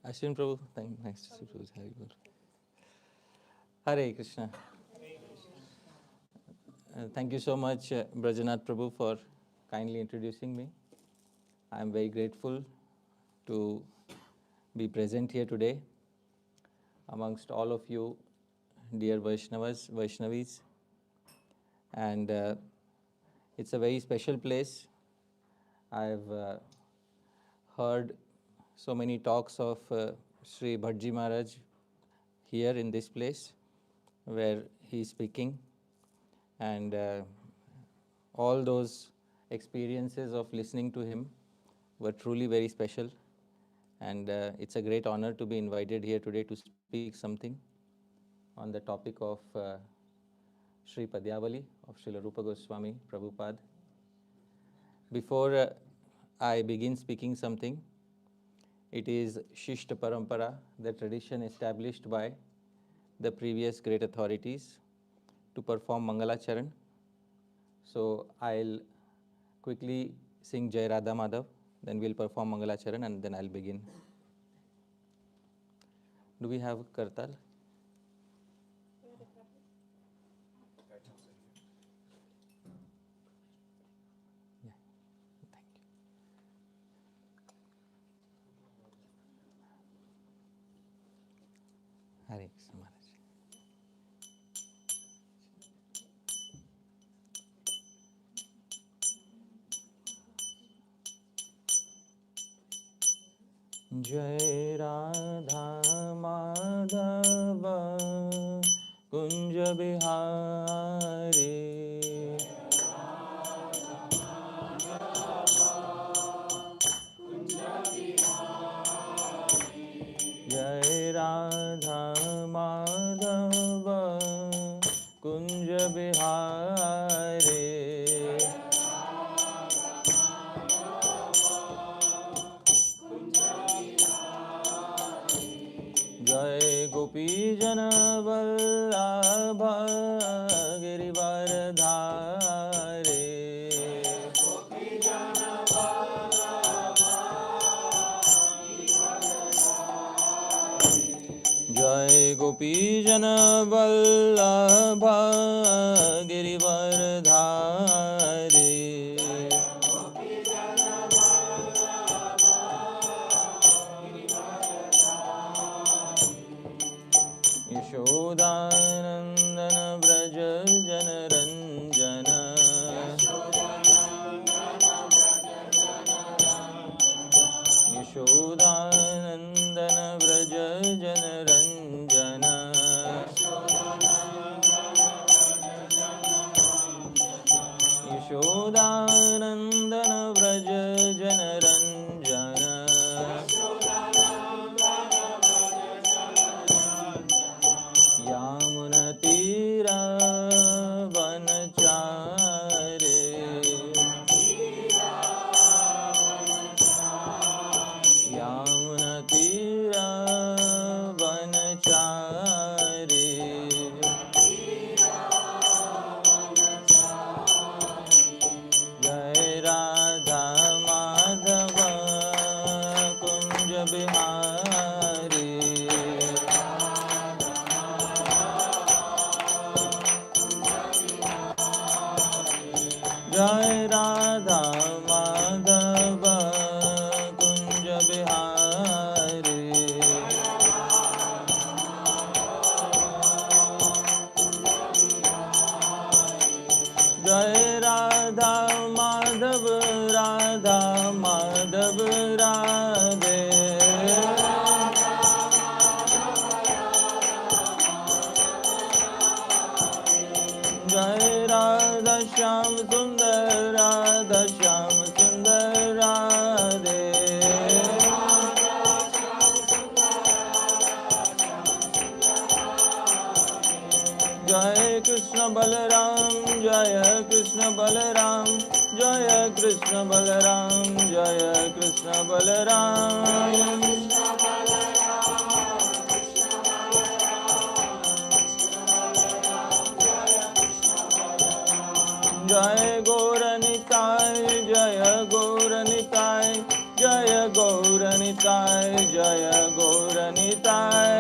Ashwin Prabhu, nice to see you. Hare Krishna. Thank you so much, Brajanath Prabhu, for kindly introducing me. I am very grateful to be present here today amongst all of you, dear Vaishnavis. And it's a very special place. I've heard so many talks of Sri Bhattji Maharaj here in this place where he's speaking. And all those experiences of listening to him were truly very special. And it's a great honor to be invited here today to speak something on the topic of Sri Padyāvalī of Srila Rupa Goswami Prabhupada. Before I begin speaking something, it is Shishta Parampara, the tradition established by the previous great authorities to perform Mangalacharan. So I'll quickly sing Jai Radha Madhav, then we'll perform Mangalacharan and then I'll begin. Do we have Kartal? Yeah, thank you. Hare Krishna Maharaj. Jai Radha Madhava Kunj Bihari Jai Radha Madhava Kunj Bihari Jai Gopi Jana Vallabha Girivaradhare Jai Gopi Jana Vallabha Girivaradhare Yashodanandana Vraja Jana Ranjana Yashodanandana Vraja Jana Ranjana Yashodanandana Vraja Jana Ranjana Yamunatira Vanachare Yamunatira Vanachare Jai Radha Madhava Kunj Bihari Jai Radha Madhava Kunj Bihari Jai Radha Madhav Radha Madhav Radhe Jai Radha Shyam Sundar Radha Shyam Sundar Radhe Jai Krishna Balaram Jaya Krishna Balaram Jaya Krishna Balaram Jaya Krishna Balaram जय गौरनिताय जय गौरनिताय जय गौरनिताय जय गौरनिताय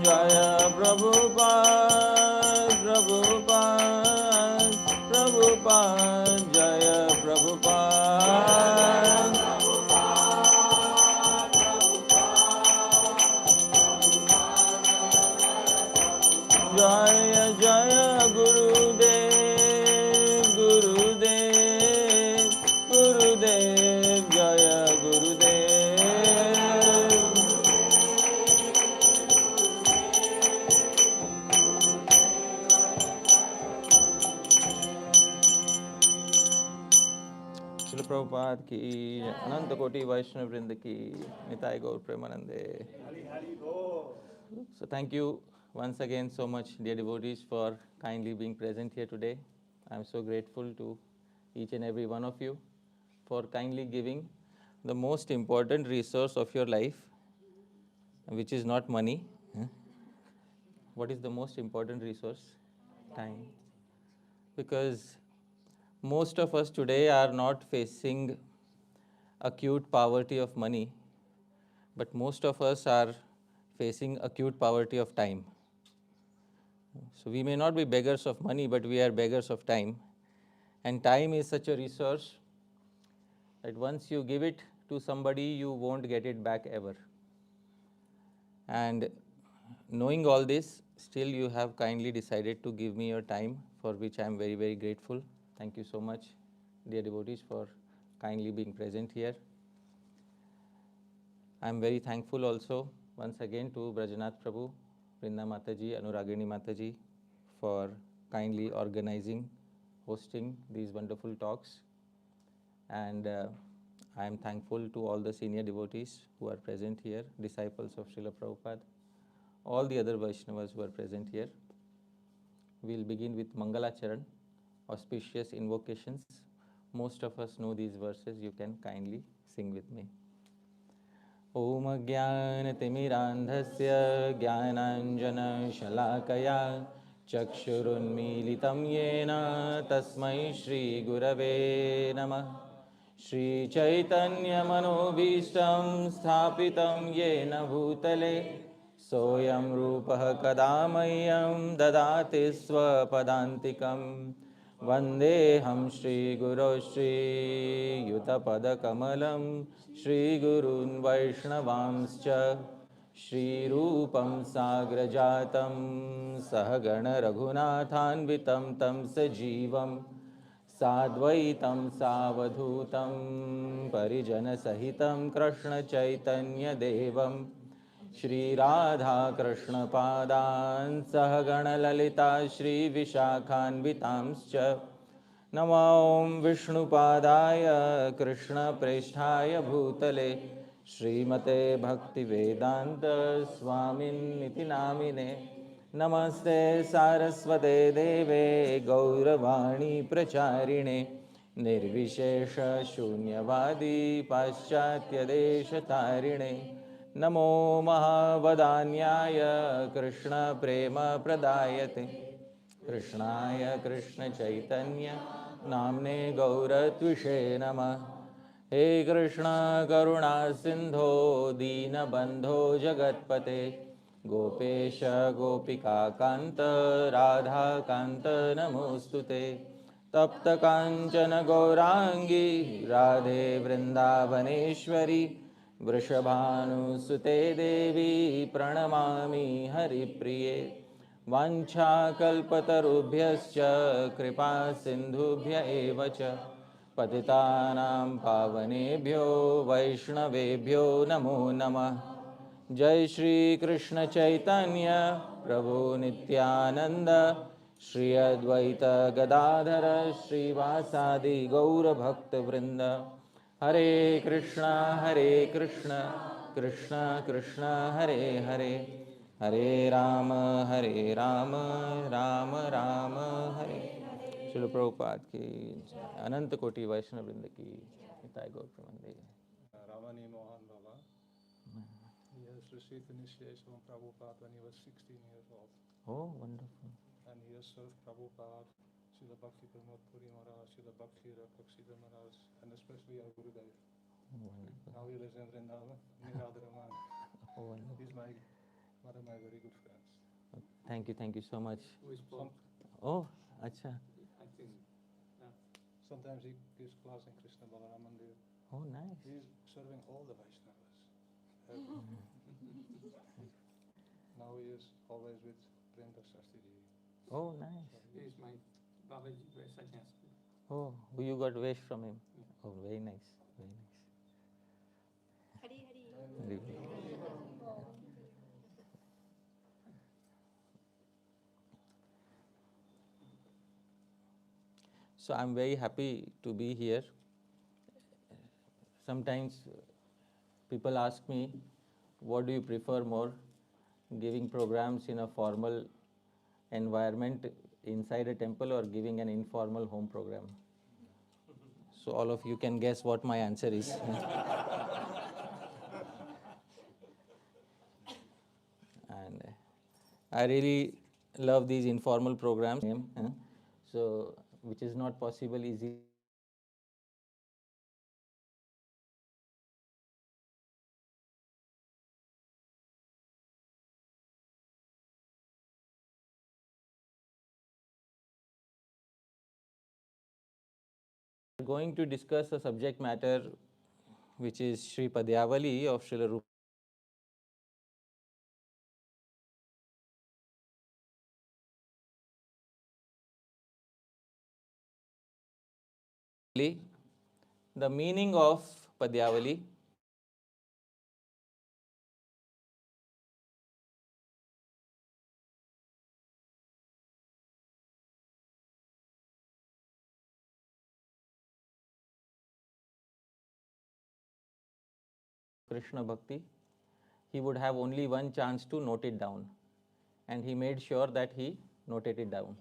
जय प्रभुपाद प्रभुपाद प्रभुपाद जय प्रभुपाद जय जय गुरुदेव गुरुदेव गुरुदेव जय गुरुदेव श्रील प्रभुपाद की अनंत कोटि वैष्णव वृंद की निताय गौर प्रेमानंदे. So thank you once again so much, dear devotees, for kindly being present here today. I am so grateful to each and every one of you for kindly giving the most important resource of your life, which is not money. What is the most important resource? Time. Because most of us today are not facing acute poverty of money, but most of us are facing acute poverty of time. So we may not be beggars of money, but we are beggars of time. And time is such a resource that once you give it to somebody, you won't get it back ever. And knowing all this, still you have kindly decided to give me your time, for which I am very, very grateful. Thank you so much, dear devotees, for kindly being present here. I am very thankful also once again to Brajanath Prabhu, Vrinda Mataji, Anuragini Mataji for kindly organizing, hosting these wonderful talks. And I am thankful to all the senior devotees who are present here, disciples of Srila Prabhupada, all the other Vaishnavas who are present here. We will begin with Mangalacharan, auspicious invocations. Most of us know these verses. You can kindly sing with me. Om Jnanatimirandhasya Jnananjana-shalakaya Chakshurunmilitam Yena Tasmai Shri Gurave Namah. Shri Chaitanya Manobhishtam Sthapitam Yena Bhutale Soyam Rupah Kadamayyam Dadati Swapadantikam Vandeham Shri Guru Shri Yutapada Kamalam Shri Gurun Vaishnavamscha Shri Rupam Sagrajatam Sahagana Raghunathanvitam Tam Sajivam Sadvaitam Savadhutam Parijana Sahitam Krishna Chaitanya Devam Shri Radha Krishna Padan Sahagana Lalita Shri Vishakhanvitamscha Namam Vishnu Padaya Krishna Presthaya Bhutale Srimate Bhakti Vedanta Swamin Niti Namine Namaste Saraswate Deve Gauravani Pracharine Nirvishesha Shunyavadi Paschatya Desha Tarine Namo Mahavadanyaya Krishna Prema Pradayate Krishnaya Krishna Chaitanya Namne Gauratvishe Namah. He Krishna Karuna Sindho Dina Bandho Jagatpate Gopesha Gopika Kanta Radha Kanta Namostute Tapta Kanchana Gaurangi Radhe Vrindavaneshwari Vrishabhanusute Devi Pranamami Haripriye Vanchakalpatarubhyascha Kripa Sindhubhya eva cha Patitanam Pavanebhyo Vaishnavebhyo Namo Namah. Jai Shri Krishna Chaitanya Prabhu Nityananda Shri Advaita Gadadhara Shri Vasadi Gaura Bhakta Vrinda. Hare Krishna Krishna Krishna Hare Hare Hare Rama Rama Rama Hare. Srila Prabhupada ki अनंत कोटि वैष्णव वृंद की निताय गौर प्रेमानंदे. Ravani Mohan Baba. Yes, has received initiation from Prabhupada when he was 16 years old. Oh, wonderful. And he has served Prabhupada, Srila Bhakti Pramod Puri Maharaj, Srila Bhakti Rakshita Maharaj, and especially our Gurudev. Wonderful. Now he lives in Vrindavan, near Radharaman. Oh, wonderful. He's one of my very good friends. Thank you so much. Who is Paul? Oh, acha. I think. Sometimes he gives class in Krishna Balaram Mandir. Oh, nice. He's serving all the Vaishnavas. Now he is always with Premdas Shastriji. Oh, nice. He is my Babaji Vaisakya. Oh, you got wish from him. Yeah. Oh, very nice. Very nice. Hari Hari. Very So I'm very happy to be here. Sometimes people ask me, what do you prefer more, giving programs in a formal environment inside a temple or giving an informal home program? So all of you can guess what my answer is. And I really love these informal programs, so which is not possible easily. We're going to discuss a subject matter which is Sri Padyāvalī of Srila Rupa. The meaning of Padyāvalī. Krishna Bhakti, he would have only one chance to note it down, and he made sure that he noted it down,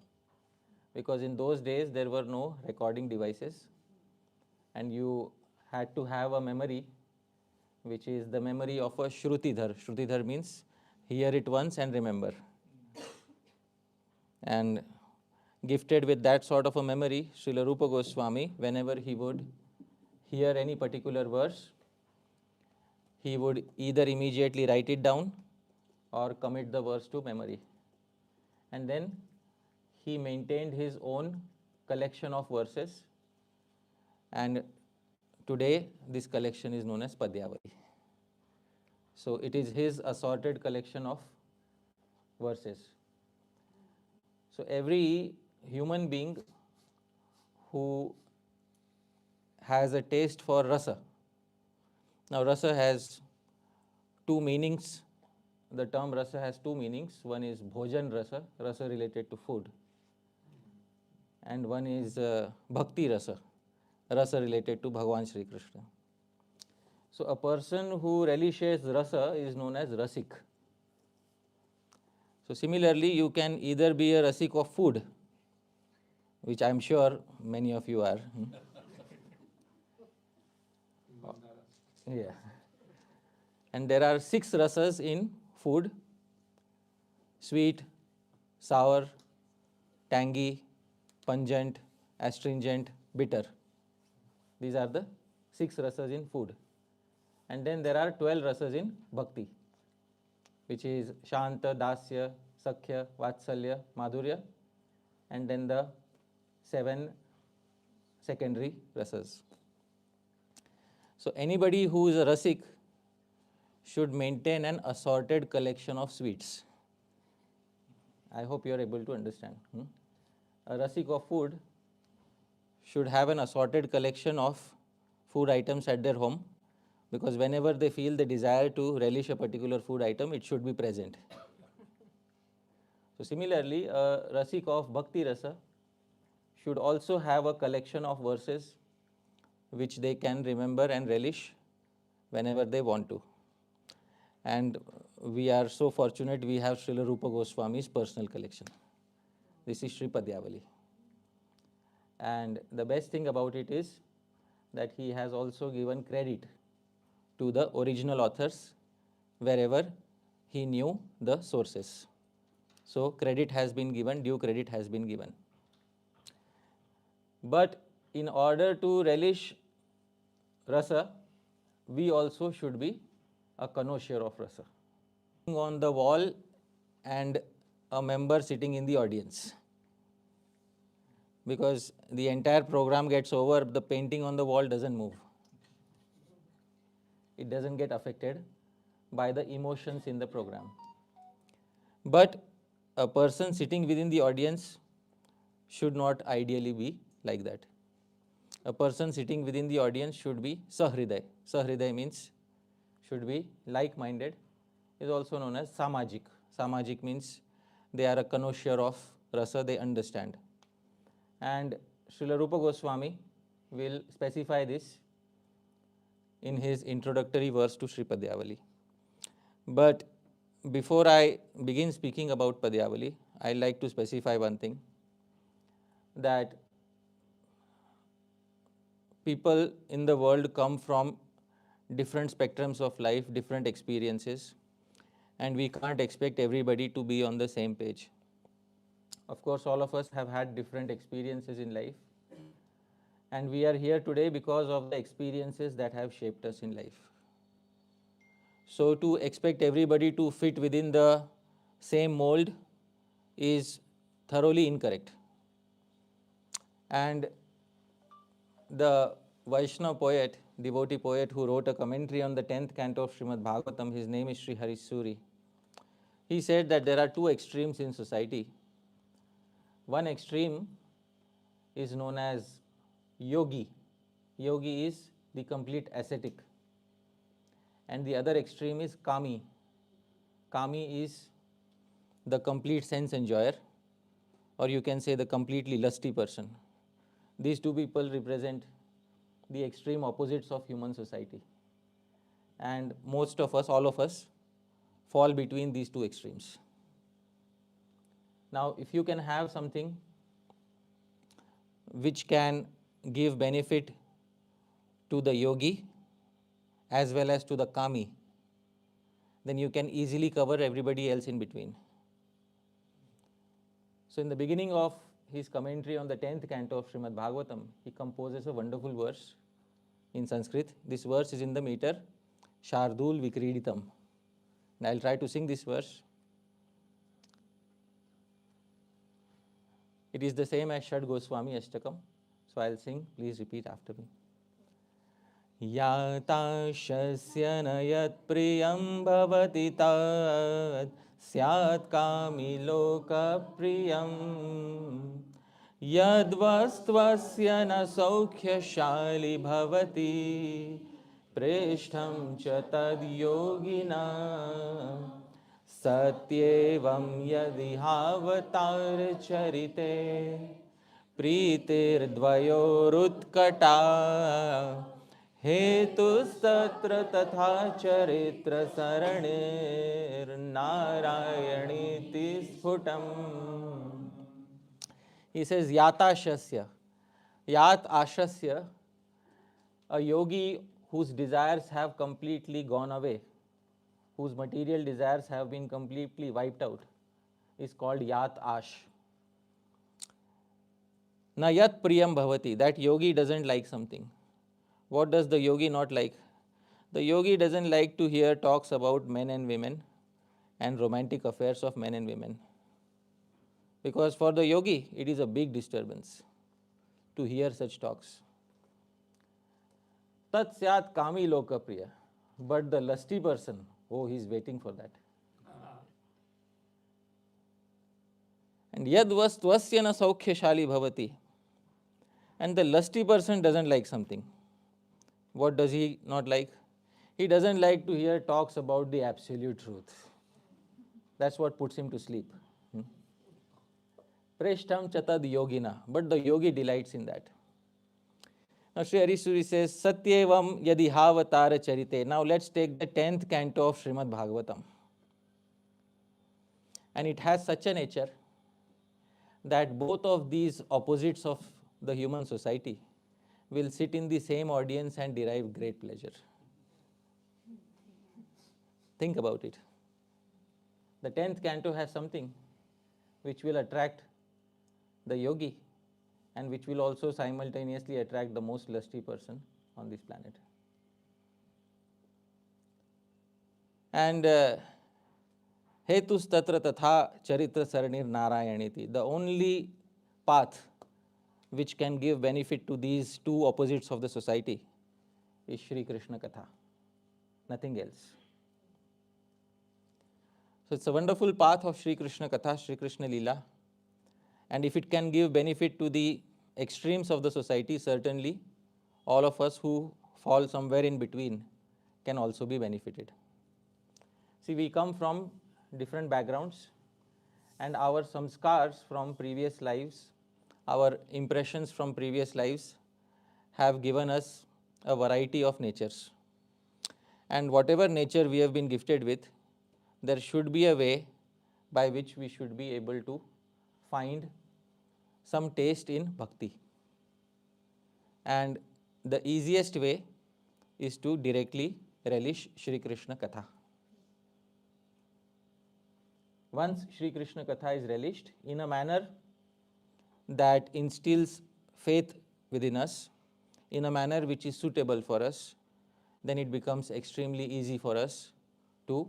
because in those days there were no recording devices, and you had to have a memory which is the memory of a Shrutidhar. Shrutidhar means hear it once and remember. And gifted with that sort of a memory, Srila Rupa Goswami, whenever he would hear any particular verse, he would either immediately write it down or commit the verse to memory. And then he maintained his own collection of verses, and today this collection is known as Padyāvalī. So it is his assorted collection of verses. So every human being who has a taste for rasa. Now rasa has two meanings. The term rasa has two meanings. One is bhojan rasa, rasa related to food. And one is bhakti rasa, rasa related to Bhagavan Shri Krishna. So a person who relishes rasa is known as rasik. So similarly, you can either be a rasik of food, which I'm sure many of you are. Yeah. And there are 6 rasas in food: sweet, sour, tangy, pungent, astringent, bitter. These are the 6 rasas in food. And then there are 12 rasas in bhakti, which is Shanta, Dasya, Sakhya, Vatsalya, Madhurya, and then the 7 secondary rasas. So anybody who is a rasik should maintain an assorted collection of sweets. I hope you are able to understand. A rasik of food should have an assorted collection of food items at their home, because whenever they feel the desire to relish a particular food item, it should be present. So similarly, a rasik of bhakti rasa should also have a collection of verses which they can remember and relish whenever they want to. And we are so fortunate we have Srila Rupa Goswami's personal collection. This is Sri Padyāvalī. And the best thing about it is that he has also given credit to the original authors wherever he knew the sources. So credit has been given, due credit has been given. But in order to relish rasa, we also should be a connoisseur of rasa. On the wall and a member sitting in the audience. Because the entire program gets over, the painting on the wall doesn't move. It doesn't get affected by the emotions in the program. But a person sitting within the audience should not ideally be like that. A person sitting within the audience should be sahriday. Sahriday means should be like-minded, is also known as samajik. Samajik means they are a connoisseur of rasa, they understand. And Srila Rupa Goswami will specify this in his introductory verse to Sri Padyāvalī. But before I begin speaking about Padyāvalī, I'd like to specify one thing, that people in the world come from different spectrums of life, different experiences, and we can't expect everybody to be on the same page. Of course, all of us have had different experiences in life, and we are here today because of the experiences that have shaped us in life. So to expect everybody to fit within the same mold is thoroughly incorrect. And the Vaishnava poet, devotee poet who wrote a commentary on the 10th canto of Srimad Bhagavatam, his name is Sri Harisuri. He said that there are two extremes in society. One extreme is known as yogi. Yogi is the complete ascetic. And the other extreme is kami. Kami is the complete sense enjoyer, or you can say the completely lusty person. These two people represent the extreme opposites of human society. And most of us, all of us, fall between these two extremes. Now, if you can have something which can give benefit to the yogi as well as to the kami, then you can easily cover everybody else in between. So in the beginning of his commentary on the 10th canto of Srimad Bhagavatam, he composes a wonderful verse in Sanskrit. This verse is in the meter Shardul Vikriditam. And I'll try to sing this verse. It is the same as Shad Goswami Ashtakam. So I'll sing, please repeat after me. Yatashasya nayat priyam bhavati tat syat kami loka priyam yadvastvasya na saukhya shali bhavati preshtham cha tad yogina satyevam yadihavatar charite प्रीतिर द्वयोरुत्कटा हेतुस्तत्र तथा चरित्र सरणिर्नारायणीति स्फुटम्. He says yatashasya. Yat ashasya, a yogi whose desires have completely gone away, whose material desires have been completely wiped out, is called yat ash. Na yat priyam bhavati, that yogi doesn't like something. What does the yogi not like? The yogi doesn't like to hear talks about men and women and romantic affairs of men and women. Because for the yogi, it is a big disturbance to hear such talks. Tat syat kami loka priya. But the lusty person, oh, he is waiting for that. And yad vastvasya na saukhya shali bhavati. And the lusty person doesn't like something. What does he not like? He doesn't like to hear talks about the absolute truth. That's what puts him to sleep. Preshtham chatad yogina. But the yogi delights in that. Now Sri Harisuri says, Satyevam yadi havatara charite. Now let's take the 10th canto of Srimad Bhagavatam. And it has such a nature that both of these opposites of the human society will sit in the same audience and derive great pleasure. Think about it. The 10th canto has something which will attract the yogi and which will also simultaneously attract the most lusty person on this planet. And hetus tatra tatha charitra saranir narayaniti. The only path which can give benefit to these two opposites of the society is Shri Krishna Katha, nothing else. So it's a wonderful path of Shri Krishna Katha, Shri Krishna Leela. And if it can give benefit to the extremes of the society, certainly all of us who fall somewhere in between can also be benefited. See, we come from different backgrounds, and our samskars from previous lives, our impressions from previous lives have given us a variety of natures. And whatever nature we have been gifted with, there should be a way by which we should be able to find some taste in bhakti. And the easiest way is to directly relish Shri Krishna Katha. Once Shri Krishna Katha is relished in a manner that instills faith within us, in a manner which is suitable for us, then it becomes extremely easy for us to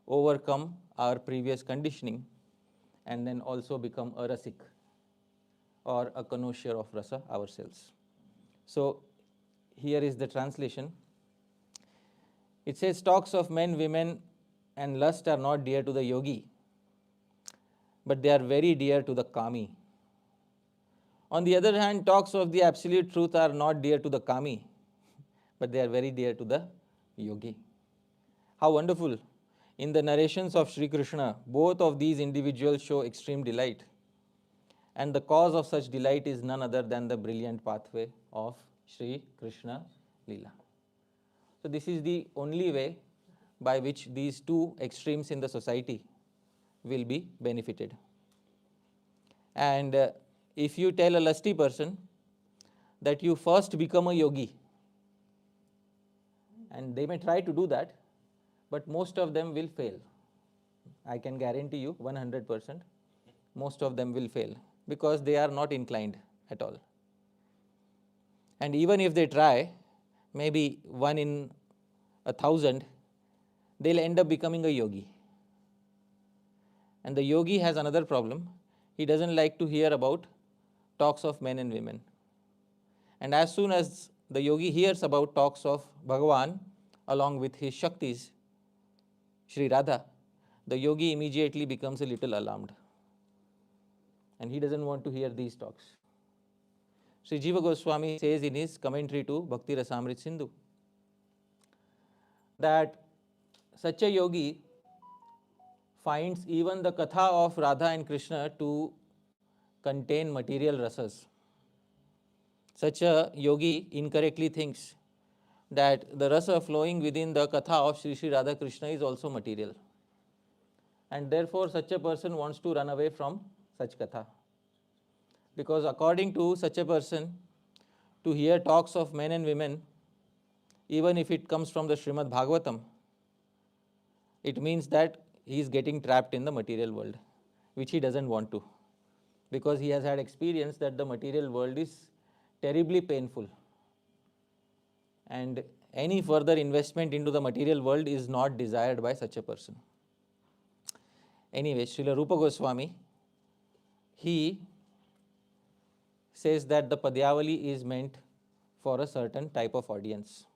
overcome our previous conditioning and then also become a rasik or a connoisseur of rasa ourselves. So here is the translation. It says, talks of men, women and lust are not dear to the yogi, but they are very dear to the kami. On the other hand, talks of the absolute truth are not dear to the kami, but they are very dear to the yogi. How wonderful. In the narrations of Sri Krishna, both of these individuals show extreme delight. And the cause of such delight is none other than the brilliant pathway of Sri Krishna Leela. So this is the only way by which these two extremes in the society will be benefited. And if you tell a lusty person that you first become a yogi, and they may try to do that, but most of them will fail. I can guarantee you 100%, most of them will fail because they are not inclined at all. And even if they try, maybe 1 in 1,000, they'll end up becoming a yogi. And the yogi has another problem. He doesn't like to hear about talks of men and women. And as soon as the yogi hears about talks of Bhagavan along with his Shaktis, Sri Radha, the yogi immediately becomes a little alarmed. And he doesn't want to hear these talks. Sri Jiva Goswami says in his commentary to Bhakti Rasamrit Sindhu that such a yogi finds even the katha of Radha and Krishna to contain material rasas. Such a yogi incorrectly thinks that the rasa flowing within the katha of Sri Sri Radha Krishna is also material. And therefore such a person wants to run away from such katha. Because according to such a person, to hear talks of men and women, even if it comes from the Srimad Bhagavatam, it means that he is getting trapped in the material world, which he doesn't want to, because he has had experience that the material world is terribly painful. And any further investment into the material world is not desired by such a person. Anyway, Srila Rupa Goswami, he says that the Padyāvalī is meant for a certain type of audience.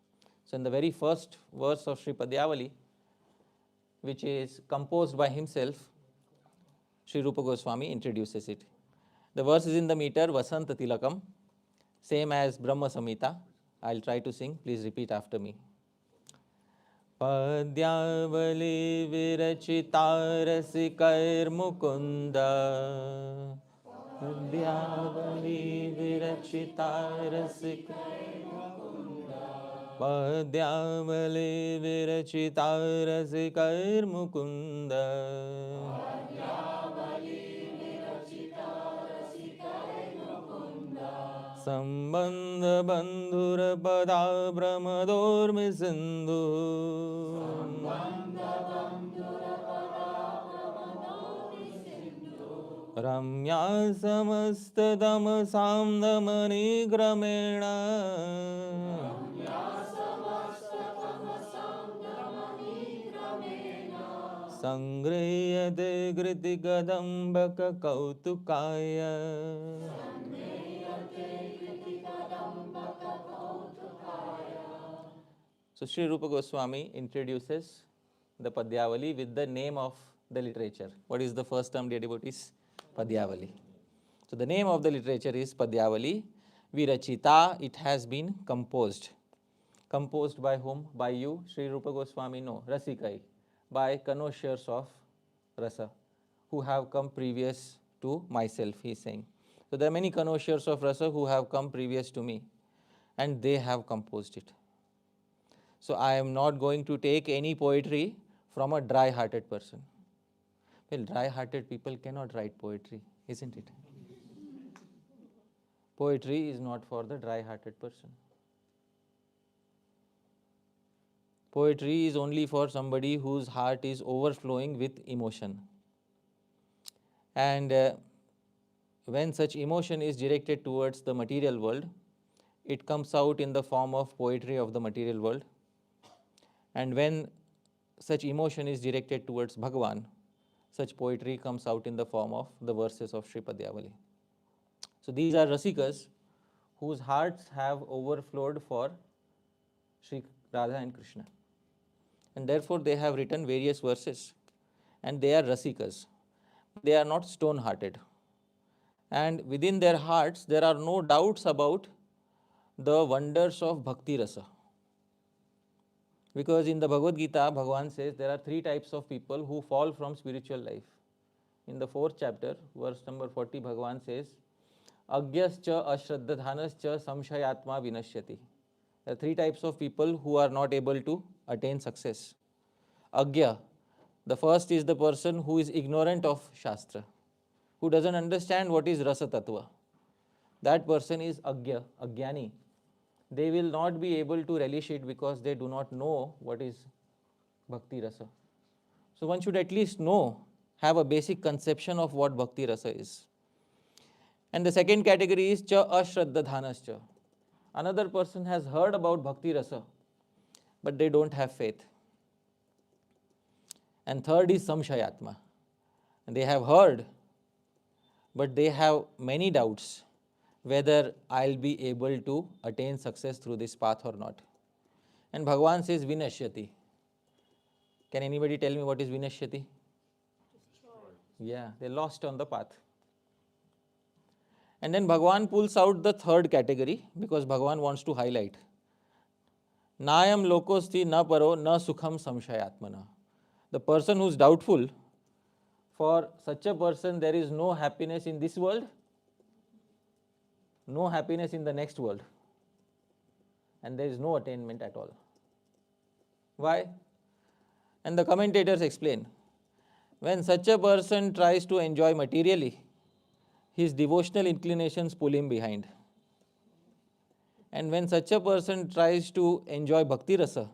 So in the very first verse of Sri Padyāvalī, which is composed by himself, Sri Rupa Goswami introduces it. The verse is in the meter Vasanta Tilakam, same as Brahma Samhita. I'll try to sing. Please repeat after me. Padyāvalī virachita rasikar mukunda. Padyāvalī virachita rasikar mukunda. Padyāvalī virachita rasikar mukunda. संबंध बंधुर पदा ब्रह्मदोर्मि सिंधु रम्या समस्तदमसां दमनिग्रमेण संगृह्यते कृतिकदम्बककौतुकाय. So Sri Rupa Goswami introduces the Padyāvalī with the name of the literature. What is the first term, dear devotees? Padyāvalī. So the name of the literature is Padyāvalī. Virachita, it has been composed. Composed by whom? By you, Sri Rupa Goswami? No, Rasikai. By connoisseurs of rasa, who have come previous to myself, he is saying. So there are many connoisseurs of rasa who have come previous to me, and they have composed it. So I am not going to take any poetry from a dry-hearted person. Well, dry-hearted people cannot write poetry, isn't it? Poetry is not for the dry-hearted person. Poetry is only for somebody whose heart is overflowing with emotion. And when such emotion is directed towards the material world, it comes out in the form of poetry of the material world. And when such emotion is directed towards Bhagavan, such poetry comes out in the form of the verses of Sri Padyāvalī. So these are Rasikas whose hearts have overflowed for Sri Radha and Krishna. And therefore they have written various verses. And they are Rasikas. They are not stone-hearted. And within their hearts there are no doubts about the wonders of Bhakti Rasa. Because in the Bhagavad Gita, Bhagavan says there are three types of people who fall from spiritual life. In the 4th chapter, verse number 40, Bhagavan says, Agyascha ashraddhadhanascha samshayatma vinashyati. There are three types of people who are not able to attain success. Agya, the first is the person who is ignorant of Shastra, who doesn't understand what is Rasa Tattva. That person is Agya, Agyani. They will not be able to relish it because they do not know what is Bhakti Rasa. So one should at least have a basic conception of what Bhakti Rasa is. And the second category is Cha Ashraddhadhanascha. Another person has heard about Bhakti Rasa, but they don't have faith. And third is Samshayatma. And they have heard, but they have many doubts whether I'll be able to attain success through this path or not. And Bhagavan says Vinashyati. Can anybody tell me what is Vinashyati? Yeah, they lost on the path. And then Bhagavan pulls out the third category because Bhagavan wants to highlight. Nayam lokosti na paro na sukham samshayatmana. The person who is doubtful, for such a person there is no happiness in this world, no happiness in the next world, and there is no attainment at all. Why? And the commentators explain, when such a person tries to enjoy materially, his devotional inclinations pull him behind. And when such a person tries to enjoy Bhakti Rasa,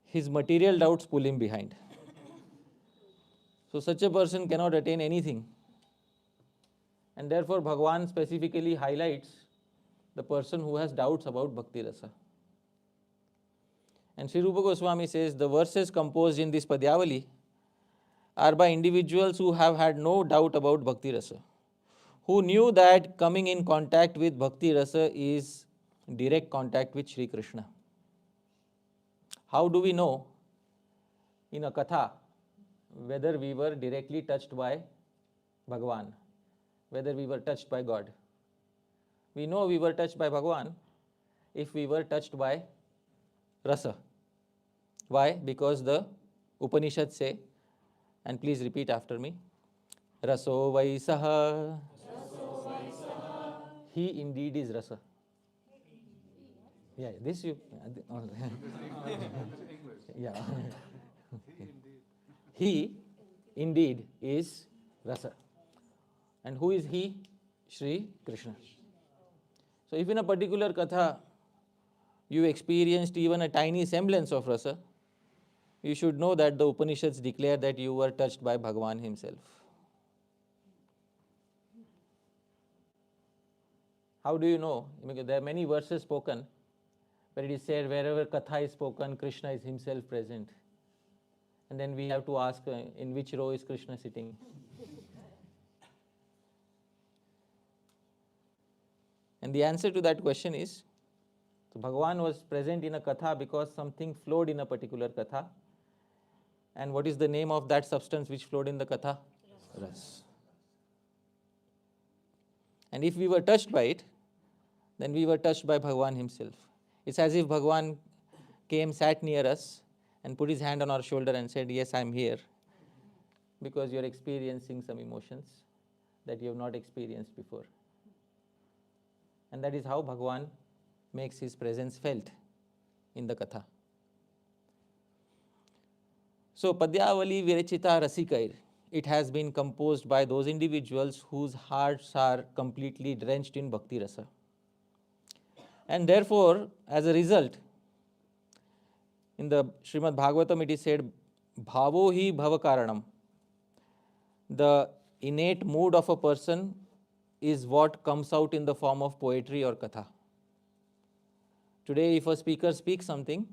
his material doubts pull him behind. So such a person cannot attain anything. And therefore Bhagavan specifically highlights the person who has doubts about Bhakti Rasa. And Sri Rupa Goswami says the verses composed in this Padyāvalī are by individuals who have had no doubt about Bhakti Rasa, who knew that coming in contact with Bhakti Rasa is direct contact with Sri Krishna. How do we know in a katha whether we were directly touched by Bhagavan, whether we were touched by God? We know we were touched by Bhagavan if we were touched by Rasa. Why? Because the Upanishads say, and please repeat after me, Raso Vaisaha. He indeed is Rasa. Yeah, this you. Yeah. He indeed is Rasa. And who is he? Sri Krishna. So if in a particular katha you experienced even a tiny semblance of Rasa, you should know that the Upanishads declare that you were touched by Bhagavan himself. How do you know? Because there are many verses spoken where it is said wherever Katha is spoken, Krishna is himself present. And then we have to ask in which row is Krishna sitting? And the answer to that question is, so Bhagavan was present in a Katha because something flowed in a particular Katha. And what is the name of that substance which flowed in the Katha? Ras. And if we were touched by it, then we were touched by Bhagavan himself. It's as if Bhagavan came, sat near us, and put his hand on our shoulder and said, yes, I'm here, because you're experiencing some emotions that you have not experienced before. And that is how Bhagavan makes his presence felt in the Katha. So, Padyāvalī Virachita Rasikair, it has been composed by those individuals whose hearts are completely drenched in Bhakti Rasa. And therefore, as a result, in the Srimad Bhagavatam it is said, Bhavo hi bhavakaranam. The innate mood of a person is what comes out in the form of poetry or katha. Today, if a speaker speaks something,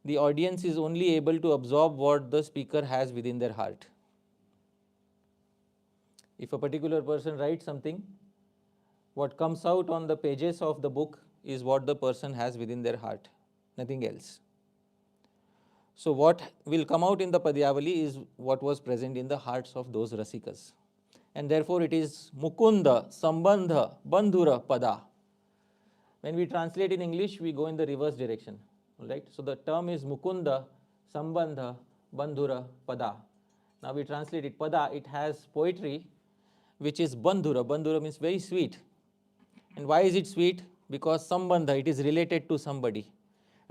the audience is only able to absorb what the speaker has within their heart. If a particular person writes something, what comes out on the pages of the book is what the person has within their heart, nothing else. So what will come out in the Padyāvalī is what was present in the hearts of those Rasikas. And therefore it is Mukunda, Sambandha, Bandhura, Pada. When we translate in English, we go in the reverse direction. Right? So the term is Mukunda, Sambandha, Bandhura, Pada. Now we translate it Pada, it has poetry, which is Bandhura. Bandhura means very sweet. And why is it sweet? Because Sambandha, it is related to somebody.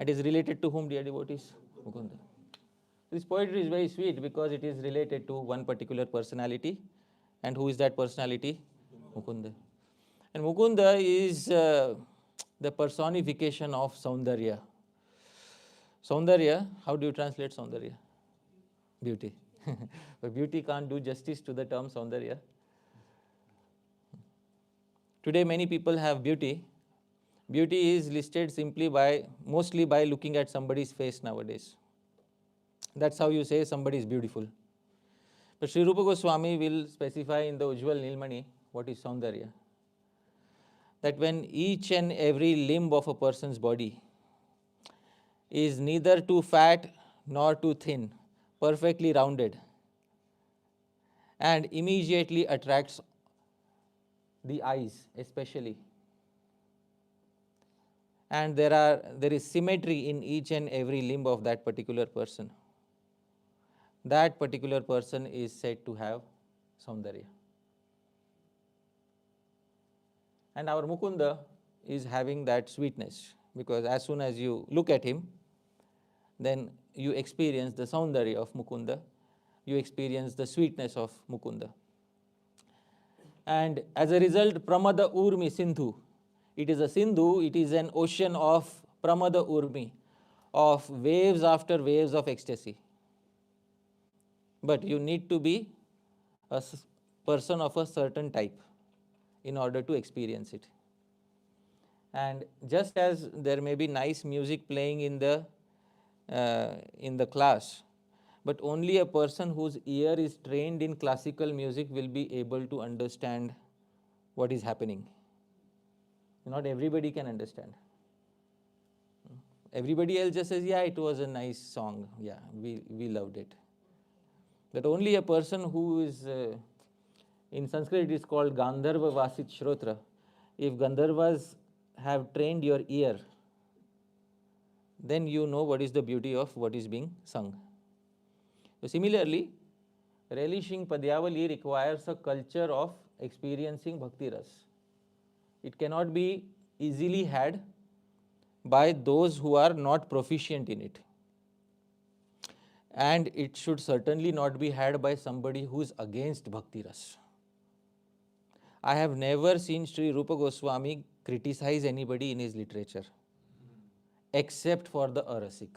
It is related to whom, dear devotees? Mukunda. This poetry is very sweet because it is related to one particular personality. And who is that personality? Mukunda. And Mukunda is the personification of Saundarya. Saundarya, how do you translate Saundarya? Beauty. But beauty can't do justice to the term Saundarya. Today many people have beauty. Beauty is listed mostly by looking at somebody's face nowadays. That's how you say somebody is beautiful. But Sri Rupa Goswami will specify in the Ujjwal Nilmani what is Saundarya. That when each and every limb of a person's body is neither too fat nor too thin, perfectly rounded, and immediately attracts the eyes especially. And there is symmetry in each and every limb of that particular person. That particular person is said to have Saundarya. And our Mukunda is having that sweetness, because as soon as you look at him, then you experience the Saundarya of Mukunda, you experience the sweetness of Mukunda. And as a result, Pramada Urmi Sindhu, it is a Sindhu, it is an ocean of Pramada Urmi, of waves after waves of ecstasy. But you need to be a person of a certain type in order to experience it. And just as there may be nice music playing in the class, but only a person whose ear is trained in classical music will be able to understand what is happening. Not everybody can understand. Everybody else just says, yeah, it was a nice song. Yeah, we loved it. But only a person who is, in Sanskrit it is called Gandharva Vasit Shrotra. If Gandharvas have trained your ear, then you know what is the beauty of what is being sung. So similarly, relishing Padyāvalī requires a culture of experiencing Bhakti Ras. It cannot be easily had by those who are not proficient in it. And it should certainly not be had by somebody who is against Bhakti Ras. I have never seen Sri Rupa Goswami criticize anybody in his literature, except for the Arasik.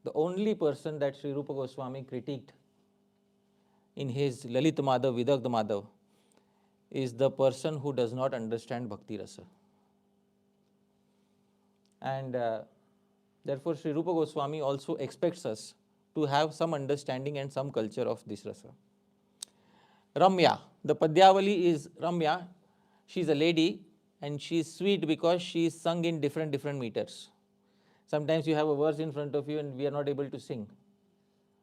The only person that Sri Rupa Goswami critiqued in his Lalit Madhav, Vidagdha Madhav, is the person who does not understand Bhakti Rasa. And therefore, Sri Rupa Goswami also expects us to have some understanding and some culture of this rasa. Ramya, the Padyāvalī is Ramya. She is a lady and she is sweet because she is sung in different meters. Sometimes you have a verse in front of you and we are not able to sing.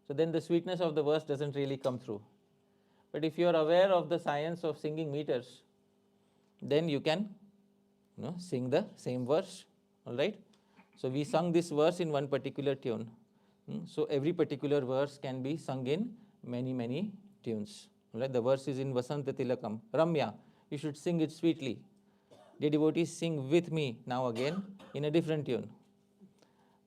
So then the sweetness of the verse doesn't really come through. But if you are aware of the science of singing meters, then you can sing the same verse. All right? So we sung this verse in one particular tune. So every particular verse can be sung in many tunes. All right? The verse is in Vasanta Tilakam. Ramya, you should sing it sweetly. Dear devotees, sing with me now again in a different tune.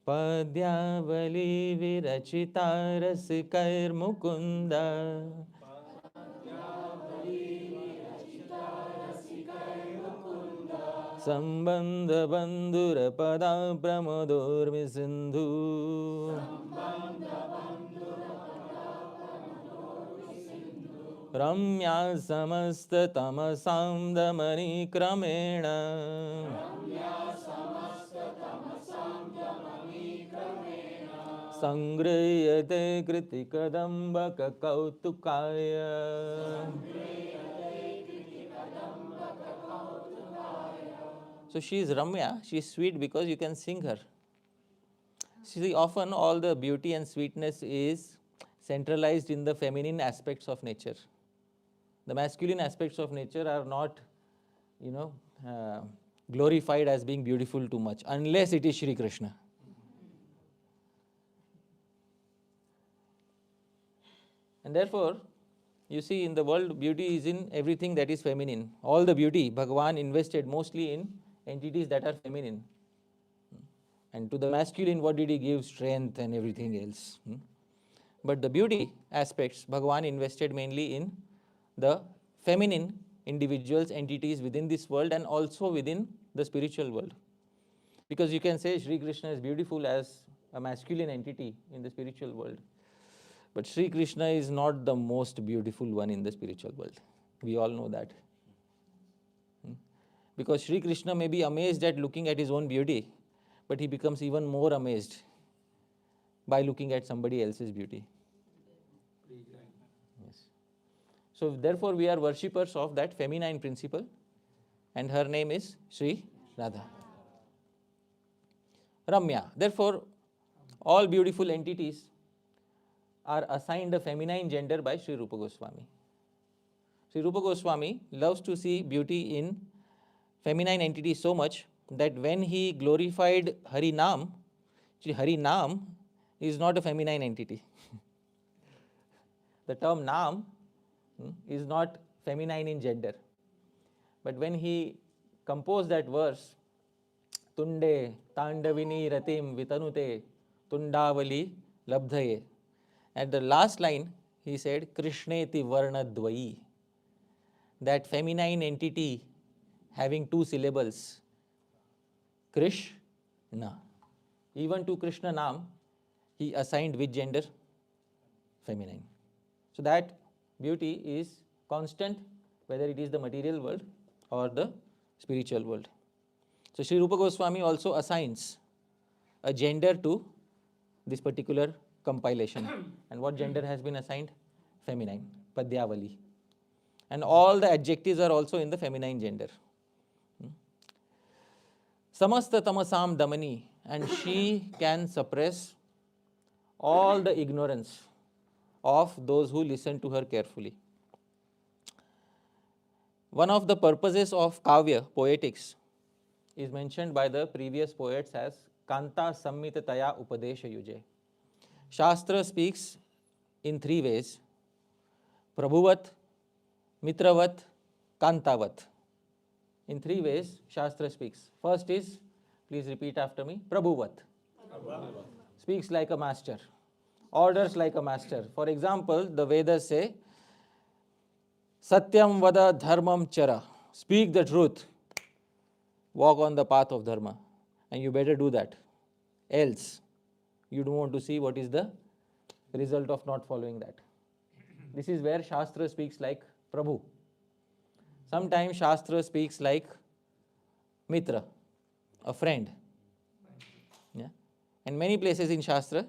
Padyāvalī virachita rasikar mukunda Sambandha bandhura pada pramodormi sindhu Ramya samasta tamasam damani kramena Sangrayate kritikadambaka kautukaya. So she is Ramya, she is sweet because you can sing her. See, often all the beauty and sweetness is centralized in the feminine aspects of nature. The masculine aspects of nature are not, glorified as being beautiful too much, unless it is Shri Krishna. And therefore, you see, in the world, beauty is in everything that is feminine. All the beauty, Bhagavan invested mostly in entities that are feminine. And to the masculine, what did he give? Strength and everything else. But the beauty aspects, Bhagavan invested mainly in the feminine individuals, entities within this world and also within the spiritual world. Because you can say Sri Krishna is beautiful as a masculine entity in the spiritual world. But Sri Krishna is not the most beautiful one in the spiritual world. We all know that. Because Sri Krishna may be amazed at looking at his own beauty, but he becomes even more amazed by looking at somebody else's beauty. Yes. So therefore we are worshippers of that feminine principle, and her name is Sri Radha. Ramya. Therefore, all beautiful entities are assigned a feminine gender by Sri Rupa Goswami. Sri Rupa Goswami loves to see beauty in feminine entities so much that when he glorified Harinam, Harinam is not a feminine entity. The term Nam is not feminine in gender. But when he composed that verse, Tunde Tandavini Ratim Vitanute Tundavali Labdhaye, at the last line, he said, Krishneti Varnadvayi. That feminine entity having two syllables, Krishna. Even to Krishna Nam, he assigned which gender? Feminine. So that beauty is constant, whether it is the material world or the spiritual world. So Sri Rupa Goswami also assigns a gender to this particular compilation. And what gender has been assigned? Feminine, Padyāvalī. And all the adjectives are also in the feminine gender. Samasta tamasam damani, and she can suppress all the ignorance of those who listen to her carefully. One of the purposes of Kavya, poetics, is mentioned by the previous poets as Kanta Sammitataya Upadesha Yuje. Shastra speaks in three ways: Prabhuvat, Mitravat, Kantavat. In three ways, Shastra speaks. First is, please repeat after me, Prabhuvat. Speaks like a master, orders like a master. For example, the Vedas say, Satyam vada dharmam chara. Speak the truth. Walk on the path of dharma. And you better do that. Else, you don't want to see what is the result of not following that. This is where Shastra speaks like Prabhu. Sometimes Shastra speaks like Mitra, a friend. Yeah? And many places in Shastra,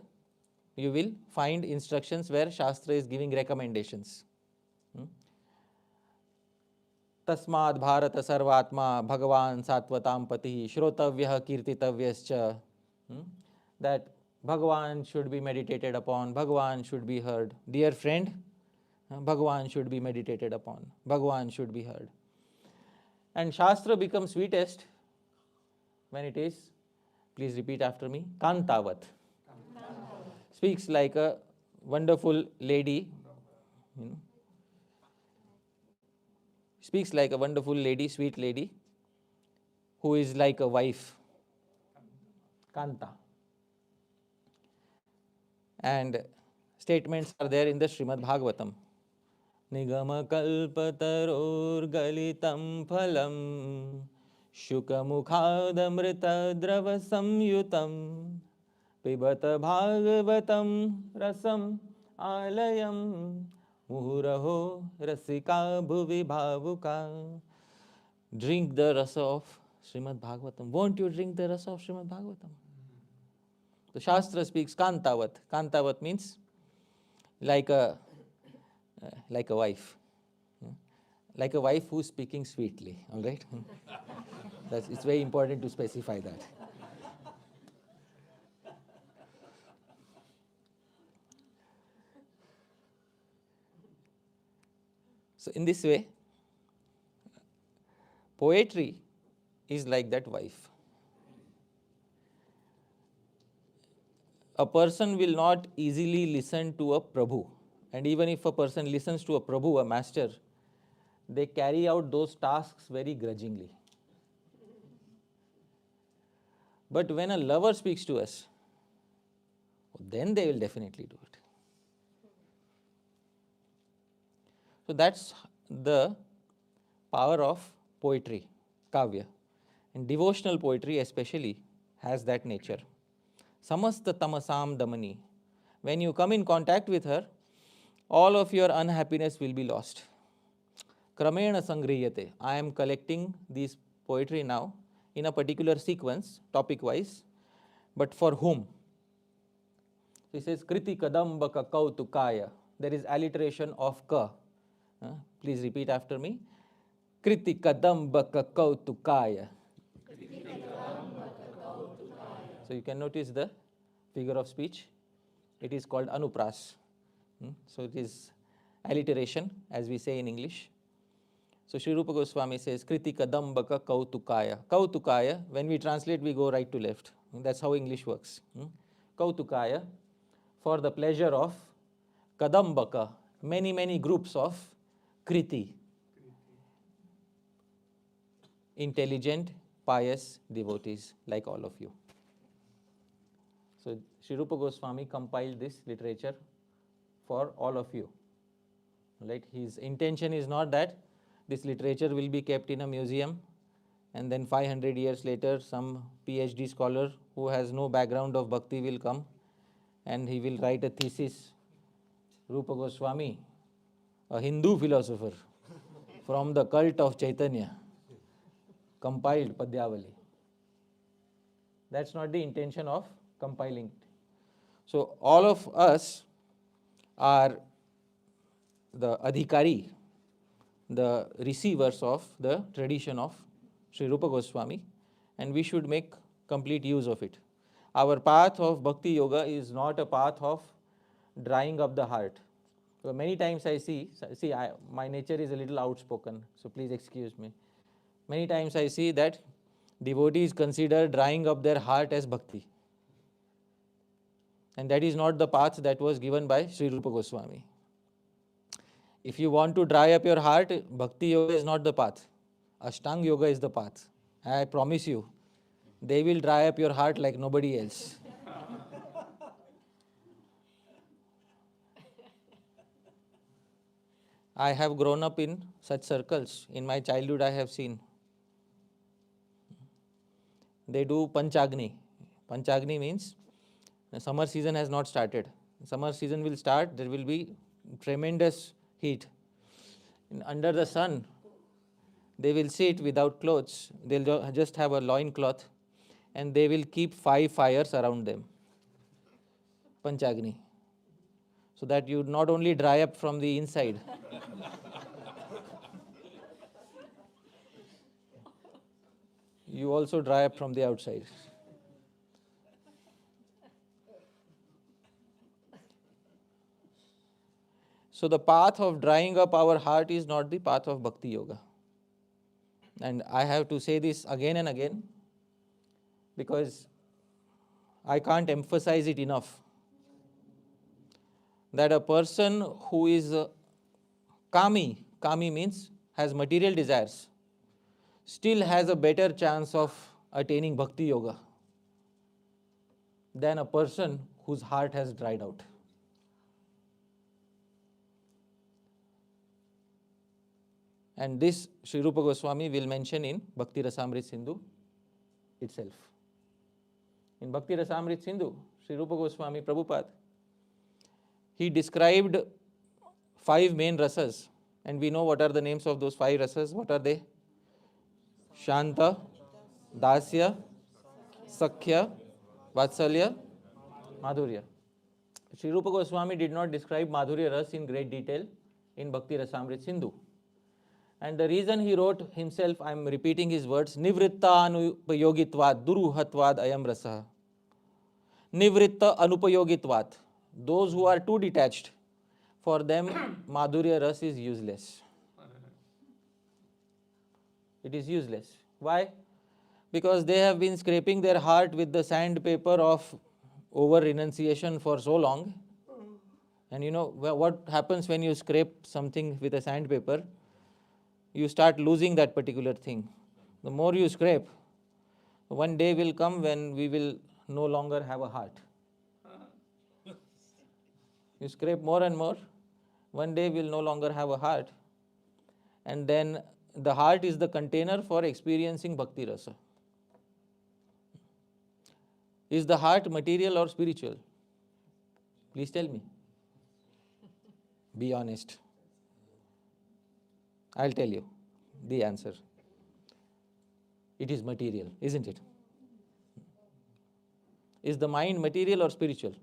you will find instructions where Shastra is giving recommendations. Tasmad Bharata Sarvatma Bhagavan Satvatam Pati Shrotavyah Kirtitavyascha. That Bhagavan should be meditated upon, Bhagavan should be heard. Dear friend, Bhagavan should be meditated upon, Bhagavan should be heard. And Shastra becomes sweetest when it is, please repeat after me, Kantavat. Speaks like a wonderful lady, speaks like a wonderful lady, sweet lady, who is like a wife, Kanta. And statements are there in the Srimad Bhagavatam. Nigama kalpataror galitam phalam Shukamukhadamrita drava samyutam Pibata bhagavatam rasam alayam Muhuraho rasika bhuvi bhavuka. Drink the rasa of Srimad Bhagavatam. Won't you drink the rasa of Srimad Bhagavatam? The Shastra speaks Kantavat. Kantavat means like a wife. Like a wife who's speaking sweetly. All right? It's very important to specify that. So in this way, poetry is like that wife. A person will not easily listen to a Prabhu. And even if a person listens to a Prabhu, a master, they carry out those tasks very grudgingly. But when a lover speaks to us, then they will definitely do it. So that's the power of poetry, kavya. And devotional poetry especially has that nature. Samasta tamasam damani. When you come in contact with her, all of your unhappiness will be lost. Kramena sangriyate. I am collecting this poetry now in a particular sequence, topic-wise, but for whom? He says, Kriti kadambaka kautukaya. There is alliteration of ka. Please repeat after me. Kriti kadambaka kautukaya. So you can notice the figure of speech. It is called anupras. So it is alliteration, as we say in English. So Sri Rupa Goswami says, Kriti kadambaka kautukaya. Kautukaya, when we translate, we go right to left. That's how English works. Kautukaya, for the pleasure of kadambaka, many groups of kriti, intelligent, pious devotees like all of you. So Sri Rupa Goswami compiled this literature for all of you. Right? His intention is not that this literature will be kept in a museum and then 500 years later some PhD scholar who has no background of bhakti will come and he will write a thesis. Rupa Goswami, a Hindu philosopher from the cult of Chaitanya, compiled Padyāvalī. That's not the intention of compiling it. So all of us are the adhikari, the receivers of the tradition of Sri Rupa Goswami, and we should make complete use of it. Our path of Bhakti Yoga is not a path of drying up the heart. So many times I see my nature is a little outspoken, so please excuse me. Many times I see that devotees consider drying up their heart as bhakti. And that is not the path that was given by Sri Rupa Goswami. If you want to dry up your heart, Bhakti Yoga is not the path. Ashtanga Yoga is the path. I promise you, they will dry up your heart like nobody else. I have grown up in such circles. In my childhood, I have seen. They do Panchagni. Panchagni means the summer season has not started. Summer season will start, there will be tremendous heat. Under the sun, they will sit without clothes, they'll just have a loin cloth, and they will keep 5 fires around them, Panchagni, so that you not only dry up from the inside, you also dry up from the outside. So the path of drying up our heart is not the path of Bhakti Yoga. And I have to say this again and again, because I can't emphasize it enough, that a person who is kami means has material desires, still has a better chance of attaining Bhakti Yoga than a person whose heart has dried out. And this Sri Rupa Goswami will mention in Bhakti Rasamrit Sindhu itself. In Bhakti Rasamrit Sindhu, Sri Rupa Goswami Prabhupada, he described 5 main rasas, and we know what are the names of those 5 rasas. What are they? Shanta, Dasya, Sakhya, Vatsalya, Madhurya. Sri Rupa Goswami did not describe Madhurya Ras in great detail in Bhakti Rasamrit Sindhu. And the reason he wrote himself, I am repeating his words, Nivritta Anupayogitvat Duruhatvad Ayam Rasa. Nivritta Anupayogitvat. Those who are too detached, for them Madhurya Ras is useless. It is useless. Why? Because they have been scraping their heart with the sandpaper of over renunciation for so long. And you know what happens when you scrape something with a sandpaper? You start losing that particular thing. The more you scrape, one day will come when we will no longer have a heart. You scrape more and more, one day we will no longer have a heart. And then the heart is the container for experiencing Bhakti Rasa. Is the heart material or spiritual? Please tell me. Be honest. I'll tell you the answer. It is material, isn't it? Is the mind material or spiritual?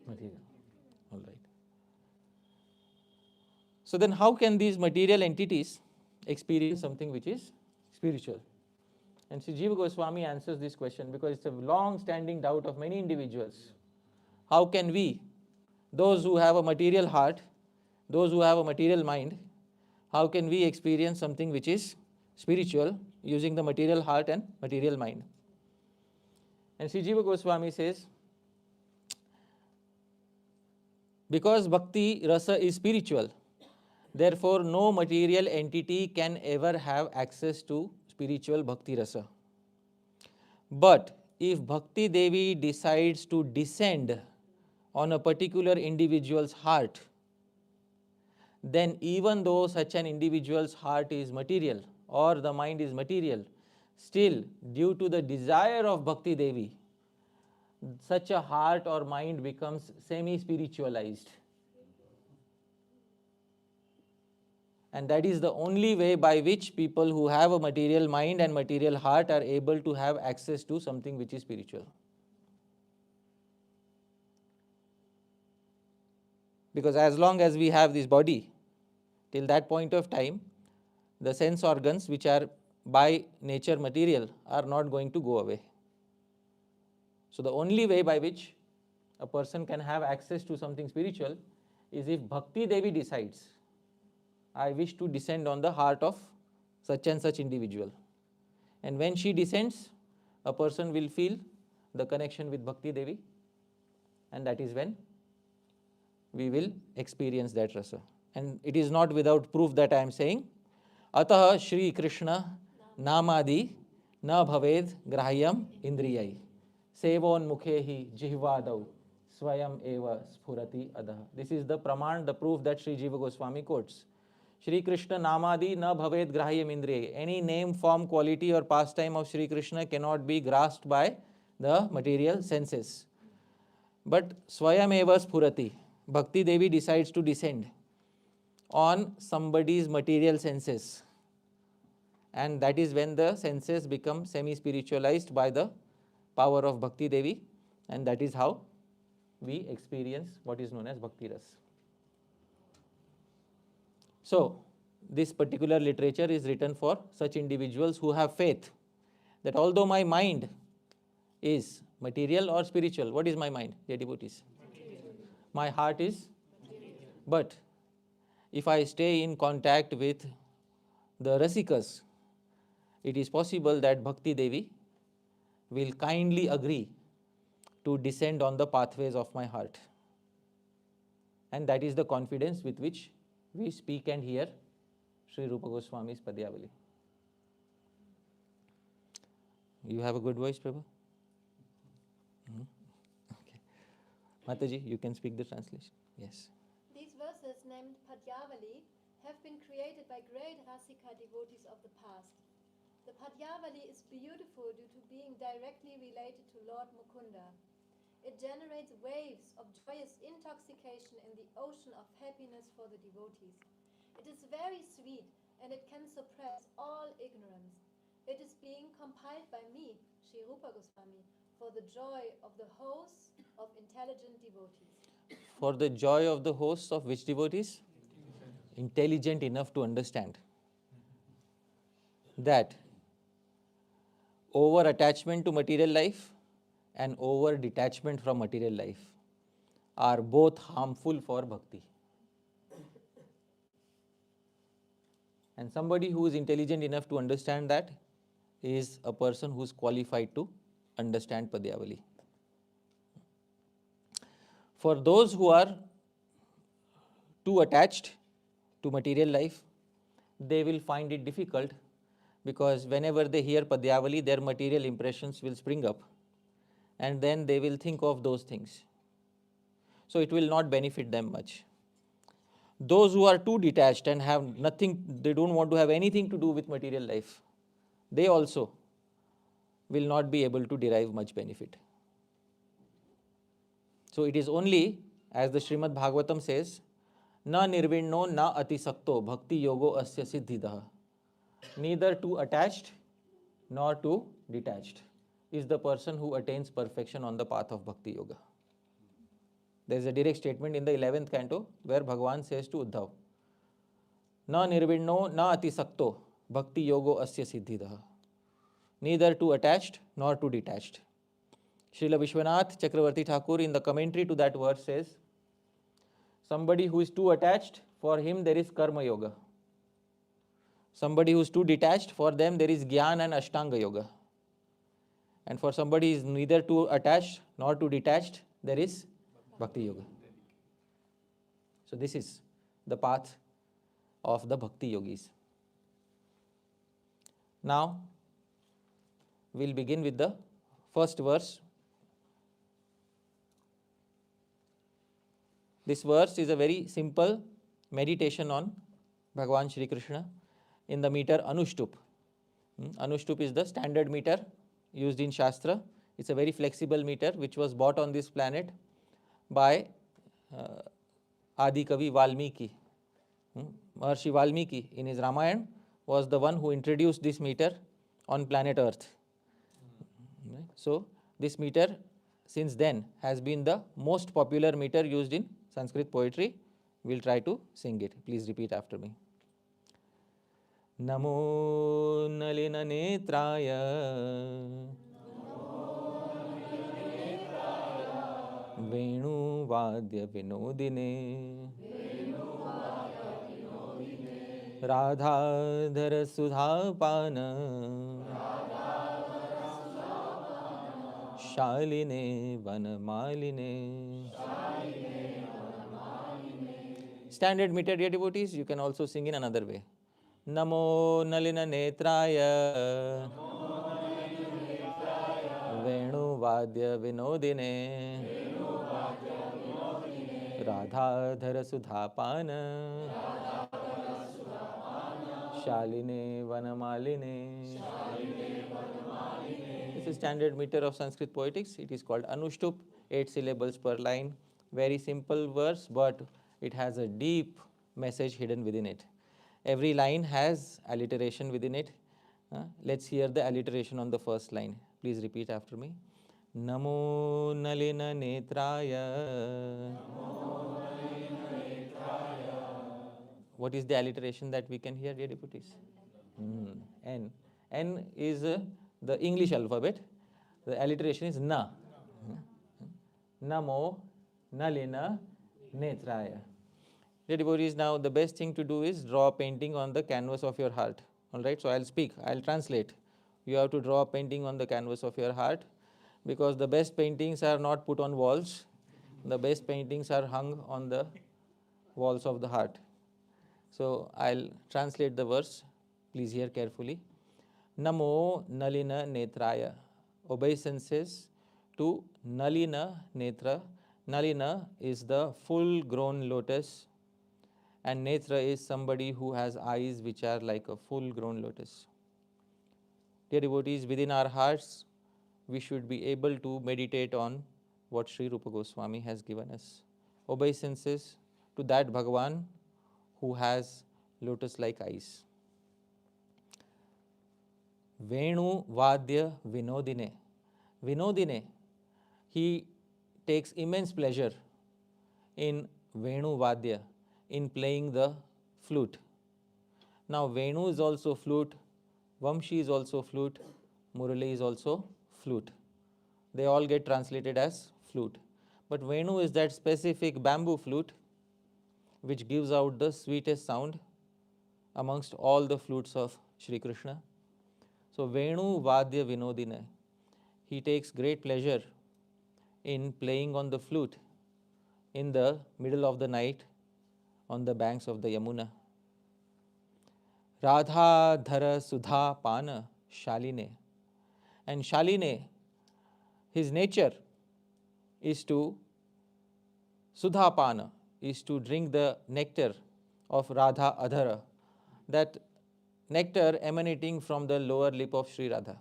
Material. All right. So then how can these material entities experience something which is spiritual? And Sri Jiva Goswami answers this question because it's a long-standing doubt of many individuals. How can we, those who have a material heart, those who have a material mind, how can we experience something which is spiritual using the material heart and material mind? And Sri Jiva Goswami says, because Bhakti Rasa is spiritual, therefore no material entity can ever have access to spiritual Bhakti Rasa. But if Bhakti Devi decides to descend on a particular individual's heart, then even though such an individual's heart is material or the mind is material, still due to the desire of Bhakti Devi, such a heart or mind becomes semi-spiritualized. And that is the only way by which people who have a material mind and material heart are able to have access to something which is spiritual. Because as long as we have this body, till that point of time, the sense organs which are by nature material are not going to go away. So the only way by which a person can have access to something spiritual is if Bhakti Devi decides, I wish to descend on the heart of such and such individual. And when she descends, a person will feel the connection with Bhakti Devi, and that is when we will experience that rasa. And it is not without proof that I am saying, Ataha Shri Krishna Namadi Na Bhaved Grahyam Indriyai Sevon Mukhehi Jihvadau Swayam Eva Sphurati Adaha. This is the praman, the proof that Sri Jiva Goswami quotes. Shri Krishna Namadi Na Bhaved Grahyam Indriyai. Any name, form, quality or pastime of Shri Krishna cannot be grasped by the material senses. But Swayam Eva Sphurati, Bhakti Devi decides to descend on somebody's material senses. and that is when the senses become semi-spiritualized by the power of Bhakti Devi, and that is how we experience what is known as Bhakti Ras. So, this particular literature is written for such individuals who have faith that although my mind is material or spiritual, what is my mind, dear devotees? My heart is, but if I stay in contact with the Rasikas, it is possible that Bhakti Devi will kindly agree to descend on the pathways of my heart. And that is the confidence with which we speak and hear Sri Rupa Goswami's Padyāvalī. You have a good voice, Prabhu? Okay. Mataji, you can speak the translation. Yes. These verses named Padyāvalī have been created by great Rasika devotees of the past. The Padyāvalī is beautiful due to being directly related to Lord Mukunda. It generates waves of joyous intoxication in the ocean of happiness for the devotees. It is very sweet and it can suppress all ignorance. It is being compiled by me, Sri Rupa Goswami, for the joy of the hosts of intelligent devotees. For the joy of the hosts of which devotees? Intelligent enough to understand that over attachment to material life and over detachment from material life are both harmful for bhakti. And somebody who is intelligent enough to understand that is a person who is qualified to understand Padyāvalī. For those who are too attached to material life, they will find it difficult because whenever they hear Padyāvalī, their material impressions will spring up and then they will think of those things. So it will not benefit them much. Those who are too detached and have nothing, they don't want to have anything to do with material life, they also will not be able to derive much benefit. So it is only, as the Srimad Bhagavatam says, na nirvinno na atisakto bhakti yogo asya siddhidah. Neither too attached nor too detached is the person who attains perfection on the path of bhakti yoga. There is a direct statement in the 11th canto where Bhagavan says to Uddhav, na nirvinno na atisakto bhakti yogo asya siddhidah. Neither too attached nor too detached. Srila Vishwanath Chakravarti Thakur in the commentary to that verse says, somebody who is too attached, for him there is karma yoga. Somebody who is too detached, for them there is jnana and ashtanga yoga. And for somebody who is neither too attached nor too detached, there is bhakti yoga. So this is the path of the bhakti yogis. Now, we'll begin with the first verse. This verse is a very simple meditation on Bhagavan Shri Krishna in the meter Anushtup. Anushtup is the standard meter used in Shastra. It's a very flexible meter which was bought on this planet by Adi Kavi Valmiki. Maharshi Valmiki in his Ramayana was the one who introduced this meter on planet Earth. So this meter since then has been the most popular meter used in Sanskrit poetry. We'll try to sing it. Please repeat after me. Namo Nalina Netraya Venu Vadya Vinodine Radhadhara Sudhapana Shaline Vanamaline. Standard meter, dear devotees, you can also sing in another way. Namo Nalina Netraya Venu Vadya Vinodine Radhadhara Sudhapana Shaline Vanamaline. This is standard meter of Sanskrit poetics. It is called Anushtup, 8 syllables per line. Very simple verse, but it has a deep message hidden within it. Every line has alliteration within it, Let's hear the alliteration on the first line. Please repeat after me. Namo Nalina Netraya. What is the alliteration that we can hear, dear devotees? N. N is the English alphabet. The alliteration is Na. Namo Nalina Netraya. Dear devotees, now the best thing to do is draw a painting on the canvas of your heart. All right, so I'll speak, I'll translate. You have to draw a painting on the canvas of your heart, because the best paintings are not put on walls. The best paintings are hung on the walls of the heart. So I'll translate the verse. Please hear carefully. Namo Nalina Netraya. Obeisances to Nalina Netra. Nalina is the full grown lotus, and Netra is somebody who has eyes which are like a full grown lotus. Dear devotees, within our hearts, we should be able to meditate on what Sri Rupa Goswami has given us. Obeisances to that Bhagavan who has lotus-like eyes. Venu Vadya Vinodine. Vinodine, he takes immense pleasure in Venu Vadya, in playing the flute. Now Venu is also flute, Vamshi is also flute, Murali is also flute. They all get translated as flute. But Venu is that specific bamboo flute which gives out the sweetest sound amongst all the flutes of Shri Krishna. So Venu Vadya Vinodine, he takes great pleasure in playing on the flute in the middle of the night on the banks of the Yamuna. Radha Dhara Sudha Pana Shaline. And Shaline, his nature is to Sudha Pana, is to drink the nectar of Radha Adhara, that nectar emanating from the lower lip of Sri Radha.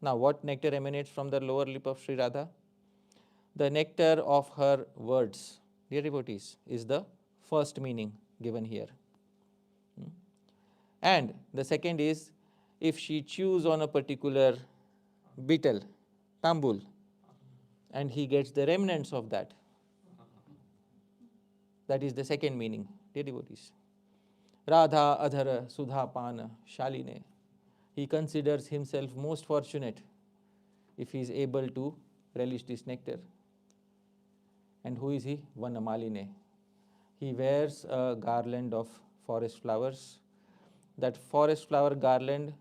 Now, what nectar emanates from the lower lip of Sri Radha? The nectar of her words, dear devotees, is the first meaning given here. And the second is, if she chews on a particular beetle, tambul, and he gets the remnants of that. That is the second meaning, dear devotees. Radha Adhara Sudha Pana Shaline. He considers himself most fortunate if he is able to relish this nectar. And who is he? Vanamaline. He wears a garland of forest flowers. That forest flower garland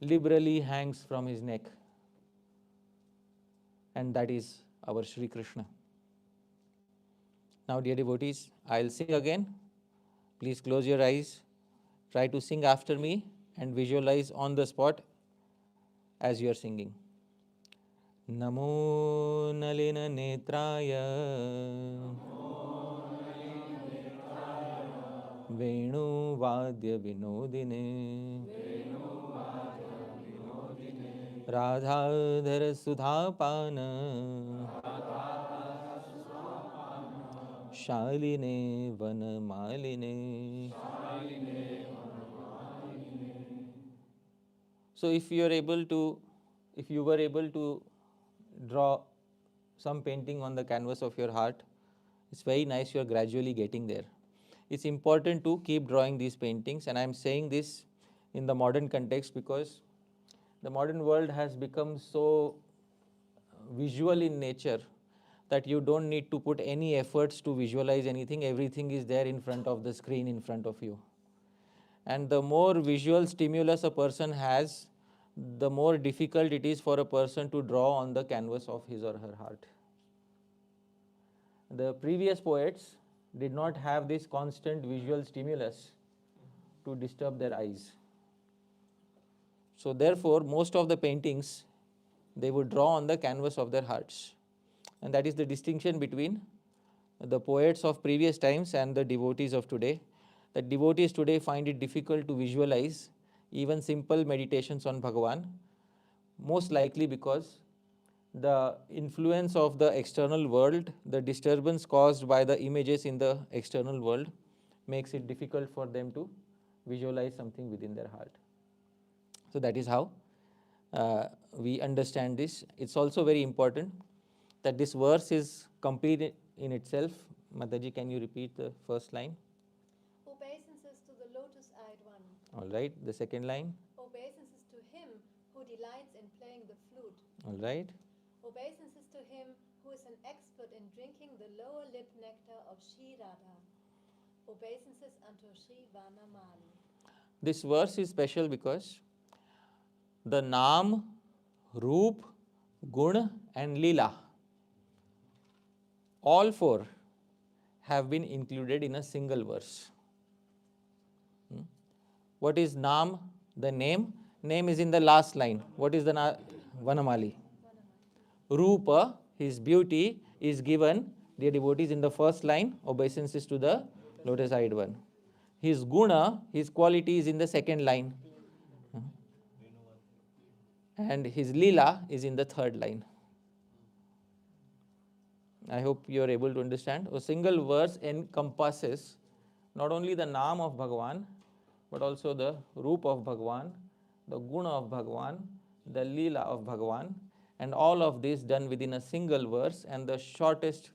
liberally hangs from his neck. And that is our Sri Krishna. Now, dear devotees, I'll sing again. Please close your eyes. Try to sing after me and visualize on the spot as you are singing. Namo Nalina Netraya. Venu Vadya Vinodine. Radhadhara Sudhapana. Shaline Vanamaline. So if you were able to draw some painting on the canvas of your heart, it's very nice, you are gradually getting there. It's important to keep drawing these paintings, and I'm saying this in the modern context because the modern world has become so visual in nature that you don't need to put any efforts to visualize anything. Everything is there in front of the screen in front of you. And the more visual stimulus a person has, the more difficult it is for a person to draw on the canvas of his or her heart. The previous poets did not have this constant visual stimulus to disturb their eyes. So therefore, most of the paintings, they would draw on the canvas of their hearts. And that is the distinction between the poets of previous times and the devotees of today. The devotees today find it difficult to visualize even simple meditations on Bhagavan, most likely because the influence of the external world, the disturbance caused by the images in the external world, makes it difficult for them to visualize something within their heart. So that is how we understand this. It's also very important that this verse is complete in itself. Mataji, can you repeat the first line? Obeisances to the lotus-eyed one. All right. The second line? Obeisances to him who delights in playing the flute. All right. Obeisances to him who is an expert in drinking the lower lip nectar of Sri Radha. Obeisances unto Sri Vanamali. This verse is special because the Naam, Roop, Gun and Leela, all four have been included in a single verse. What is Naam? The name. Name is in the last line. What is the Vanamali? Rupa, his beauty, is given, dear devotees, in the first line, obeisances to the lotus-eyed one. His guna, his quality, is in the second line. And his lila is in the third line. I hope you are able to understand. A single verse encompasses not only the Naam of Bhagavan, but also the Roop of Bhagavan, the Guna of Bhagavan, the Lila of Bhagavan, and all of this done within a single verse, and the shortest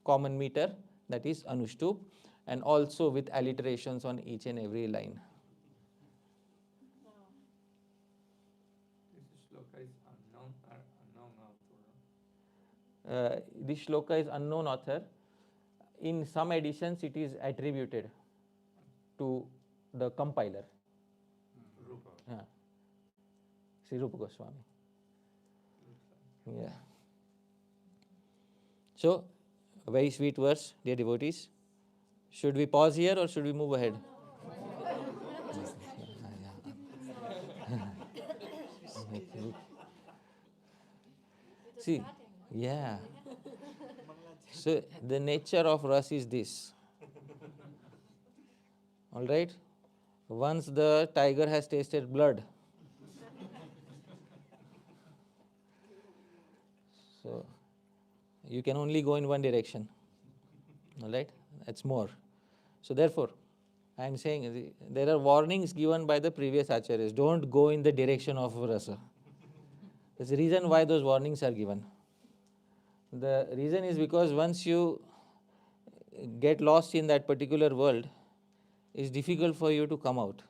common meter, that is Anushtup, and also with alliterations on each and every line. This shloka is unknown author. In some editions, it is attributed to the compiler, Sri Rupa Goswami. Yeah. So, a very sweet verse, dear devotees. Should we pause here or should we move ahead? See, yeah. So the nature of ras is this. All right? Once the tiger has tasted blood, so you can only go in one direction. All right? That's more. So therefore, I am saying there are warnings given by the previous acharyas. Don't go in the direction of rasa. There's a reason why those warnings are given. The reason is because once you get lost in that particular world, it's difficult for you to come out.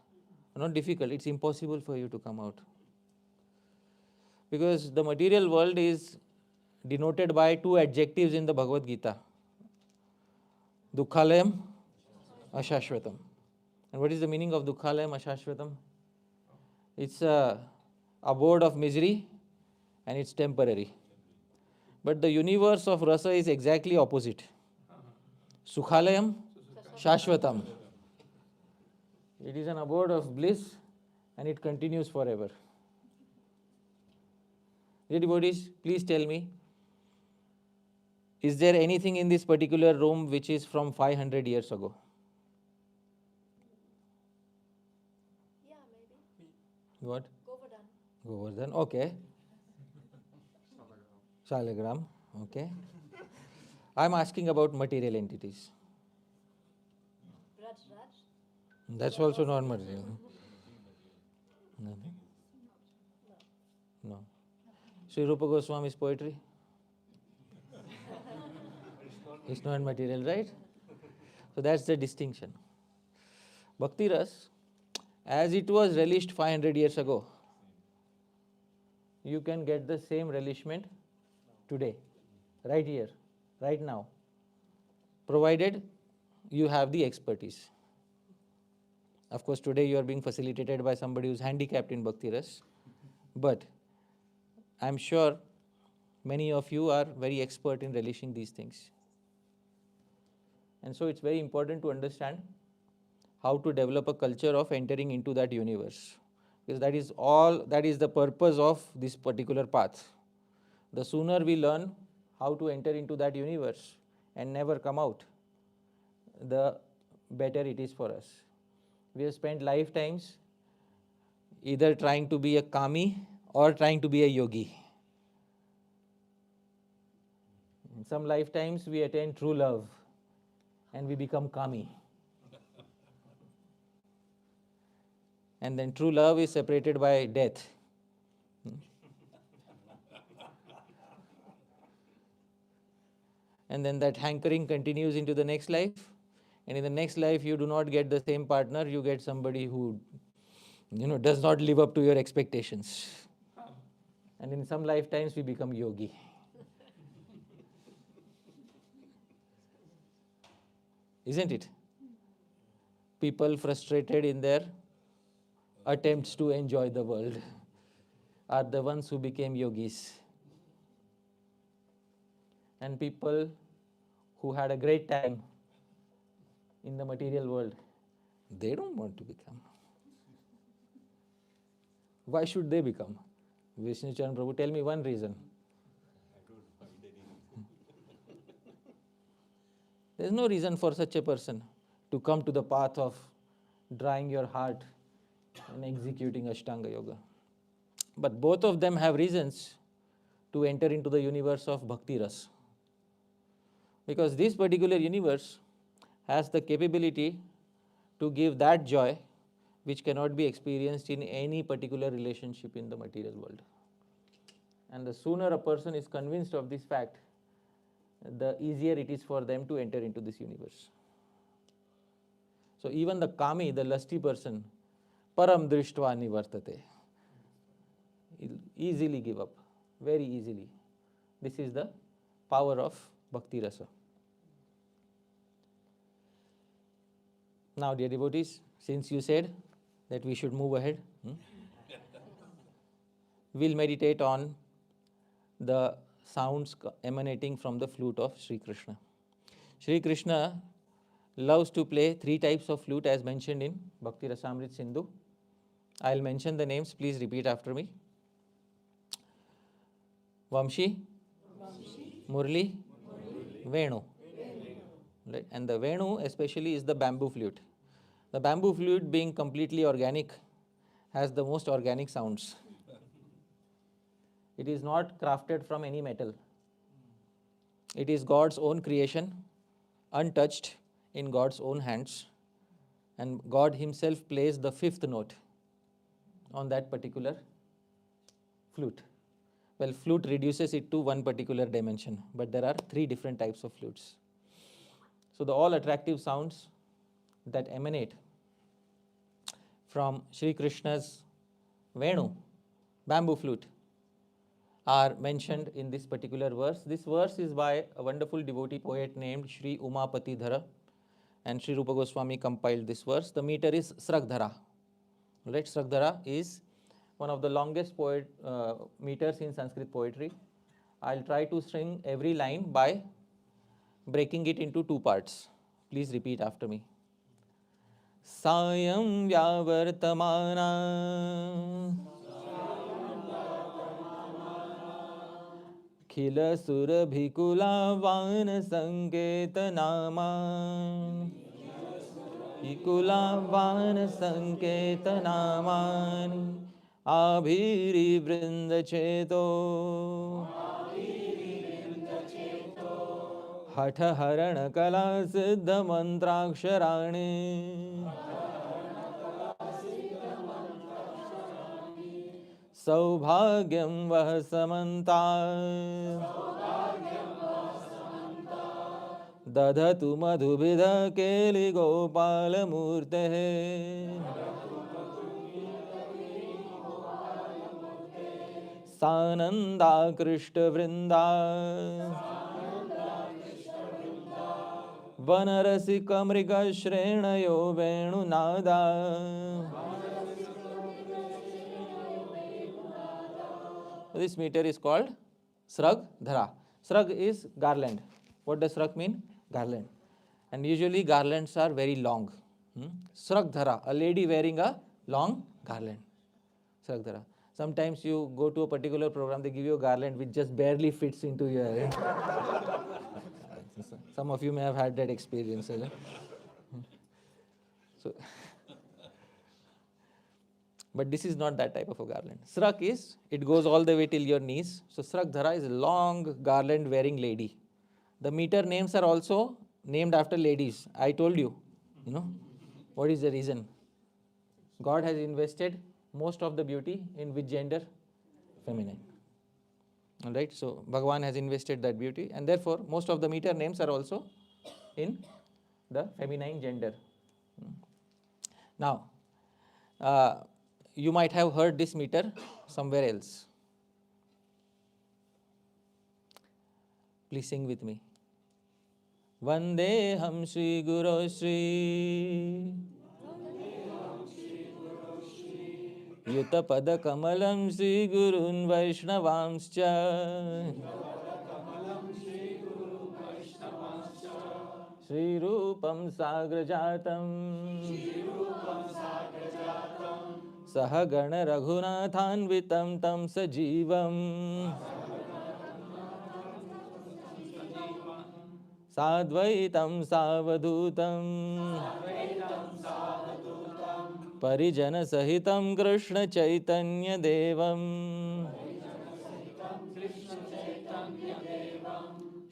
Not difficult, it's impossible for you to come out. Because the material world is denoted by two adjectives in the Bhagavad Gita. Dukhalayam, Ashashvatam. And what is the meaning of Dukhalayam, Ashashvatam? It's a abode of misery and it's temporary. But the universe of rasa is exactly opposite. Sukhalayam, Shashvatam. It is an abode of bliss and it continues forever. Dear devotees, please tell me, is there anything in this particular room which is from 500 years ago? Yeah, maybe. What? Govardhan. Govardhan, okay. Shalagram, okay. I'm asking about material entities. Raj. That's also not material. Nothing? No. Sri Rupa Goswami's poetry? It's not material, right? So that's the distinction. Bhakti Ras, as it was relished 500 years ago, you can get the same relishment today, right here, right now, provided you have the expertise. Of course, today you are being facilitated by somebody who's handicapped in Bhakti Ras, but I'm sure many of you are very expert in relishing these things. And so it's very important to understand how to develop a culture of entering into that universe. Because that is the purpose of this particular path. The sooner we learn how to enter into that universe and never come out, the better it is for us. We have spent lifetimes either trying to be a kami or trying to be a yogi. In some lifetimes we attain true love and we become kami. And then true love is separated by death. And then that hankering continues into the next life. And in the next life, you do not get the same partner, you get somebody who, does not live up to your expectations. And in some lifetimes, we become yogi. Isn't it? People frustrated in their attempts to enjoy the world are the ones who became yogis. And people who had a great time in the material world, they don't want to become. Why should they become? Vishnu Charan Prabhu, tell me one reason. There is no reason for such a person to come to the path of drying your heart and executing Ashtanga Yoga. But both of them have reasons to enter into the universe of Bhakti Ras. Because this particular universe has the capability to give that joy which cannot be experienced in any particular relationship in the material world. And the sooner a person is convinced of this fact, the easier it is for them to enter into this universe. So even the kami, the lusty person, param drishtva nivartate, he'll easily give up, very easily. This is the power of Bhakti Rasa. Now, dear devotees, since you said that we should move ahead, we'll meditate on the sounds emanating from the flute of Sri Krishna. Sri Krishna loves to play 3 types of flute as mentioned in Bhakti Rasamrit Sindhu. I'll mention the names, please repeat after me. Vamshi, Murli, Venu. Right? And the Venu especially is the bamboo flute. The bamboo flute, being completely organic, has the most organic sounds. It is not crafted from any metal. It is God's own creation, untouched, in God's own hands. And God Himself plays the 5th note on that particular flute. Well, flute reduces it to one particular dimension, but there are 3 different types of flutes. So the all attractive sounds that emanate from Sri Krishna's Venu, bamboo flute, are mentioned in this particular verse. This verse is by a wonderful devotee poet named Sri Umapati Dhara, and Sri Rupa Goswami compiled this verse. The meter is Sragdhara. Right? Sragdhara is one of the longest meters in Sanskrit poetry. I'll try to sing every line by breaking it into 2 parts. Please repeat after me. Sayam Vyavartamana Khila Surabhikula Vana Sanketa Naman Ikula Vana Sanketa Namani Abhiri Vrinda Cheto Hatha Harana Kala Siddha Mantraksharani Saubhagyam Vah Samanta Dadhatu Madhubidha Keli Gopala Murte Sananda Krishna Vrinda Vanarasika Mriga Shrenayo Venunada. This meter is called Srag Dhara. Srag is garland. What does Srag mean? Garland. And usually garlands are very long. Srag Dhara, a lady wearing a long garland. Srag Dhara. Sometimes you go to a particular program, they give you a garland which just barely fits into your head. Some of you may have had that experience. So, but this is not that type of a garland. Srak is, it goes all the way till your knees. So Srak Dhara is a long garland wearing lady. The meter names are also named after ladies. I told you, What is the reason? God has invested most of the beauty in which gender? Feminine. All right, so Bhagavan has invested that beauty, and therefore most of the meter names are also in the feminine gender. Now, you might have heard this meter somewhere else. Please sing with me. Vandeham Shri Guru Shri Yuta Pada Kamalam Shri Gurun Vaishnavamscha Shri Rupam Sagrajatam Sahagana Raghunathanvitam Tam Sajivam Sadvaitam Savadutam Parijana Sahitam Krishna Chaitanya Devam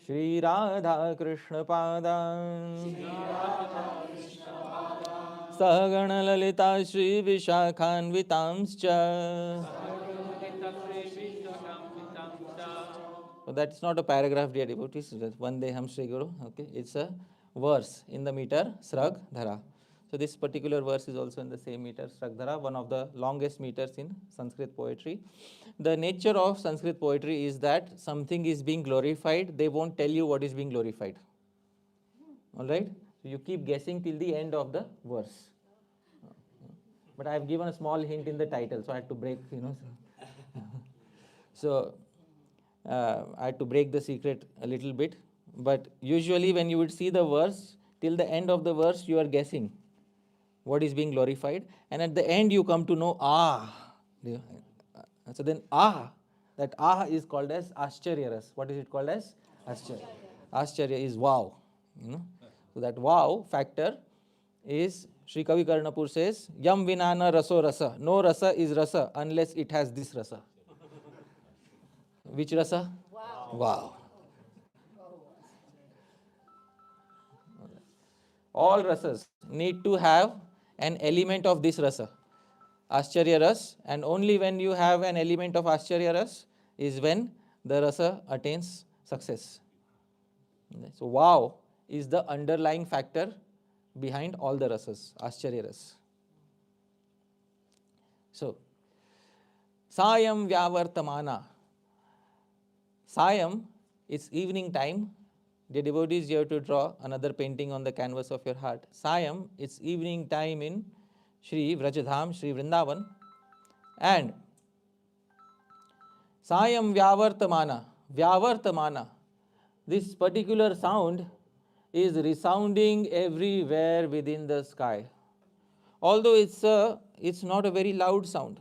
Shri Radha Krishna Padam Sahagana Lalita Shri Vishakhanvitamscha. So that's not a paragraph, dear devotees. Vandeham Shri Guru. Okay, it's a verse in the meter Srag Dhara. So this particular verse is also in the same meter Srag Dhara, one of the longest meters in Sanskrit poetry. The nature of Sanskrit poetry is that something is being glorified. They won't tell you what is being glorified. All right. So you keep guessing till the end of the verse. But I have given a small hint in the title, so I had to break. So. I had to break the secret a little bit, but usually when you would see the verse, till the end of the verse you are guessing what is being glorified, and at the end you come to know so then that is called as Ascharyaras. What is it called as? Ascharya. Ascharya is wow. So that wow factor is, Sri Kavi Karnapur says, Yam vinana raso rasa. No rasa is rasa unless it has this rasa. Which rasa? Wow. All rasas need to have an element of this rasa, Ascharya ras, and only when you have an element of Ascharya ras is when the rasa attains success. So wow is the underlying factor behind all the rasas, Ascharya ras. So, Sayam Vyavartamana. Sayam, it's evening time. Dear devotees, you have to draw another painting on the canvas of your heart. Sayam, it's evening time in Shri Vrajadham, Shri Vrindavan. And Sayam Vyavartamana. This particular sound is resounding everywhere within the sky. Although it's not a very loud sound.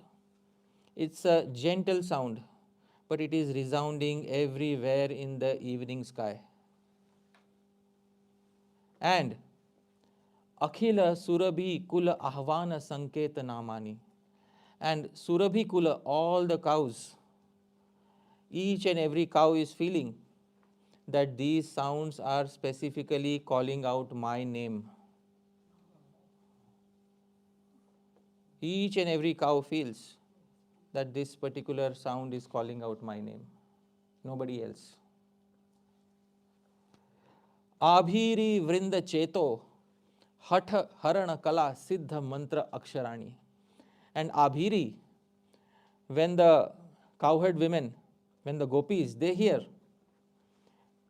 It's a gentle sound, but it is resounding everywhere in the evening sky. And Akhila Surabhi Kula Ahvana Sanketa Namani. And Surabhi Kula, all the cows, each and every cow is feeling that these sounds are specifically calling out my name. Each and every cow feels that this particular sound is calling out my name, nobody else. Abhiri Vrinda Cheto Hatha Harana Kala Siddha Mantra Aksharani. And Abhiri, when the cowherd women, when the gopis, they hear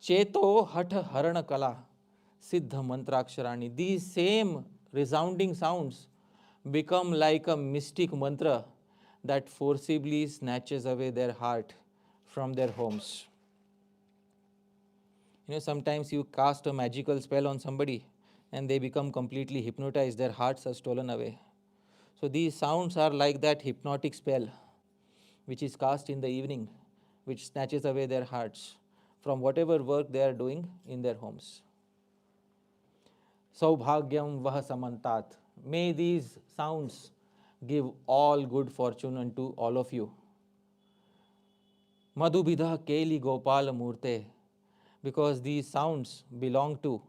Cheto Hatha Harana Kala Siddha Mantra Aksharani, these same resounding sounds become like a mystic mantra that forcibly snatches away their heart from their homes. Sometimes you cast a magical spell on somebody and they become completely hypnotized, their hearts are stolen away. So these sounds are like that hypnotic spell which is cast in the evening, which snatches away their hearts from whatever work they are doing in their homes. Saubhagyam Vaha Samantat. May these sounds give all good fortune unto all of you. Madhubidha Keli Gopala Murte. Because these sounds belong to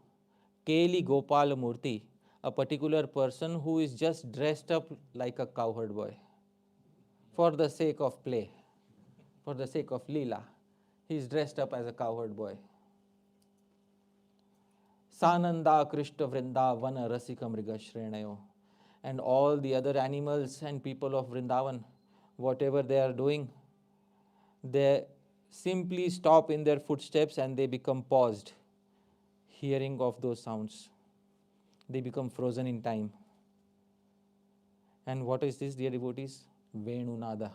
Keli Gopala Murti, a particular person who is just dressed up like a cowherd boy for the sake of play, for the sake of Leela. He is dressed up as a cowherd boy. Sananda Krishna Vrindavana Rasika Mriga Shrenayo. And all the other animals and people of Vrindavan, whatever they are doing, they simply stop in their footsteps and they become paused, hearing of those sounds. They become frozen in time. And what is this, dear devotees? Venunada.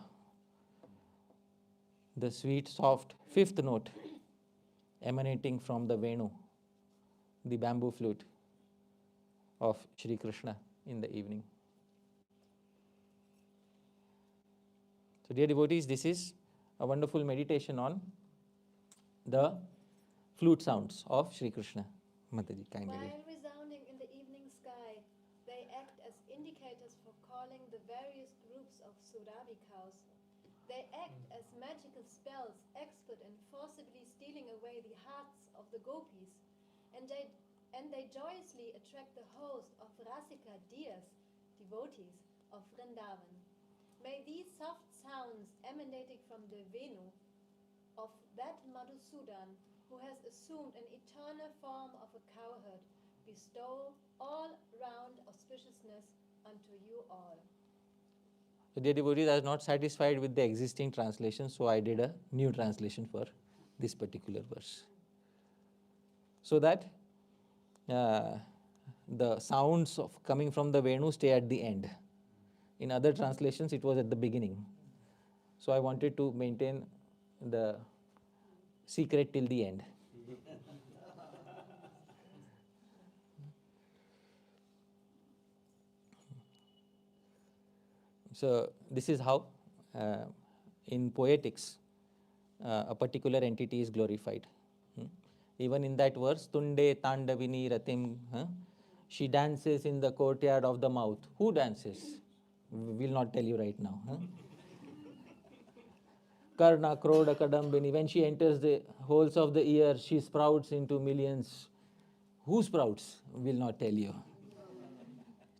The sweet, soft fifth note emanating from the Venu, the bamboo flute of Shri Krishna in the evening. So, dear devotees, this is a wonderful meditation on the flute sounds of Shri Krishna. Mataji, kindly. While resounding in the evening sky, they act as indicators for calling the various groups of Surabhi cows. They act as magical spells, expert in forcibly stealing away the hearts of the gopis, and they joyously attract the host of Rasika dears, devotees of Vrindavan. May these soft sounds emanating from the Venu of that Madhusudan who has assumed an eternal form of a cowherd bestow all-round auspiciousness unto you all. So, dear devotees, I was not satisfied with the existing translation, so I did a new translation for this particular verse. So that the sounds of coming from the Venu stay at the end. In other translations, it was at the beginning. So I wanted to maintain the secret till the end. So this is how in poetics a particular entity is glorified. Even in that verse, Tunde Tandavini Ratim, she dances in the courtyard of the mouth. Who dances? We'll not tell you right now. Karna Kroda Kadambini, when she enters the holes of the ear, she sprouts into millions. Who sprouts? We'll not tell you.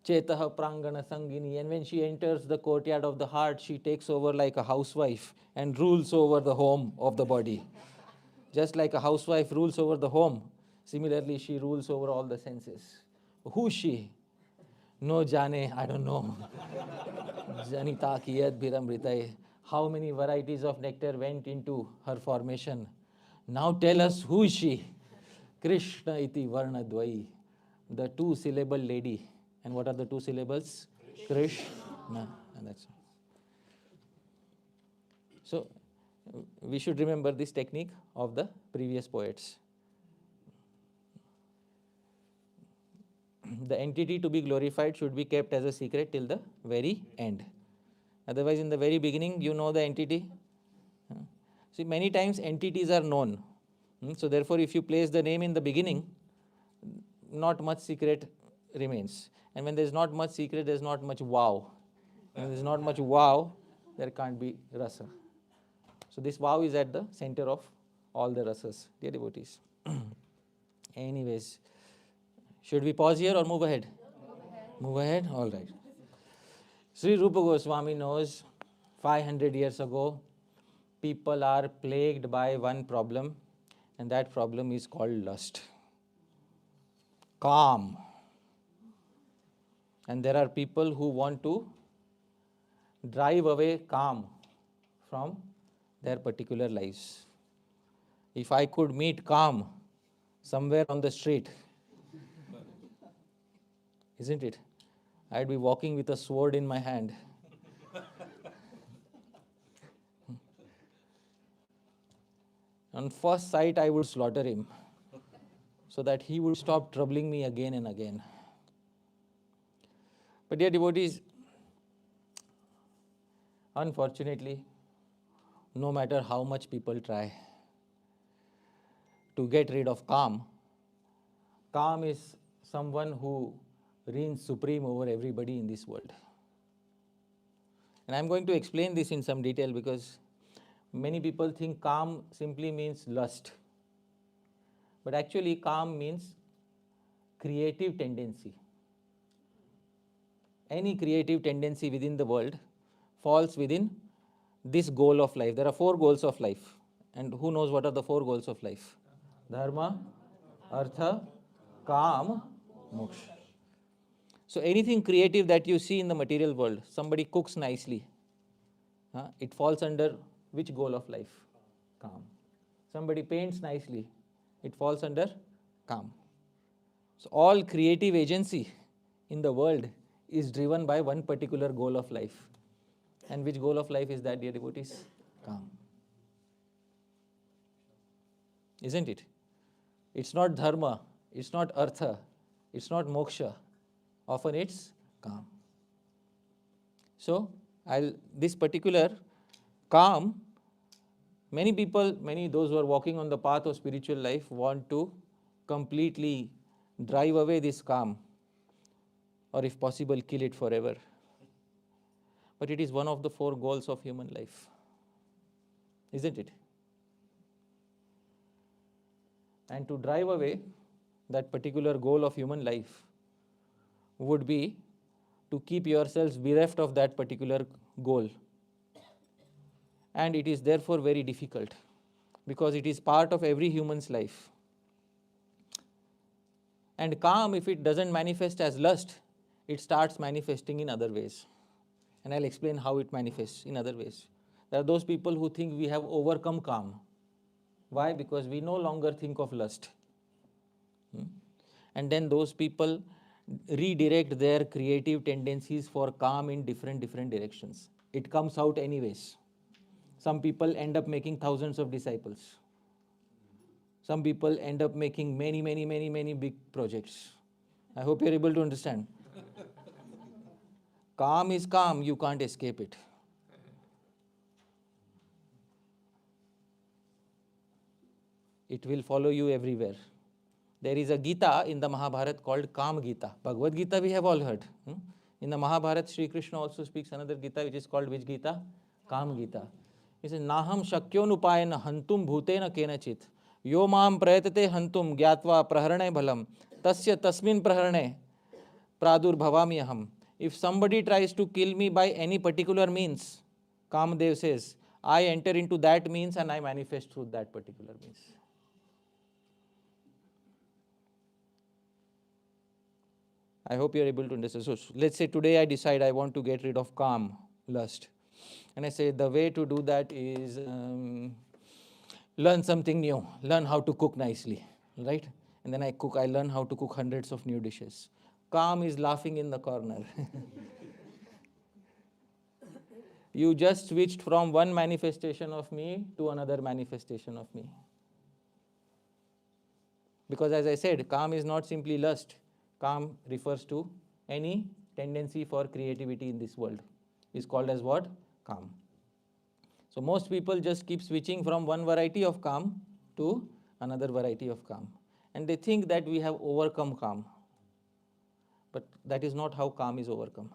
Chetaha Prangana Sangini, and when she enters the courtyard of the heart, she takes over like a housewife and rules over the home of the body. Just like a housewife rules over the home, similarly she rules over all the senses. Who is she? No jane, I don't know. Janita kiyat biramritai. How many varieties of nectar went into her formation? Now tell us, who is she? Krishna iti varna dvai. The two-syllable lady. And what are the two syllables? Krishna. And that's all. So, we should remember this technique of the previous poets. The entity to be glorified should be kept as a secret till the very end. Otherwise, in the very beginning, you know the entity. See, many times entities are known. So therefore, if you place the name in the beginning, not much secret remains. And when there is not much secret, there is not much wow. When there is not much wow, there can't be rasa. So this wow is at the center of all the rasas, dear devotees. Anyways, should we pause here or move ahead? Move ahead? All right. Sri Rupa Goswami knows 500 years ago, people are plagued by one problem, and that problem is called lust. Calm. And there are people who want to drive away calm from their particular lives. If I could meet calm somewhere on the street, isn't it? I'd be walking with a sword in my hand. On first sight, I would slaughter him so that he would stop troubling me again and again. But dear devotees, unfortunately, no matter how much people try to get rid of calm, calm is someone who reigns supreme over everybody in this world. And I'm going to explain this in some detail because many people think calm simply means lust. But actually, calm means creative tendency. any creative tendency within the world falls within this goal of life. There are 4 goals of life. And who knows what are the 4 goals of life? Dharma, Artha, Kam, Moksha. So anything creative that you see in the material world, somebody cooks nicely, it falls under which goal of life? Kam. Somebody paints nicely, it falls under Kam. So all creative agency in the world is driven by one particular goal of life. And which goal of life is that, dear devotees? Kam. Isn't it? It's not dharma, it's not artha, it's not moksha. Often it's Kam. So, this particular Kam, many people, those who are walking on the path of spiritual life want to completely drive away this Kam, or if possible, kill it forever. But it is one of the 4 goals of human life. Isn't it? And to drive away that particular goal of human life would be to keep yourselves bereft of that particular goal. And it is therefore very difficult, because it is part of every human's life. And Kam, if it doesn't manifest as lust, it starts manifesting in other ways. And I'll explain how it manifests in other ways. There are those people who think we have overcome Kam. Why? Because we no longer think of lust. And then those people redirect their creative tendencies for Kam in different directions. It comes out anyways. Some people end up making thousands of disciples. Some people end up making many big projects. I hope you're able to understand. Kam is Kam, you can't escape it. It will follow you everywhere. There is a Gita in the Mahabharata called Kam Gita. Bhagavad Gita we have all heard. In the Mahabharata, Sri Krishna also speaks another Gita which is called which Gita? Kam Gita. He says, Naham shakyonupayena hantum bhutena kenachit. Yo mam prayatate hantum gyatva praharane bhalam. Tasya tasmin praharane pradur bhavami aham. If somebody tries to kill me by any particular means, Kamdev says, I enter into that means and I manifest through that particular means. I hope you are able to understand. So let's say today I decide I want to get rid of Kam, lust. And I say the way to do that is learn something new, learn how to cook nicely, right? And then I learn how to cook hundreds of new dishes. Kam is laughing in the corner. You just switched from one manifestation of me to another manifestation of me. Because as I said, Kam is not simply lust. Kam refers to any tendency for creativity in this world. Is called as what? Kam. So most people just keep switching from one variety of Kam to another variety of Kam. And they think that we have overcome Kam. But that is not how Kam is overcome.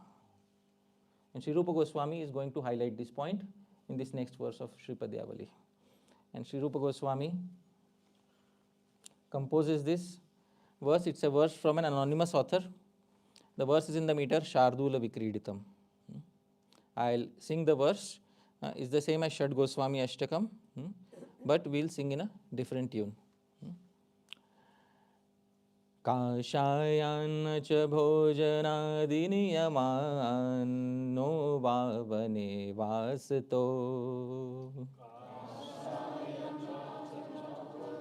And Sri Rupa Goswami is going to highlight this point in this next verse of Sri Padyāvalī. And Sri Rupa Goswami composes this verse. It's a verse from an anonymous author. The verse is in the meter Shardula Vikriditam. I'll sing the verse. It's the same as Shad Goswami Ashtakam, but we'll sing in a different tune. Kashayan cha bhojanadi niyaman no vavane vasato.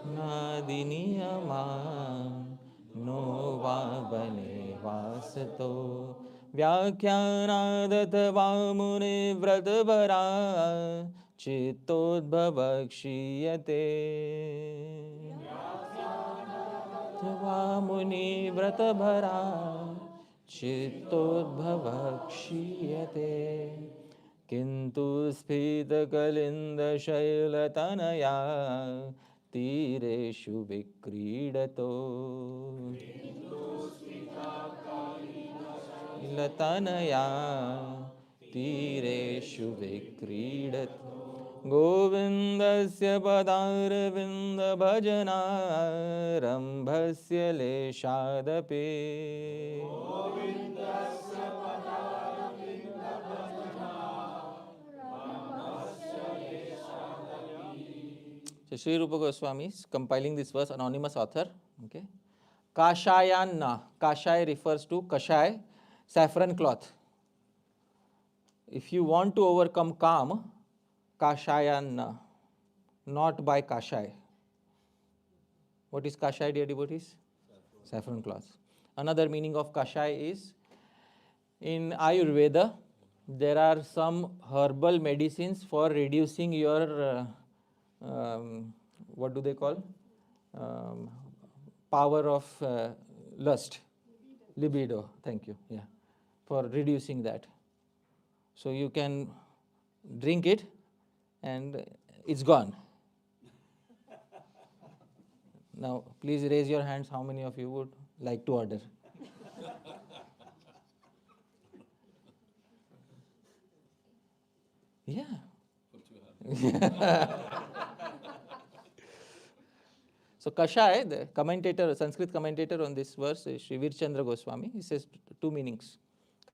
Nadi niyaman no vavane vasato. Vyakhyanādat vāmune vratavara chittodbhavakshiyate. Vāmuni vratavara chittodbhavakshiyate. Kintu sphita kalinda shailatanaya tireshu vikridato. Latanaya tireshu vikridat. Govindasya padarvinda bhajana rambhasya leshadape. So Sri Rupa Goswami is compiling this verse, anonymous author. Okay. Kashayanna. Kashaya refers to kashaya, saffron cloth. If you want to overcome kam, kashayanna, not by kashaya. What is kashaya, dear devotees? Saffron cloth. Another meaning of kashaya is, in Ayurveda, there are some herbal medicines for reducing your, what do they call? Power of lust, libido, thank you, yeah, for reducing that. So you can drink it and it's gone. Now, please raise your hands, how many of you would like to order? Yeah. So Kashaya, the commentator, Sanskrit commentator on this verse, Sri Virchandra Goswami, he says two meanings.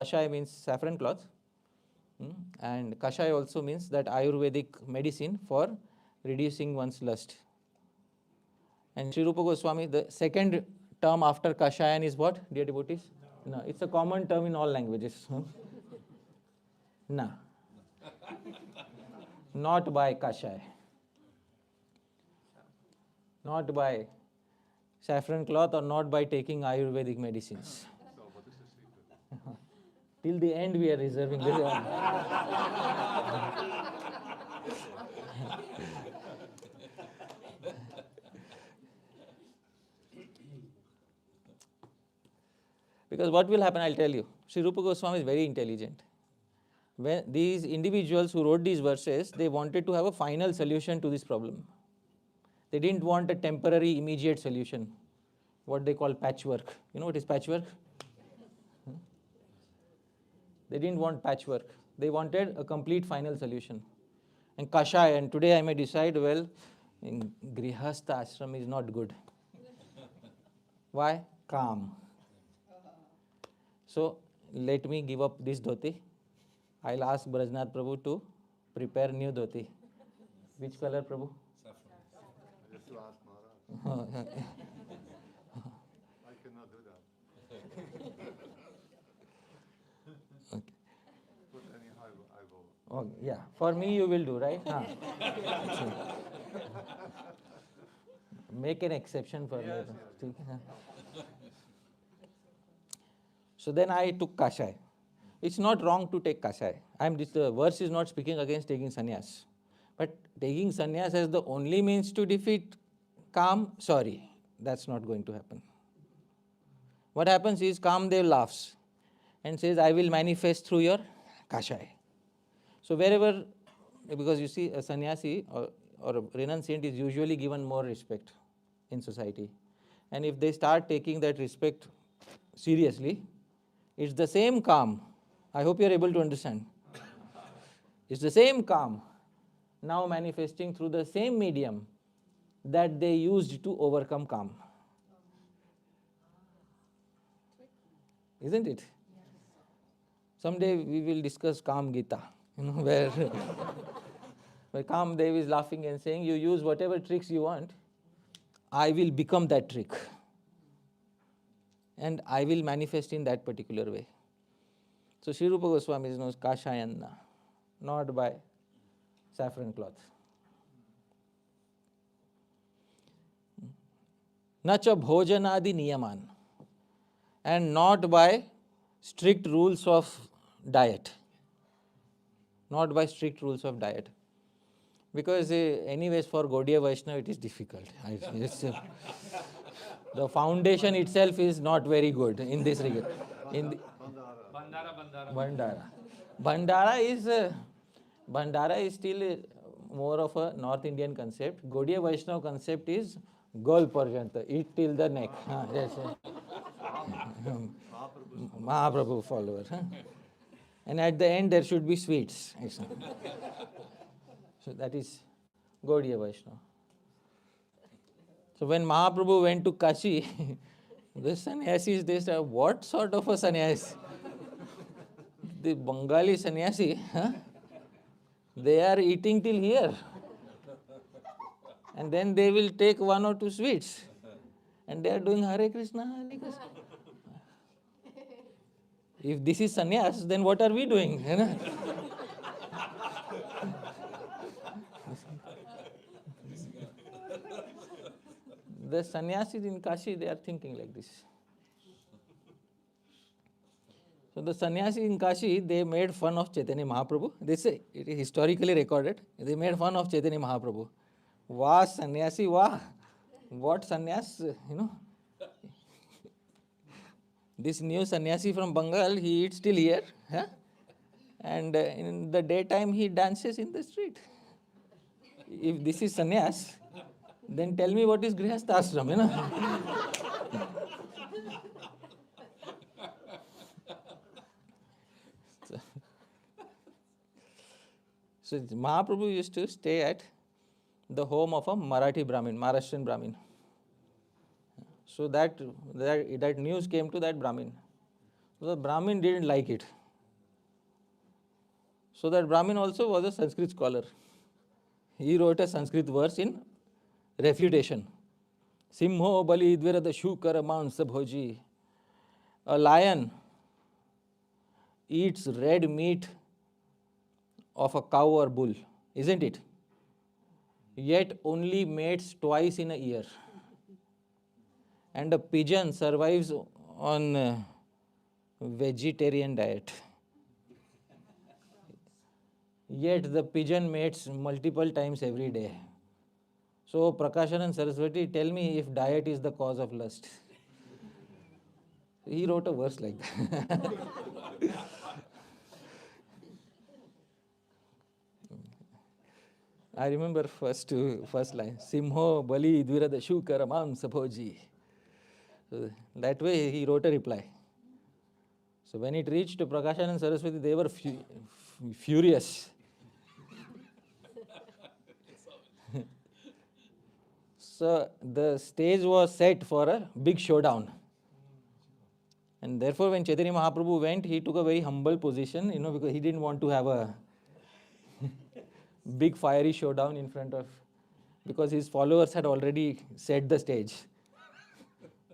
Kashaya means saffron cloth, and Kashaya also means that Ayurvedic medicine for reducing one's lust. And Sri Rupa Goswami, the second term after Kashayan is what, dear devotees? No, it's a common term in all languages. Na. Not by Kashaya. Not by saffron cloth or not by taking Ayurvedic medicines. Till the end we are reserving this. Because what will happen, I'll tell you. Sri Rupa Goswami is very intelligent. When these individuals who wrote these verses, they wanted to have a final solution to this problem. They didn't want a temporary, immediate solution, what they call patchwork. You know what is patchwork? They didn't want patchwork. They wanted a complete final solution. And Kashaya, and today I may decide, well, in Grihastha ashram is not good. Why? Calm. So, let me give up this dhoti. I'll ask Brajnath Prabhu to prepare new dhoti. Which color, Prabhu? Just to ask Maharaj. I cannot do that. Okay. Put any eyeball. Oh, yeah. For me, you will do, right? Make an exception for Yes, me. So then I took Kashaya. It's not wrong to take Kashaya. The verse is not speaking against taking sannyas. But taking sannyas as the only means to defeat Kam, sorry, that's not going to happen. What happens is Kamdev laughs and says, I will manifest through your Kashaya. So wherever, because you see a sannyasi or a renunciant is usually given more respect in society. And if they start taking that respect seriously, it's the same Kam. I hope you are able to understand. It's the same Kam now manifesting through the same medium that they used to overcome Kam. Isn't it? Someday we will discuss Kam Gita, where Kamdev is laughing and saying, you use whatever tricks you want, I will become that trick. And I will manifest in that particular way. So Sri Rupa Goswami knows Kashayanna, not by saffron cloth. Nacha bhojanadi niyaman, and not by strict rules of diet. Not by strict rules of diet. Because anyways for Gaudiya Vaishnava it is difficult. The foundation itself is not very good in this regard. Bhandara is still more of a North Indian concept. Gaudiya Vaishnava concept is Gol Parjanta, eat till the neck. Yes. Mahaprabhu follower. And at the end there should be sweets. So that is Gaudiya Vaishnava. So when Mahaprabhu went to Kashi, the sannyasis, they said, what sort of a sannyasi? The Bengali sannyasi, they are eating till here. And then they will take 1 or 2 sweets. And they are doing Hare Krishna, Hare Krishna. If this is sannyas, then what are we doing? You know? The sannyasis in Kashi, they are thinking like this. So the sannyasis in Kashi, they made fun of Chaitanya Mahaprabhu. They say, it is historically recorded, they made fun of Chaitanya Mahaprabhu. Wah, sannyasi, wah. What sannyas, you know. This new sannyasi from Bengal, he eats till here. Huh? And in the daytime, he dances in the street. If this is sannyas, then tell me what is grihastha ashram, you know. So Mahaprabhu used to stay at the home of a Marathi Brahmin, Maharashtrian Brahmin. So that news came to that Brahmin. So the Brahmin didn't like it. So that Brahmin also was a Sanskrit scholar. He wrote a Sanskrit verse in refutation. Simho bali dvirada shukara mansa bhoji. A lion eats red meat of a cow or bull, isn't it? Yet only mates twice in a year. And a pigeon survives on vegetarian diet. Yet the pigeon mates multiple times every day. So Prakashan and Saraswati, tell me if diet is the cause of lust. He wrote a verse like that. I remember first line. Simho bali dvirada shukara mansa bhoji. So that way he wrote a reply. So when it reached to Prakashan and Saraswati, they were furious. So the stage was set for a big showdown. And therefore when Chaitanya Mahaprabhu went, he took a very humble position, you know, because he didn't want to have a big fiery showdown in front of, because his followers had already set the stage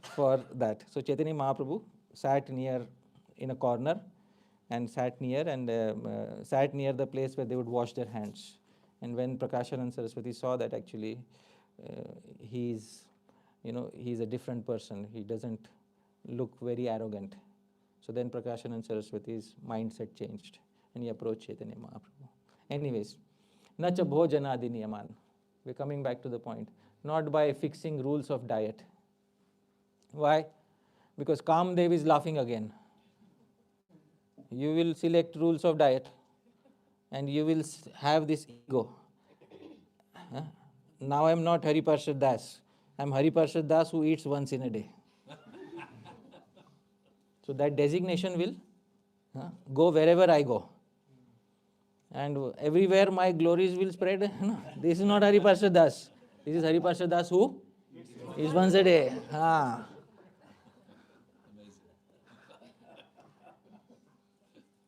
for that. So Chaitanya Mahaprabhu sat near in a corner and sat near the place where they would wash their hands. And when Prakashan and Saraswati saw that actually he's a different person, he doesn't look very arrogant. So then Prakashan and Saraswati's mindset changed and he approached Chaitanya Mahaprabhu. Anyways, nacha bhojanadi niyaman. We're coming back to the point. Not by fixing rules of diet. Why? Because Kamdev is laughing again. You will select rules of diet and you will have this ego. Now I am not Hari Parṣada Das. I am Hari Parṣada Das who eats once in a day. So that designation will go wherever I go. And everywhere my glories will spread. This is not Hari Parṣada Das. This is Hari Parṣada Das who eats once a day.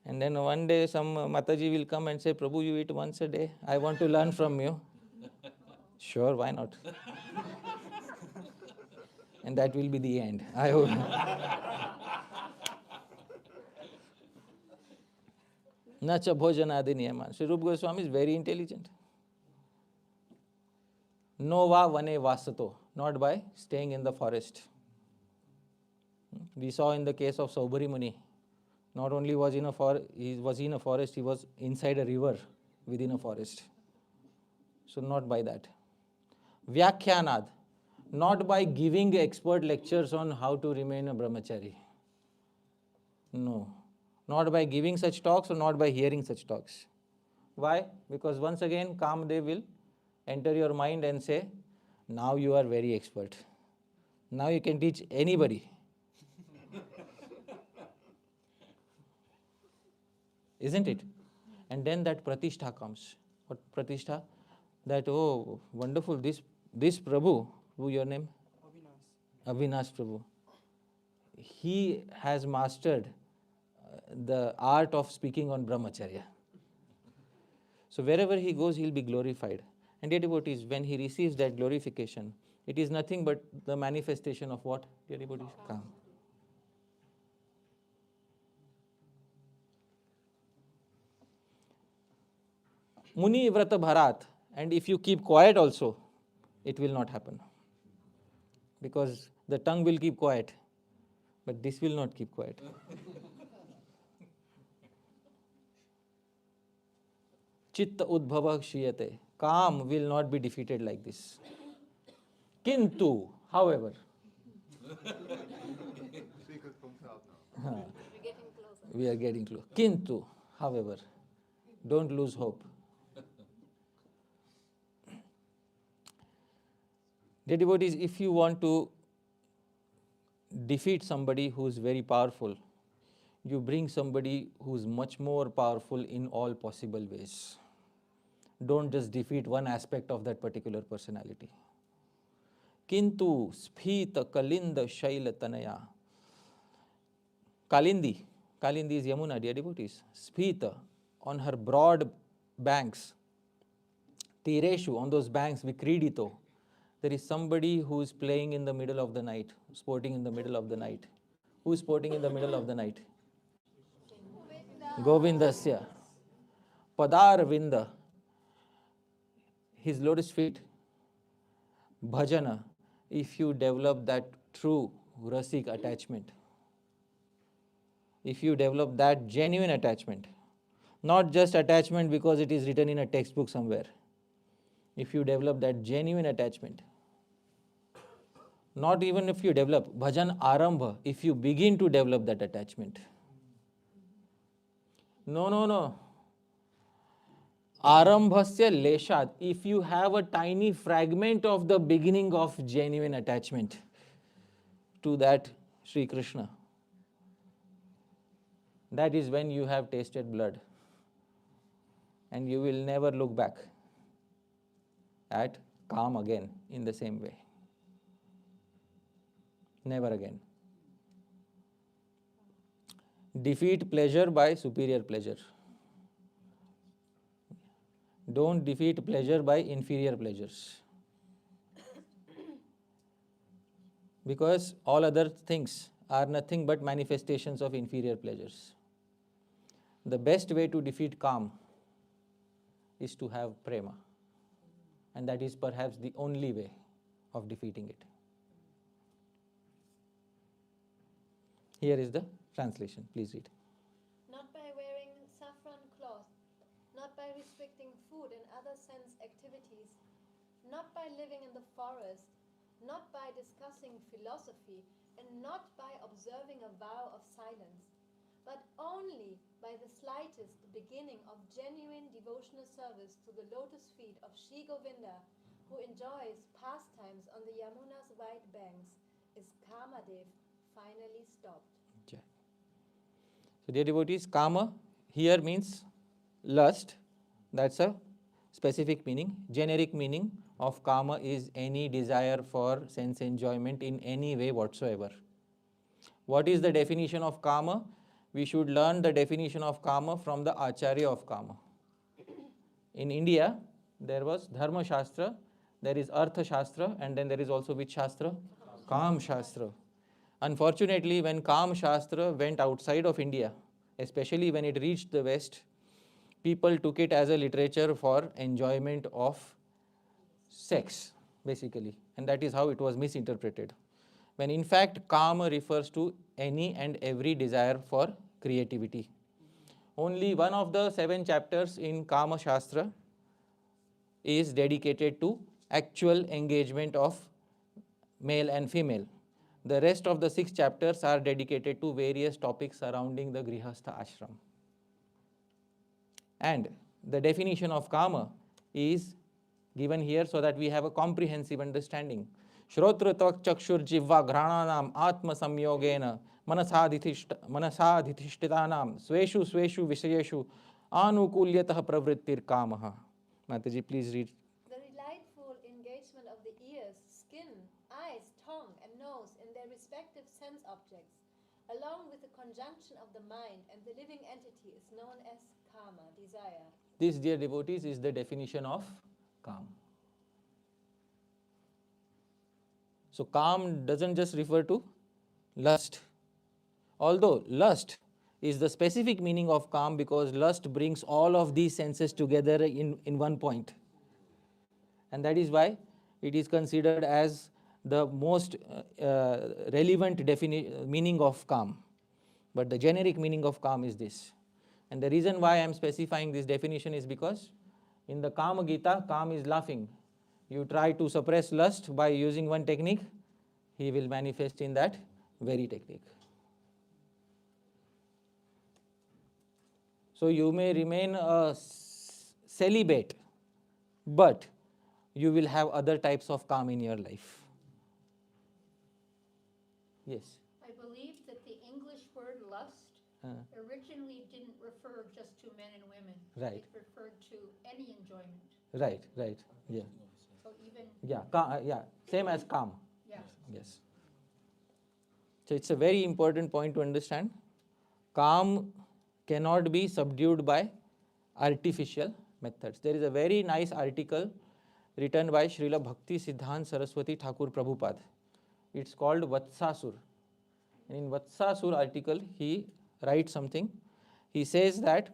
And then one day some Mataji will come and say, Prabhu, you eat once a day. I want to learn from you. Sure, why not? And that will be the end. I hope. Nacha bhojanadi niyaman. Sri Rupa Goswami is very intelligent. No va vane vasato. Not by staying in the forest. We saw in the case of Saubhari Muni. Not only was he in a forest, he was inside a river within a forest. So not by that. Vyakhyanad. Not by giving expert lectures on how to remain a brahmachari. No. Not by giving such talks or not by hearing such talks. Why? Because once again, Kamdev will enter your mind and say, now you are very expert. Now you can teach anybody. Isn't it? And then that pratishtha comes. What pratishtha? That, oh, wonderful, this Prabhu, who your name? Avinash Prabhu. He has mastered the art of speaking on brahmacharya. So wherever he goes, he'll be glorified. And dear devotees, when he receives that glorification, it is nothing but the manifestation of what, dear devotees? Kama. Muni vrata bharat, and if you keep quiet also, it will not happen. Because the tongue will keep quiet, but this will not keep quiet. Chitta udbhava kshiyate. Calm will not be defeated like this. Kintu, however, Secret comes out now. We're getting closer. we are getting close. Kintu, however, don't lose hope. Dear devotees, if you want to defeat somebody who is very powerful, you bring somebody who is much more powerful in all possible ways. Don't just defeat one aspect of that particular personality. Kintu sphita kalinda shaila tanaya. Kalindi is Yamuna, dear devotees. Sphita, on her broad banks. Tireshu, on those banks, vikridito. There is somebody who is playing in the middle of the night, sporting in the middle of the night. Who is sporting in the middle of the night? Govindasya. Padyāvalī, his lotus feet. Bhajana, if you develop that true rasik attachment, if you develop that genuine attachment, not just attachment because it is written in a textbook somewhere, if you develop that genuine attachment, not even if you develop, bhajan arambha, if you begin to develop that attachment. No. Arambhasya leshat, if you have a tiny fragment of the beginning of genuine attachment to that Sri Krishna, that is when you have tasted blood and you will never look back at calm again in the same way. Never again. Defeat pleasure by superior pleasure. Don't defeat pleasure by inferior pleasures. Because all other things are nothing but manifestations of inferior pleasures. The best way to defeat calm is to have prema. And that is perhaps the only way of defeating it. Here is the translation. Please read. Not by wearing saffron cloth, not by restricting food and other sense activities, not by living in the forest, not by discussing philosophy, and not by observing a vow of silence, but only by the slightest beginning of genuine devotional service to the lotus feet of Sri Govinda, who enjoys pastimes on the Yamuna's white banks, is Kamadev finally stopped. So dear devotees, kama here means lust. That's a specific meaning. Generic meaning of kama is any desire for sense enjoyment in any way whatsoever. What is the definition of kama? We should learn the definition of kama from the Acharya of kama. In India, there was Dharma Shastra, there is Artha Shastra, and then there is also which Shastra? Kam Shastra. Unfortunately, when Kam Shastra went outside of India, especially when it reached the West, people took it as a literature for enjoyment of sex, basically. And that is how it was misinterpreted. When in fact, Kama refers to any and every desire for creativity. Only one of the 7 chapters in Kama Shastra is dedicated to actual engagement of male and female. The rest of the 6 chapters are dedicated to various topics surrounding the Grihastha ashram. And the definition of kama is given here so that we have a comprehensive understanding. Shrotra chakshur jivva ghrananam atma samyogena manasādhitishtitānam sveshu vishayeshu anukulyatah pravrittir kamaha. Mataji, please read. The delightful engagement of the ears, skin, eyes, tongue, and nose in their respective sense objects, along with the conjunction of the mind and the living entity, is known as kama, desire. This, dear devotees, is the definition of kama. So काम doesn't just refer to lust. Although lust is the specific meaning of काम because lust brings all of these senses together in one point. And that is why it is considered as the most relevant meaning of काम. But the generic meaning of काम is this. And the reason why I am specifying this definition is because in the Kama Gita, Kam is laughing. You try to suppress lust by using one technique, he will manifest in that very technique. So you may remain a celibate, but you will have other types of Kam in your life. Yes. I believe that the English word lust originally didn't refer just to men and women. Right. It referred to any enjoyment. Right, yeah. So even, Yeah, same as Kam. yeah. Yes. So it's a very important point to understand. Kam cannot be subdued by artificial methods. There is a very nice article written by Srila Bhakti Siddhant Saraswati Thakur Prabhupada. It's called Vatsasur. And in Vatsasur article, he writes something. He says that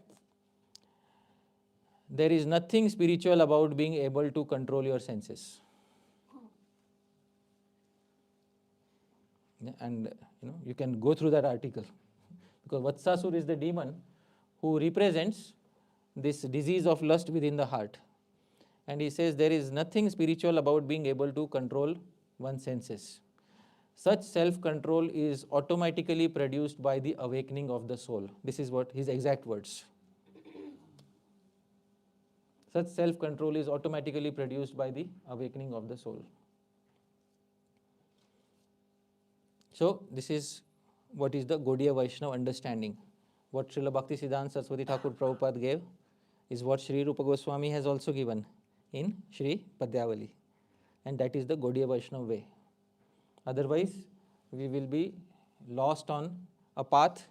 there is nothing spiritual about being able to control your senses. And you can go through that article. Because Vatsasur is the demon who represents this disease of lust within the heart. And he says there is nothing spiritual about being able to control one's senses. Such self-control is automatically produced by the awakening of the soul. This is what his exact words. Such self-control is automatically produced by the awakening of the soul. So this is what is the Gaudiya Vaishnava understanding. What Srila Bhakti Siddhanta Saraswati Thakur Prabhupada gave is what Sri Rupa Goswami has also given in Sri Padyāvalī. And that is the Gaudiya Vaishnava way. Otherwise, we will be lost on a path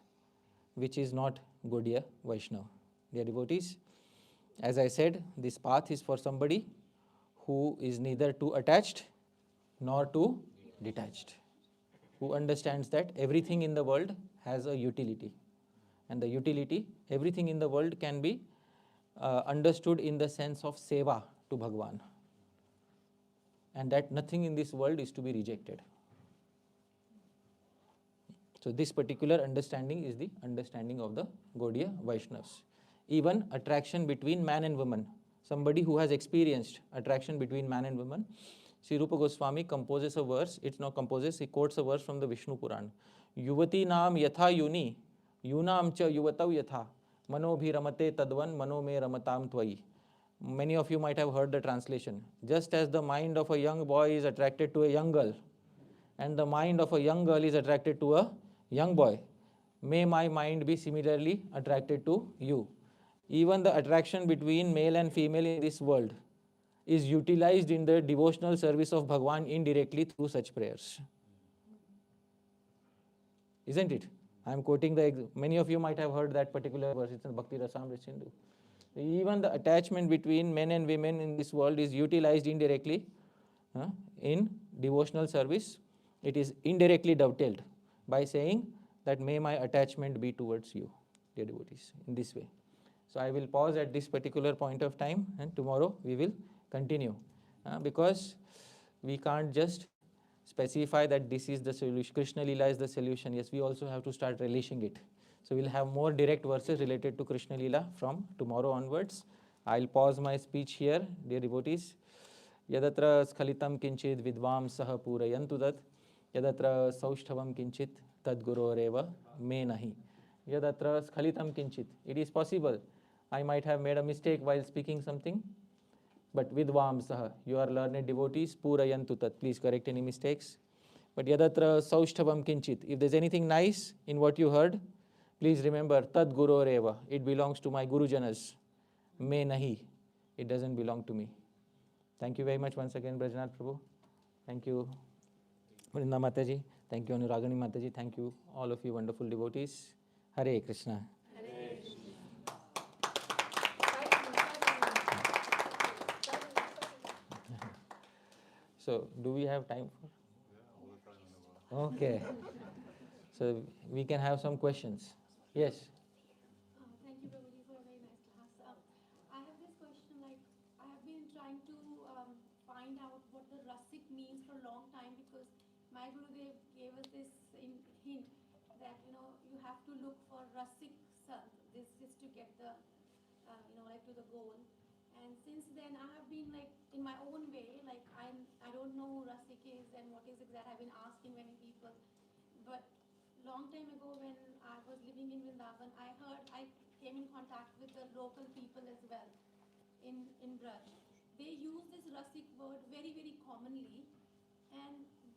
which is not Gaudiya Vaishnava. Dear devotees, as I said, this path is for somebody who is neither too attached nor too detached, who understands that everything in the world has a utility. And the utility, everything in the world can be understood in the sense of seva to Bhagwan. And that nothing in this world is to be rejected. So this particular understanding is the understanding of the Gaudiya Vaishnavas. Even attraction between man and woman. Somebody who has experienced attraction between man and woman, Sri Rupa Goswami composes a verse, he quotes a verse from the Vishnu Puran. Yuvati naam yatha yuni, yunam cha yuvatav yatha, mano bhi ramate tadvan, mano me ramatam tvai. Many of you might have heard the translation. Just as the mind of a young boy is attracted to a young girl, and the mind of a young girl is attracted to a young boy, may my mind be similarly attracted to you. Even the attraction between male and female in this world is utilized in the devotional service of Bhagwan indirectly through such prayers. Isn't it? I am quoting many of you might have heard that particular verse. It's in Bhakti Rasamrita Sindhu. Even the attachment between men and women in this world is utilized indirectly in devotional service. It is indirectly dovetailed by saying that may my attachment be towards you, dear devotees, in this way. So I will pause at this particular point of time, and tomorrow we will continue. Because we can't just specify that this is the solution, Krishna Leela is the solution. Yes, we also have to start relishing it. So we'll have more direct verses related to Krishna Leela from tomorrow onwards. I'll pause my speech here, dear devotees. Yadatra skhalitam kinchid vidvam saha purayantu dat, yadatra saushthavam kinchit tad guroreva me nahi. Yadatra skhalitam kinchit. It is possible I might have made a mistake while speaking something, but vidvam saha, you are learned devotees, purayantu tat, please correct any mistakes. But yadatra saushthavam kinchit, if there's anything nice in what you heard, please remember, tad guroreva, it belongs to my Gurujanas. Me nahi, it doesn't belong to me. Thank you very much once again, Brajnath Prabhu. Thank you, Vrinda Mataji. Thank you, Anuragani Mataji. Thank you, all of you wonderful devotees. Hare Krishna. So, do we have time for? Okay. So we can have some questions. Yes. Thank you, Prabhuji, for a very nice class. I have this question, like, I have been trying to find out what the rasik means for a long time, because my Gurudev gave us this hint that, you have to look for rasik sat. This is to get the, like to the goal. And since then, I have been like in my own way, like I don't know who rasik is and what is exact. I've been asking many people, but long time ago when I was living in Vrindavan, I came in contact with the local people as well in Braj. They use this rasik word very, very commonly,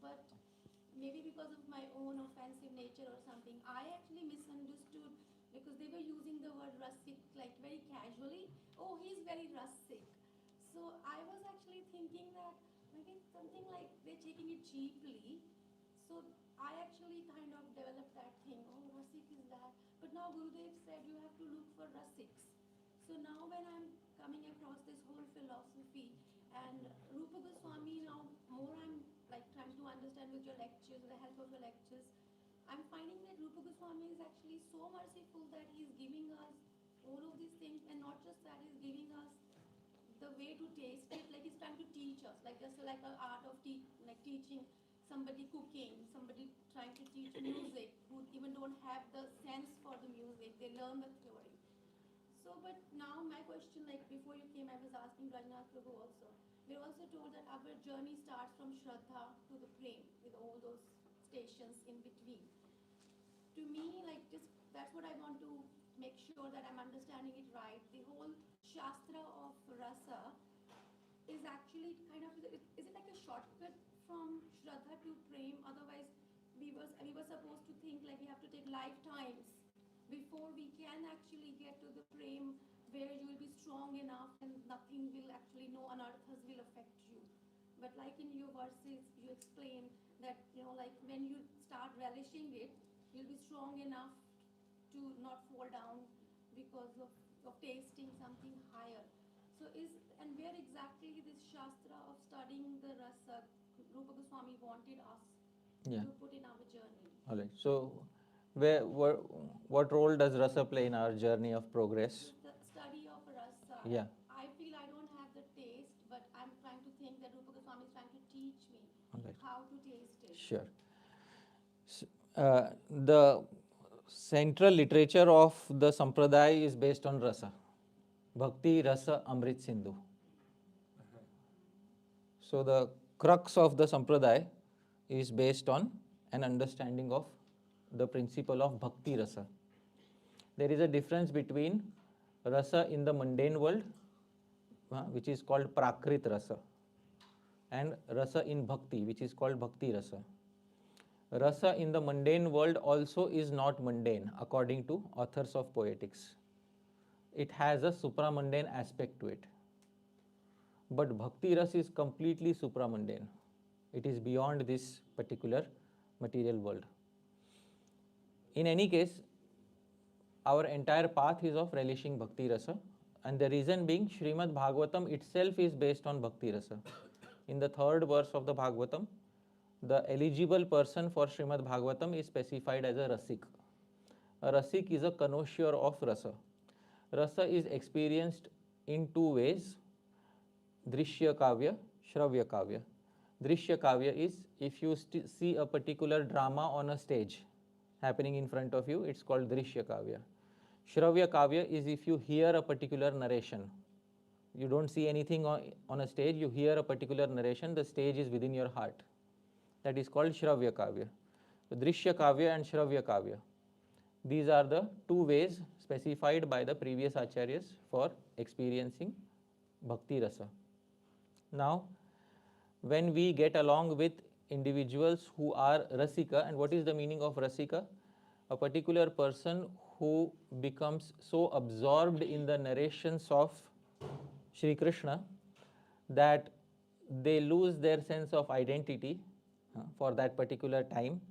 but maybe because of my own offensive nature or something, I actually misunderstood, because they were using the word rasik like very casually. Oh, he's very rasik. So I was actually thinking that maybe something like they're taking it cheaply. So I actually kind of developed that thing. Oh, rasik is that. But now Gurudev said you have to look for rasiks. So now when I'm coming across this whole philosophy and Rupa Goswami, now more I'm like trying to understand with your lectures, with the help of your lectures, I'm finding that Rupa Goswami is actually so merciful that he's giving us all of these things, and not just that, he's giving us the way to taste it. Like he's trying to teach us, like just like an art of teaching somebody cooking, somebody trying to teach music, who even don't have the sense for the music. They learn the theory. So, but now my question, like before you came, I was asking Rajnath Prabhu also. We're also told that our journey starts from Shraddha to the Prem, with all those stations in between. To me, like just that's what I want to make sure that I'm understanding it right. The whole Shastra of Rasa is actually kind of, is it like a shortcut from Shraddha to Prem? Otherwise, we were supposed to think like we have to take lifetimes before we can actually get to the Prem, where you will be strong enough and nothing will actually, no anarthas will affect you. But like in your verses, you explain that, like when you start relishing it, you'll be strong enough to not fall down because of tasting something higher. So and where exactly this Shastra of studying the rasa Rupa Goswami wanted us Yeah. to put in our journey? All right. So, what role does rasa play in our journey of progress? The study of rasa. Yeah. I feel I don't have the taste, but I'm trying to think that Rupa Goswami is trying to teach me All right. how to taste it. Sure. The central literature of the sampradaya is based on rasa. Bhakti, rasa, amrit, sindhu. So the crux of the sampradaya is based on an understanding of the principle of bhakti rasa. There is a difference between rasa in the mundane world, which is called prakrit rasa, and rasa in bhakti, which is called bhakti rasa. Rasa in the mundane world also is not mundane, according to authors of poetics. It has a supramundane aspect to it. But bhakti rasa is completely supramundane. It is beyond this particular material world. In any case, our entire path is of relishing bhakti rasa, and the reason being Srimad Bhagavatam itself is based on bhakti rasa. In the 3rd verse of the Bhagavatam, the eligible person for Srimad Bhagavatam is specified as a rasik. A rasik is a connoisseur of rasa. Rasa is experienced in 2 ways: drishya kavya, shravya kavya. Drishya kavya is if you see a particular drama on a stage happening in front of you, it's called drishya kavya. Shravya kavya is if you hear a particular narration. You don't see anything on a stage, you hear a particular narration, the stage is within your heart. That is called shravya kavya. So drishya kavya and shravya kavya. These are the 2 ways specified by the previous acharyas for experiencing bhakti rasa. Now, when we get along with individuals who are rasika, and what is the meaning of rasika? A particular person who becomes so absorbed in the narrations of Sri Krishna that they lose their sense of identity for that particular time,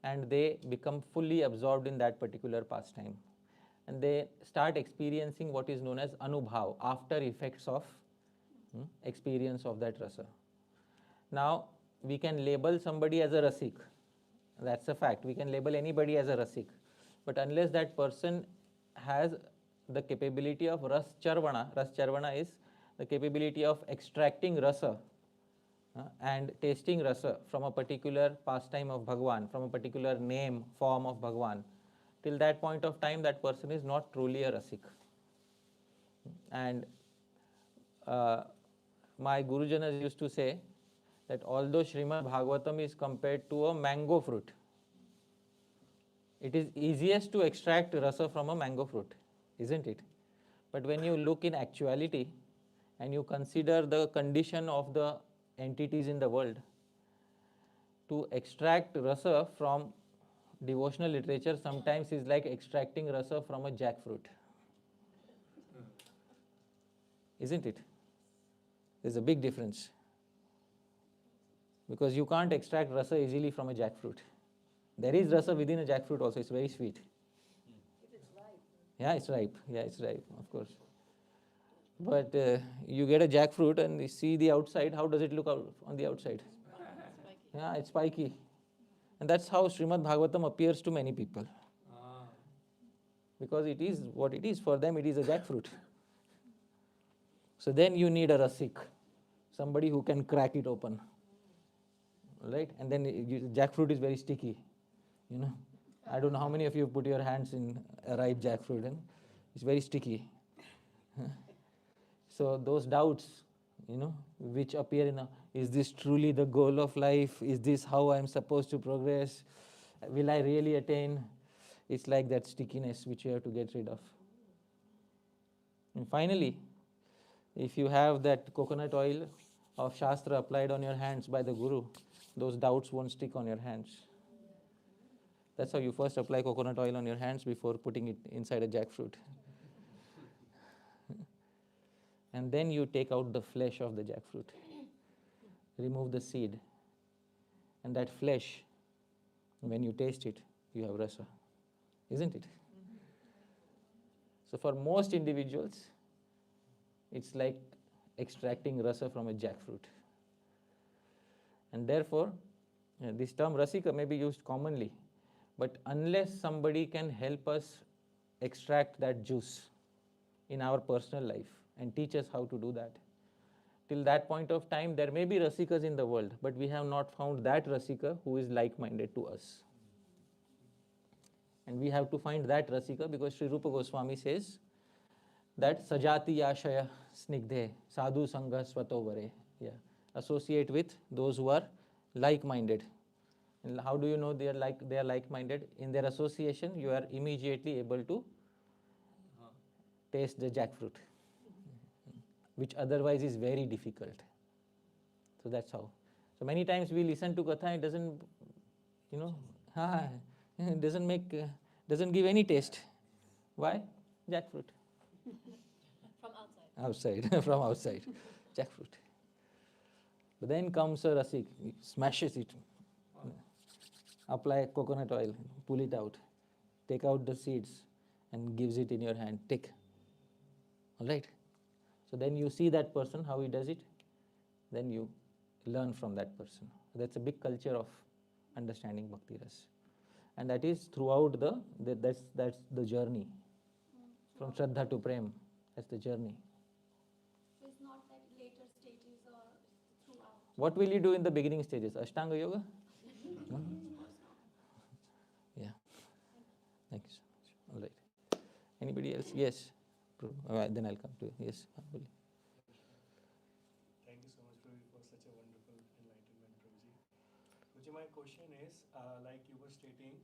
and they become fully absorbed in that particular pastime. And they start experiencing what is known as anubhav, after effects of experience of that rasa. Now, we can label somebody as a rasik, That's a fact. We can label anybody as a rasik. But unless that person has the capability of ras charvana is the capability of extracting rasa and tasting rasa from a particular pastime of Bhagwan, from a particular name, form of Bhagwan. Till that point of time, that person is not truly a rasik. And my Gurujanas used to say that although Srimad Bhagavatam is compared to a mango fruit, it is easiest to extract rasa from a mango fruit, isn't it? But when you look in actuality and you consider the condition of the entities in the world, to extract rasa from devotional literature sometimes is like extracting rasa from a jackfruit. Isn't it? There's a big difference. Because you can't extract rasa easily from a jackfruit. There is rasa within a jackfruit also, it's very sweet. If it's ripe. Yeah, it's ripe. Yeah, it's ripe, of course. But you get a jackfruit and you see the outside, how does it look out on the outside? Yeah, it's spiky. And that's how Srimad Bhagavatam appears to many people. Because it is what it is. For them, it is a jackfruit. So then you need a rasik, somebody who can crack it open. Right? And then jackfruit is very sticky. You know, I don't know how many of you put your hands in a ripe jackfruit, and it's very sticky. So those doubts, which appear is this truly the goal of life? Is this how I'm supposed to progress? Will I really attain? It's like that stickiness which you have to get rid of. And finally, if you have that coconut oil of Shastra applied on your hands by the Guru, those doubts won't stick on your hands. That's how you first apply coconut oil on your hands before putting it inside a jackfruit. And then you take out the flesh of the jackfruit, remove the seed. And that flesh, when you taste it, you have rasa. Isn't it? So for most individuals, it's like extracting rasa from a jackfruit. And therefore, this term rasika may be used commonly, but unless somebody can help us extract that juice in our personal life and teach us how to do that, till that point of time, there may be rasikas in the world, but we have not found that rasika who is like-minded to us. And we have to find that rasika because Sri Rupa Goswami says that sajati yashaya snigdhe sadhu sangha svatovare. Yeah. Associate with those who are like-minded. And how do you know they are like-minded? In their association, you are immediately able to taste the jackfruit, which otherwise is very difficult. So that's how. So many times we listen to katha, it doesn't, it doesn't give any taste. Why? Jackfruit. From outside. Outside, from outside. Jackfruit. But then comes a rasik, he smashes it, apply coconut oil, pull it out, take out the seeds and gives it in your hand. Take. All right? So then you see that person, how he does it, then you learn from that person. That's a big culture of understanding Bhakti Ras. And that is throughout that's the journey. From Shraddha to Prem, that's the journey. It's not like later stages or throughout. What will you do in the beginning stages? Ashtanga Yoga? No? Yeah. Thank you so much. All right. Anybody else? Yes. Then I'll come to you. Yes. Thank you so much, Prabhu, for such a wonderful enlightenment, Prabhuji. Prabhuji, my question is, like you were stating,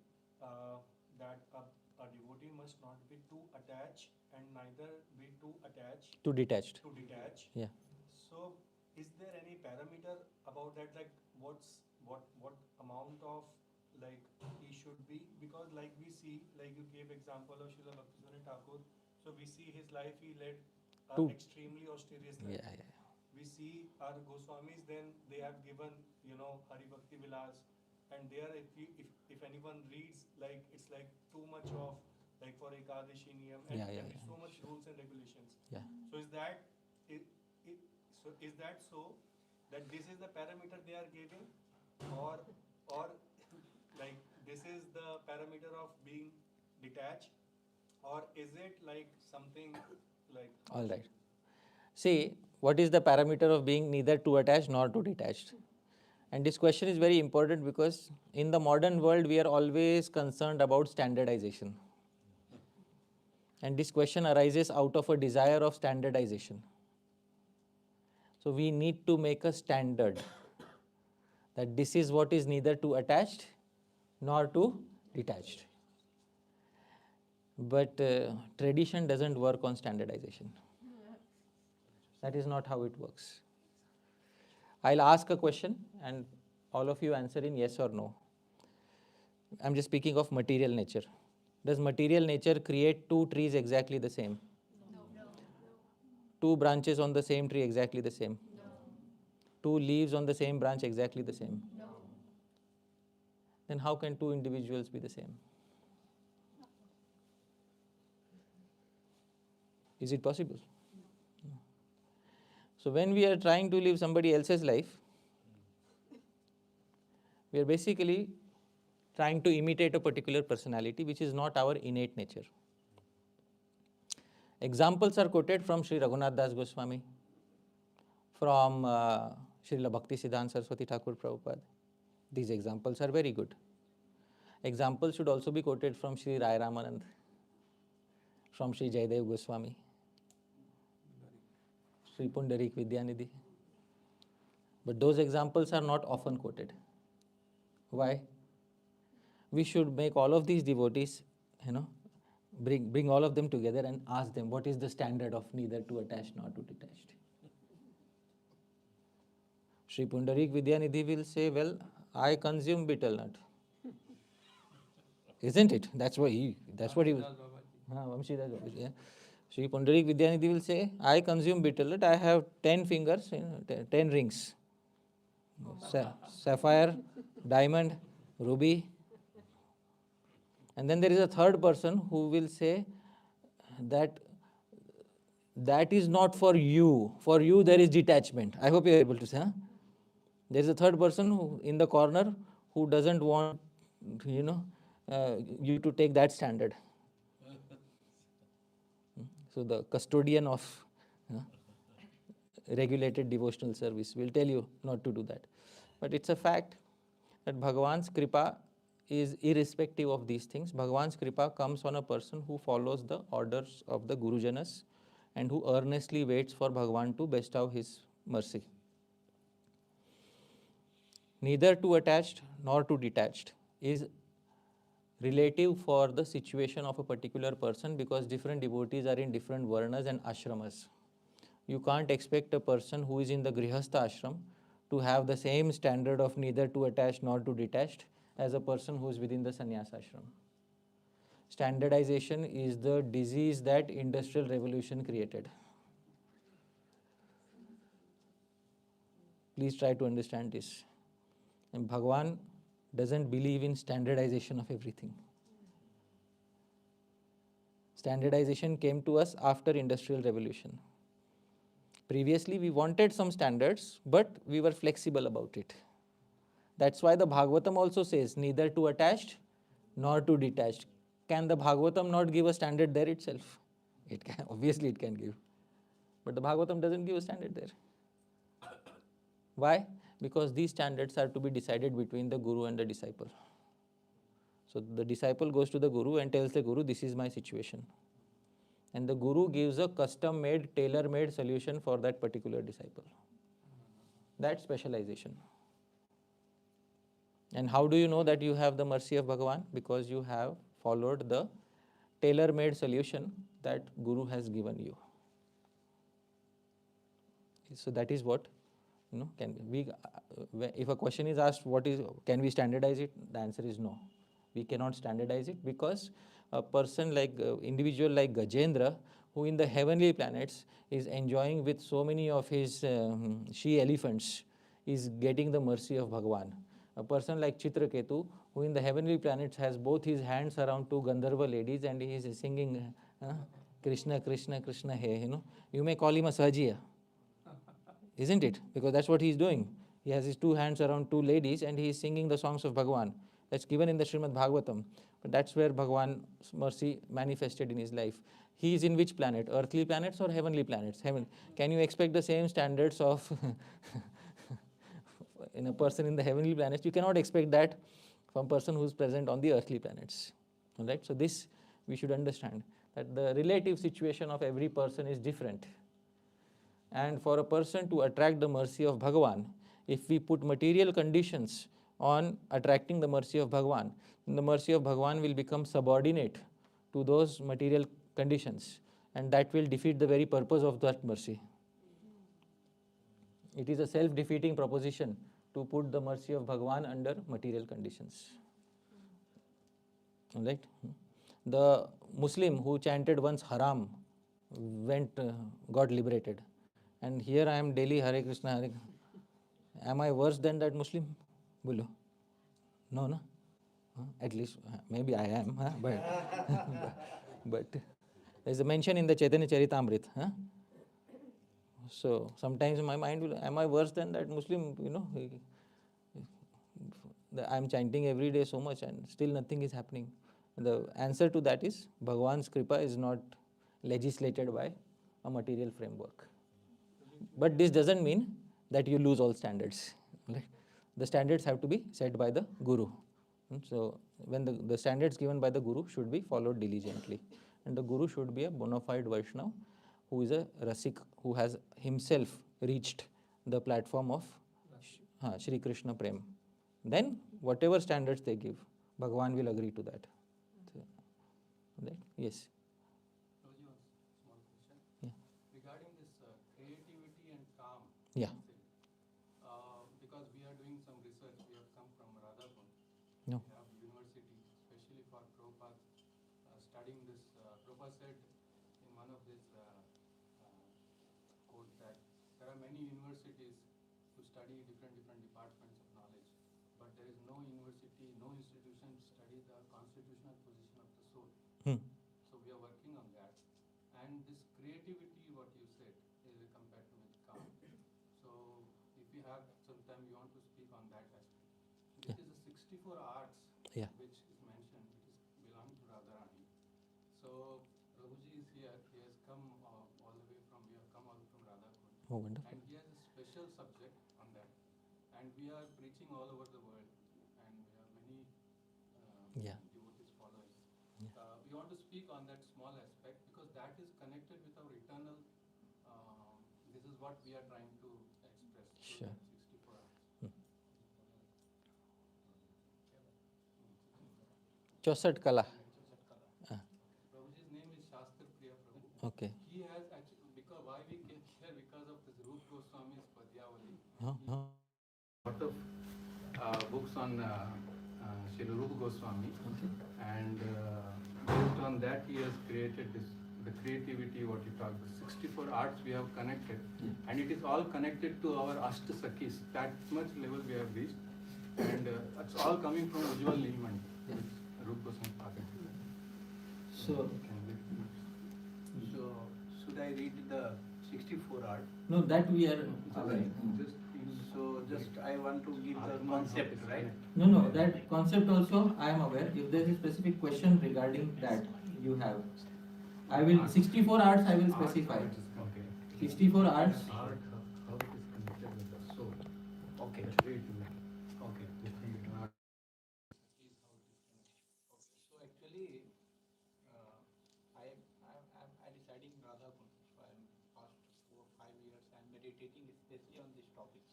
that a devotee must not be too attached and neither be too attached. Too detached. To detach. Yeah. So, is there any parameter about that? Like, what amount of like he should be? Because like we see, like you gave example of Srila Bhaktivinoda Thakur. So we see his life, he led extremely austerious life. Yeah. We see our Goswamis, then they have given, Hari Bhakti Vilas, and there if anyone reads, like it's like too much of, like for Ekadashi Niyam, and so much rules and regulations. Yeah. So is that that this is the parameter they are giving, or like this is the parameter of being detached, or is it like something like? All right. See, what is the parameter of being neither too attached nor too detached? And this question is very important because in the modern world, we are always concerned about standardization. And this question arises out of a desire of standardization. So we need to make a standard that this is what is neither too attached nor too detached. But tradition doesn't work on standardization. That is not how it works. I'll ask a question and all of you answer in yes or no. I'm just speaking of material nature. Does material nature create two trees exactly the same? No. Two branches on the same tree exactly the same? Two leaves on the same branch exactly the same? No. Then how can two individuals be the same? Is it possible? No. So when we are trying to live somebody else's life, we are basically trying to imitate a particular personality which is not our innate nature. Examples are quoted from Sri Raghunath Das Goswami, from Srila Bhakti Siddhanta Saraswati Thakur Prabhupada. These examples are very good. Examples should also be quoted from Sri Rai Ramanand, from Sri Jayadev Goswami, Sri Pundarik Vidyanidhi. But those examples are not often quoted. Why? We should make all of these devotees, bring all of them together and ask them what is the standard of neither too attached nor too detached. Sri Pundarik Vidyanidhi will say, well, I consume betel nut. Isn't it? That's what he will. Vamsidas Babaji, yeah. Sri Pundarik Vidyanidhi will say, I consume betel nut, I have 10 fingers, 10 rings. Sapphire, diamond, ruby. And then there is a third person who will say that is not for you. For you there is detachment. I hope you are able to say. Huh? There is a third person who, in the corner, who doesn't want you to take that standard. So the custodian of regulated devotional service will tell you not to do that. But it's a fact that Bhagavan's kripa is irrespective of these things. Bhagavan's kripa comes on a person who follows the orders of the Gurujanas and who earnestly waits for Bhagavan to bestow his mercy. Neither too attached nor too detached is relative for the situation of a particular person because different devotees are in different varnas and ashramas. You can't expect a person who is in the Grihastha ashram to have the same standard of neither too attached nor too detached as a person who is within the sannyas ashram. Standardization is the disease that industrial revolution created. Please try to understand this. And Bhagavan doesn't believe in standardization of everything. Standardization came to us after industrial revolution. Previously, we wanted some standards, but we were flexible about it. That's why the Bhagavatam also says, neither too attached nor too detached. Can the Bhagavatam not give a standard there itself? It can, obviously it can give. But the Bhagavatam doesn't give a standard there. Why? Because these standards are to be decided between the Guru and the disciple. So the disciple goes to the Guru and tells the Guru, this is my situation. And the Guru gives a custom-made, tailor-made solution for that particular disciple. That's specialization. And how do you know that you have the mercy of Bhagavan? Because you have followed the tailor-made solution that Guru has given you. So that is what can be. If a question is asked, can we standardize it? The answer is no. We cannot standardize it because a person individual like Gajendra, who in the heavenly planets is enjoying with so many of his she-elephants, is getting the mercy of Bhagavan. A person like Chitraketu, who in the heavenly planets has both his hands around two Gandharva ladies and he is singing Krishna, Krishna, Krishna, hey, you may call him a Sahajiya. Isn't it? Because that's what he is doing. He has his two hands around two ladies and he is singing the songs of Bhagavan. That's given in the Srimad Bhagavatam. But that's where Bhagwan's mercy manifested in his life. He is in which planet? Earthly planets or heavenly planets? Heaven. Can you expect the same standards of in a person in the heavenly planets? You cannot expect that from a person who is present on the earthly planets. All right? So this we should understand, that the relative situation of every person is different. And for a person to attract the mercy of Bhagavan, if we put material conditions on attracting the mercy of Bhagavan, then the mercy of Bhagavan will become subordinate to those material conditions, and that will defeat the very purpose of that mercy. It is a self-defeating proposition to put the mercy of Bhagavan under material conditions. All right? The Muslim who chanted once haram got liberated. And here I am daily Hare Krishna, Hare. Am I worse than that Muslim? Bolo. No, no. At least maybe I am, but there's a mention in the Chaitanya Charitamrita. So sometimes my mind will, am I worse than that Muslim? I'm chanting every day so much and still nothing is happening. The answer to that is Bhagavan's Kripa is not legislated by a material framework. But this doesn't mean that you lose all standards. Right? The standards have to be set by the Guru. So when the standards given by the Guru should be followed diligently. And the Guru should be a bona fide Vaishnava who is a Rasik, who has himself reached the platform of Shri Krishna Prem. Then whatever standards they give, Bhagavan will agree to that. So, right? Yes. Small question. Yeah. Regarding this creativity and calm. Yeah. Because we are doing some research, we have come from Radhapur. No. We have university, especially for Prabhupada, studying this. Prabhupada said in one of his quote that there are many universities to study different departments of knowledge, but there is no university, no institution to study the constitutional position of the soul. So we are working on that. And this creativity, what you said, is compared to with calm. So if you have some time, you want to speak on that aspect. This is the 64 arts Yeah. which is mentioned, which is belonging to Radharani. So Prabhuji is here. He has come all the way from, we have come all from Radhapur. Oh, wonderful. And he has a special subject on that. And we are preaching all over the world. And we have many Yeah. devotees following. Yeah. We want to speak on that small aspect because that is connected with our eternal, this is what we are trying to express. through Sure. that 64 hours. Chosat Kala. Prabhuji's name is Shastra Priya Prabhu. Okay. He has actually, because why we came here, because of this Rupa Goswami's Padyāvalī. Lot of books on Sri Rupa Goswami, and based on that he has created this, the creativity what you talked, the 64 arts we have connected, and it is all connected to our Ashta Sakhis. That much level we have reached, and it's all coming from Ujjwal Nilmani, Rupa Goswami Padyāvalī. So should I read the 64 art? No, that we are aware. Just I want to give the concept, right? No, that concept also I am aware. If there is a specific question regarding that you have, I will, 64 arts I will specify. Okay. 64 arts. Art, how it is connected with the soul. Okay. Okay. So actually, I deciding Radha Kund. So I'm past 4 or 5 years. I'm meditating especially on this topic.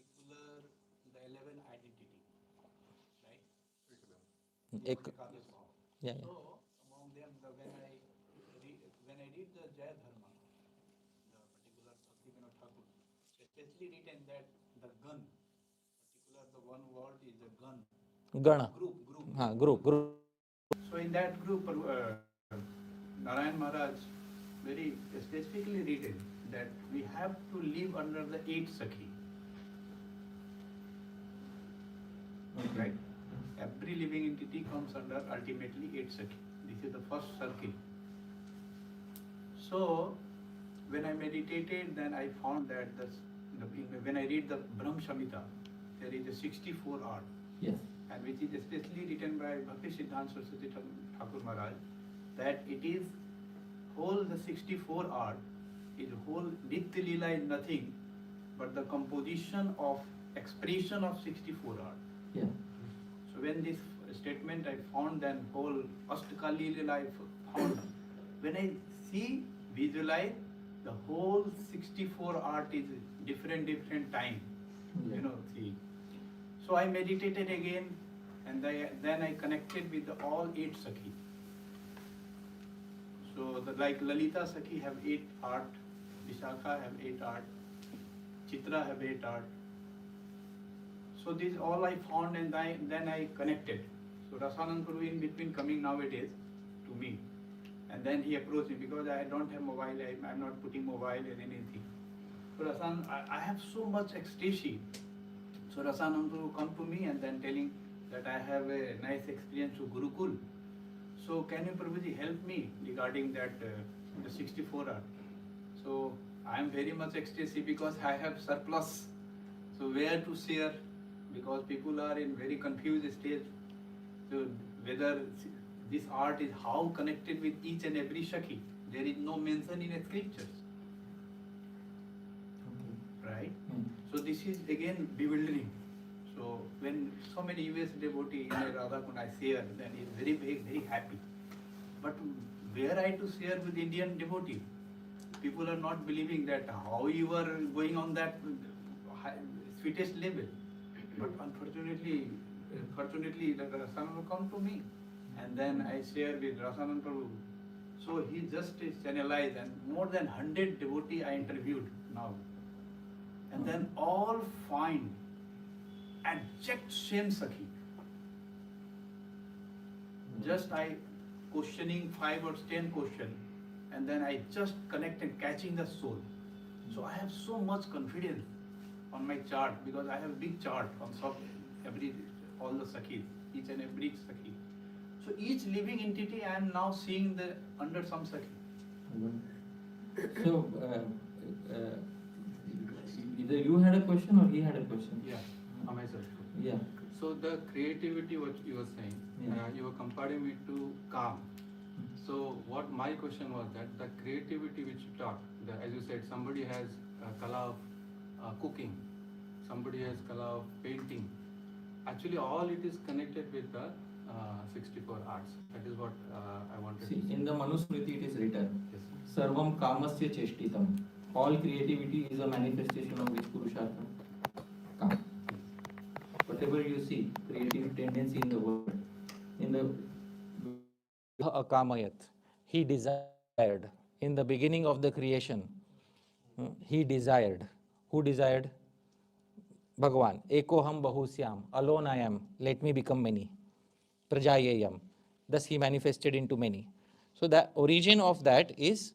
Particular the 11 identity, right? Yeah. So among them, when I read the Jaya Dharma, the particular Bhaktivinoda Thakur, especially written that the gun, particular the one word is the gun. Gana. Group. So in that group, Narayan Maharaj very specifically written that we have to live under the 8 Sakhi. Right? Every living entity comes under ultimately 8 Sakhi. This is the first circle. So when I meditated, then I found that when I read the Brahm Samhita, there is a 64 art. Yes. and which is especially written by Bhakti Siddhanta Saraswati Thakur Maharaj, that it is whole the 64 art is whole Nitya Leela is nothing but the composition of expression of 64 art. Yeah. So when this statement I found, then whole Astakali Leela I found. When I see, visualize, the whole 64 art is different time. Yeah. You know, see. So I meditated again, and then I connected with all 8 Sakhi. So like Lalita Sakhi have 8 art, Vishakha have 8 art, Chitra have 8 art. So this all I found, and then I connected. So Rasanand Prabhu in between coming nowadays to me, and then he approached me because I don't have mobile, I'm not putting mobile in anything. So Rasanand, I have so much ecstasy. So Rasanand Prabhu come to me and then telling that I have a nice experience to Gurukul. So can you Prabhuji help me regarding that the 64 art? So I am very much ecstasy because I have surplus. So where to share? Because people are in very confused stage. So whether this art is how connected with each and every Shakhi. There is no mention in the scriptures. Right? So this is again bewildering. So when so many US devotee in a Radha Kund I share, then it's very happy. But where I to share with Indian devotee? People are not believing that how you are going on that sweetest level. But unfortunately, fortunately, the Rasanand will come to me, and then I share with Rasanand Prabhu. So he just channelized, and more than 100 devotees I interviewed now, and then all find exact same Sakhi. Just I questioning 5 or 10 questions, and then I just connect and catching the soul. So I have so much confidence on my chart because I have big chart on all the Sakhis, each and every Sakhi. So each living entity I am now seeing under some Sakhi. So either you had a question or he had a question. Yeah, myself. Yeah. So the creativity, what you were saying, Yeah. you were comparing it to calm. So what my question was that the creativity which you talk, as you said, somebody has a kala of cooking, somebody has kala of painting. Actually, all it is connected with the 64 arts. That is what I wanted See, to say. in the Manusmriti it is written, Yes. Sarvam kamasya cheshtitam. All creativity is a manifestation of which Purushartha? Kam. Whatever you see, creative tendency in the world, in the akamayat, he desired. In the beginning of the creation, he desired. Who desired? Bhagavan. Ekoham bahusyam. Alone I am. Let me become many. Prajayayam. Thus he manifested into many. So the origin of that is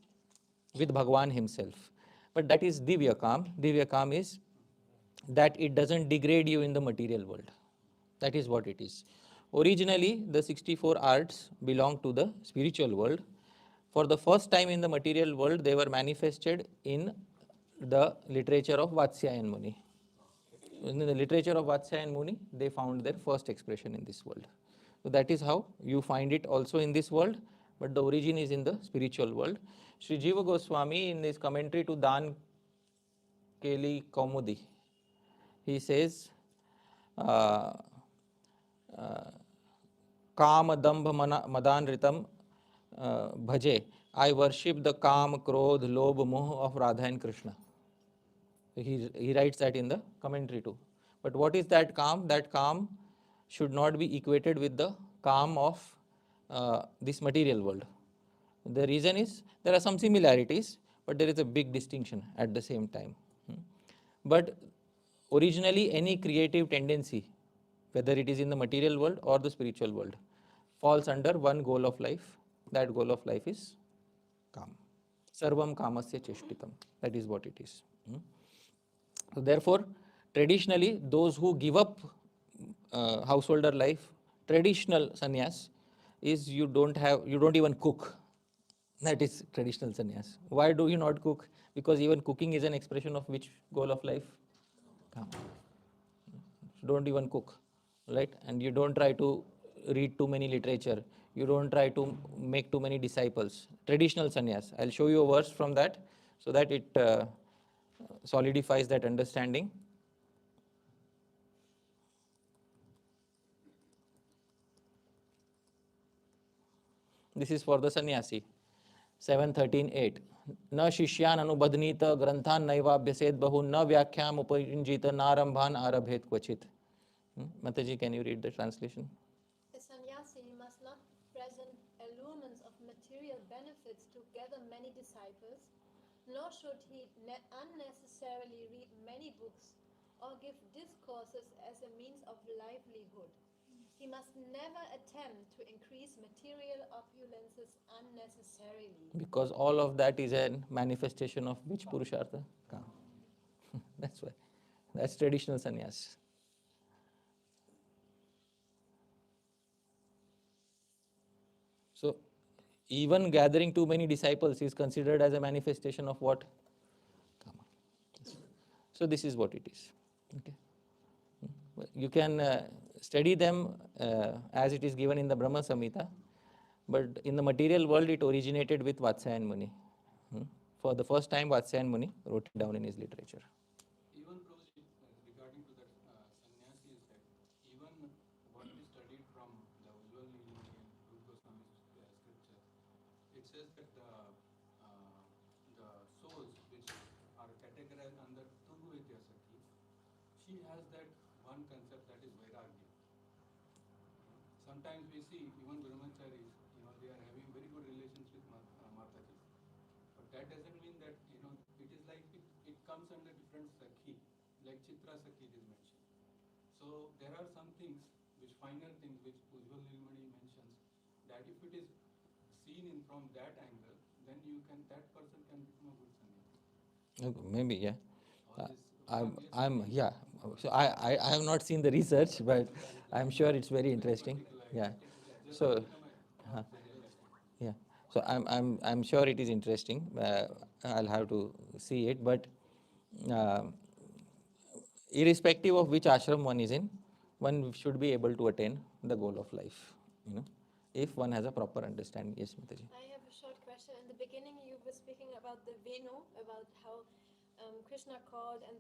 with Bhagavan himself. But that is Divyakam. Divyakam is that it doesn't degrade you in the material world. That is what it is. Originally, the 64 arts belong to the spiritual world. For the first time in the material world, they were manifested in the literature of Vatsyayan Muni. In the literature of Vatsyayan Muni, they found their first expression in this world. So that is how you find it also in this world, but the origin is in the spiritual world. Sri Jiva Goswami, in his commentary to Dan Keli Kaumudi, he says, Kama Dambha Madanritam Bhaje. I worship the Kam, Krodh, Lobh, Moh of Radha and Krishna. He writes that in the commentary too. But what is that calm? That calm should not be equated with the calm of this material world. The reason is there are some similarities, but there is a big distinction at the same time. But originally, any creative tendency, whether it is in the material world or the spiritual world, falls under one goal of life. That goal of life is calm. Sarvam kamasya cheshtitam. That is what it is. So therefore, traditionally, those who give up householder life, traditional sannyas is you don't even cook. That is traditional sannyas. Why do you not cook? Because even cooking is an expression of which goal of life? Calm. Don't even cook. right? And you don't try to read too many literature. You don't try to make too many disciples. Traditional sannyas. I'll show you a verse from that so that it solidifies that understanding. This is for the sannyasi. 7:13:8. न शिष्यान अनुबध्नीत ग्रंथान नैवाभ्यसेत बहु न व्याख्याम उपयुंजित नारंभान आरभेत क्वचित. Mataji, can you read the translation? A sannyasi must not present allurements of material benefits to gather many disciples, nor should he unnecessarily read many books or give discourses as a means of livelihood. He must never attempt to increase material opulences unnecessarily. Because all of that is a manifestation of which Purushartha? Kama. That's why. That's traditional sannyas. So, even gathering too many disciples is considered as a manifestation of what? Kama. So, this is what it is. Okay. You can study them as it is given in the Brahma Samhita, but in the material world it originated with Vatsyayan Muni. For the first time, Vatsyayan Muni wrote it down in his literature. Even Prabhuji, regarding to that sannyasi is that even what we studied from the Ujjwal Nilmani and Rupa Goswami's scripture, it says that the souls which are categorized under Tungvidya Sakhi, she has that one concept that is Vairagya. Sometimes we see even brahmacharis, they are having very good relations with Mataji. But that doesn't mean that, it is like it comes under different Sakhi, like Chitra Sakhi is mentioned. So there are some things, which finer things, which Ujjwal Nilmani mentions, that if it is seen in from that angle, then that person can become a good sannyasi. Maybe, yeah. Yeah. So I have not seen the research, but I'm sure it's very interesting. Yeah. So, yeah. So I'm sure it is interesting. I'll have to see it, but irrespective of which ashram one is in, one should be able to attain the goal of life. If one has a proper understanding. Yes, Mataji. I have a short question. In the beginning, you were speaking about the Venu, about how Krishna called, and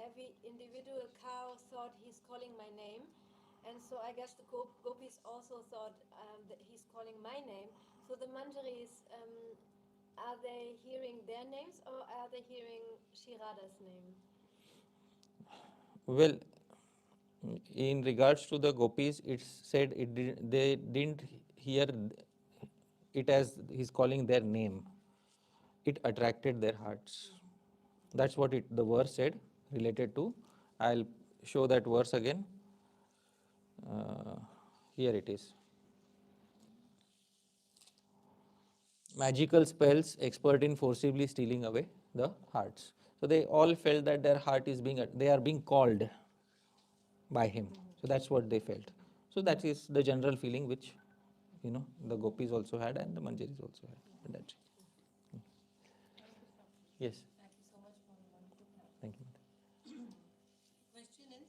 every individual cow thought he's calling my name, and so I guess the gopis also thought that he's calling my name. So the Manjaris, are they hearing their names or are they hearing Shirada's name? Well, in regards to the gopis, it's said they didn't hear it as he's calling their name. It attracted their hearts. That's what the verse said related to. I'll show that verse again. Here it is. Magical spells, expert in forcibly stealing away the hearts. So they all felt that their heart is they are being called by him. So that's what they felt. So that is the general feeling which, the gopis also had and the manjaris also had. And that's it. Yes. Thank you so much for a wonderful talk. Thank you. Question is,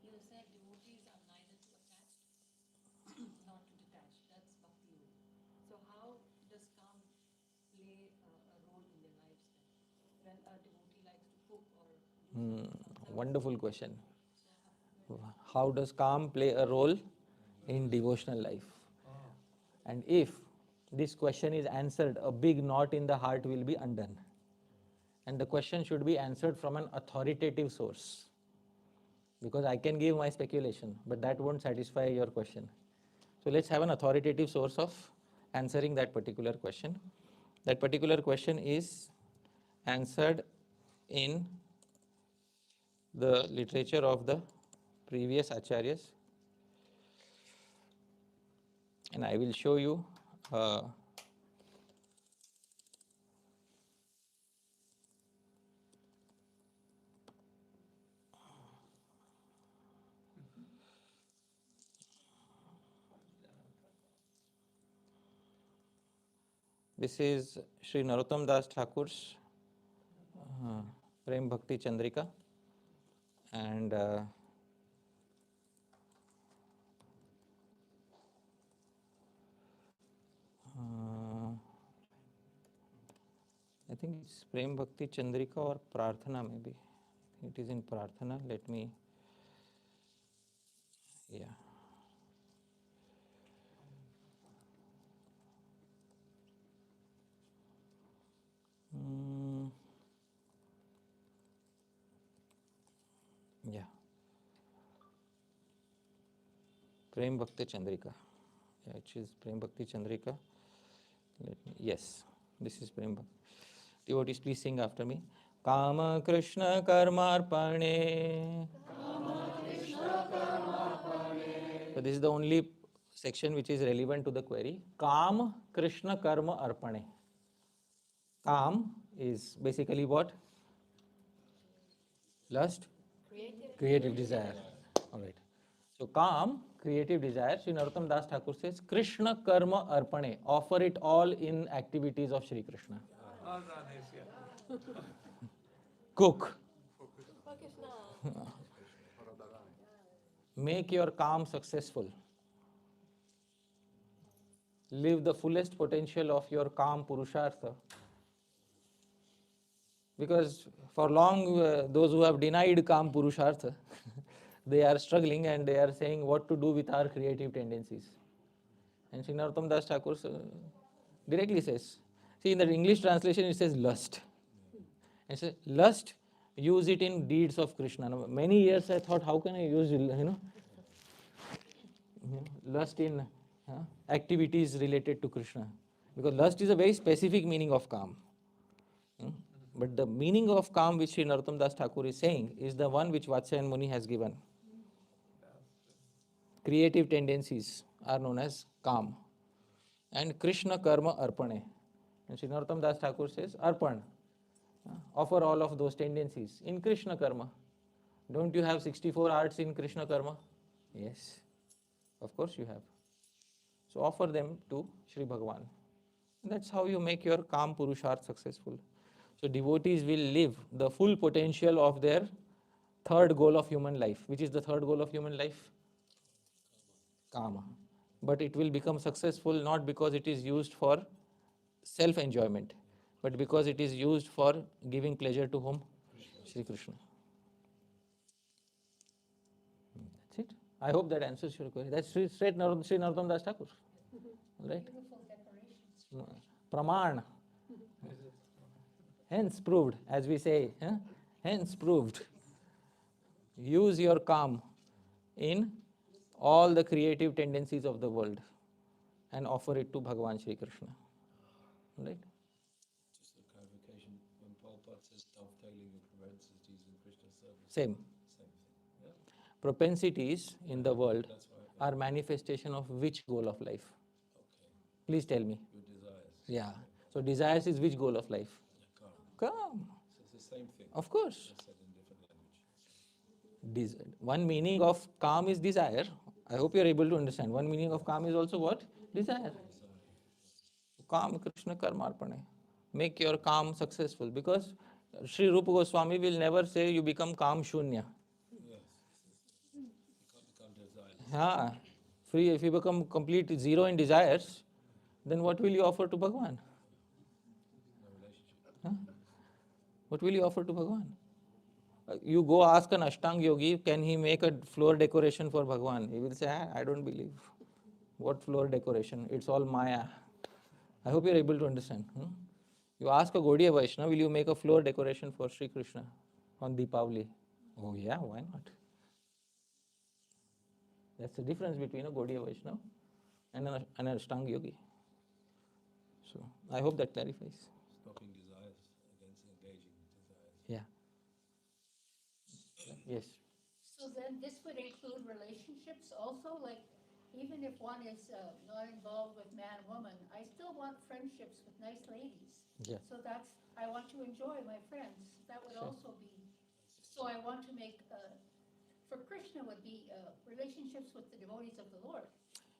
you said devotees are neither too attached nor too detached. That's bhakti yoga. So how does calm play a role in their lives then? When a devotee likes to cook or do something? Wonderful question. How does calm play a role in devotional life? And if this question is answered, a big knot in the heart will be undone. And the question should be answered from an authoritative source. Because I can give my speculation, but that won't satisfy your question. So let's have an authoritative source of answering that particular question. That particular question is answered in the literature of the previous acharyas. And I will show you this is Sri Narottam Das Thakur's Prem Bhakti Chandrika, and I think it's Prem Bhakti Chandrika or Prarthana maybe. It is in Prarthana. Let me, yeah. Yeah. Prem Bhakti Chandrika. Yeah, it is Prem Bhakti Chandrika. Yes, this is Prem Bhakti. Devotees, please sing after me. Kama Krishna Karmarpane. So this is the only section which is relevant to the query. Kam Krishna Karma Arpane. Kam is basically what? Lust? Creative desire. Alright. So Kam, creative desire, Sri Narottam Das Thakur says, Krishna Karma Arpane. Offer it all in activities of Sri Krishna. All Radhes, yeah. Cook. For Krishna. Make your calm successful. Live the fullest potential of your calm purushartha. Because for long, those who have denied calm purushartha, they are struggling and they are saying what to do with our creative tendencies. And Sri Narottam Das Thakur directly says, see in the English translation it says lust. And says lust, use it in deeds of Krishna. Now, many years I thought, how can I use lust in activities related to Krishna? Because lust is a very specific meaning of calm. But the meaning of calm which Sri Narottam Das Thakur is saying is the one which Vatsyayan Muni has given. Creative tendencies are known as calm. And Krishna Karma Arpane. And Sri Narottam Das Thakur says, Arpan. Offer all of those tendencies in Krishna Karma. Don't you have 64 arts in Krishna Karma? Yes. Of course you have. So offer them to Sri Bhagavan. That's how you make your calm Purusharth successful. So devotees will live the full potential of their third goal of human life. Which is the third goal of human life? Kama. But it will become successful not because it is used for self-enjoyment, but because it is used for giving pleasure to whom? Sri Krishna. That's it. I hope that answers your query. That's straight Sri Narottam Das Thakur. Right? Beautiful decorations. Praman. Hence proved, as we say. Hence proved. Use your calm in all the creative tendencies of the world and offer it to Bhagavan Sri Krishna. Right? Just a clarification, when Prabhupada says dovetailing of propensities in Krishna's service. Same. Same thing. Yeah? Propensities in the world That's right. are manifestation of which goal of life? Okay. Please tell me. Your desires. Yeah. So desires is which goal of life? Calm. Calm. So it's the same thing. Of course. Just said in different language. One meaning of calm is desire. I hope you are able to understand. One meaning of calm is also what? Desire. Calm Krishna Karmarpane. Make your calm successful. Because Sri Rupa Goswami will never say you become calm shunya. Yes. You can't become desireless. Free. If you become complete zero in desires, then what will you offer to Bhagavan? No relationship. What will you offer to Bhagavan? You go ask an Ashtang yogi, can he make a floor decoration for Bhagavan? He will say, I don't believe. What floor decoration? It's all Maya. I hope you are able to understand. You ask a Gaudiya Vaishnava, will you make a floor decoration for Sri Krishna on Deepavali? Oh yeah, why not? That's the difference between a Gaudiya Vaishnava and an Ashtang yogi. So I hope that clarifies. Stopping desires against engaging desires. Yeah. Yes. So then this would include relationships also, like even if one is not involved with man, woman, I still want friendships with nice ladies. Yeah. So I want to enjoy my friends. That would Sure. also be, so I want to make, for Krishna would be relationships with the devotees of the Lord.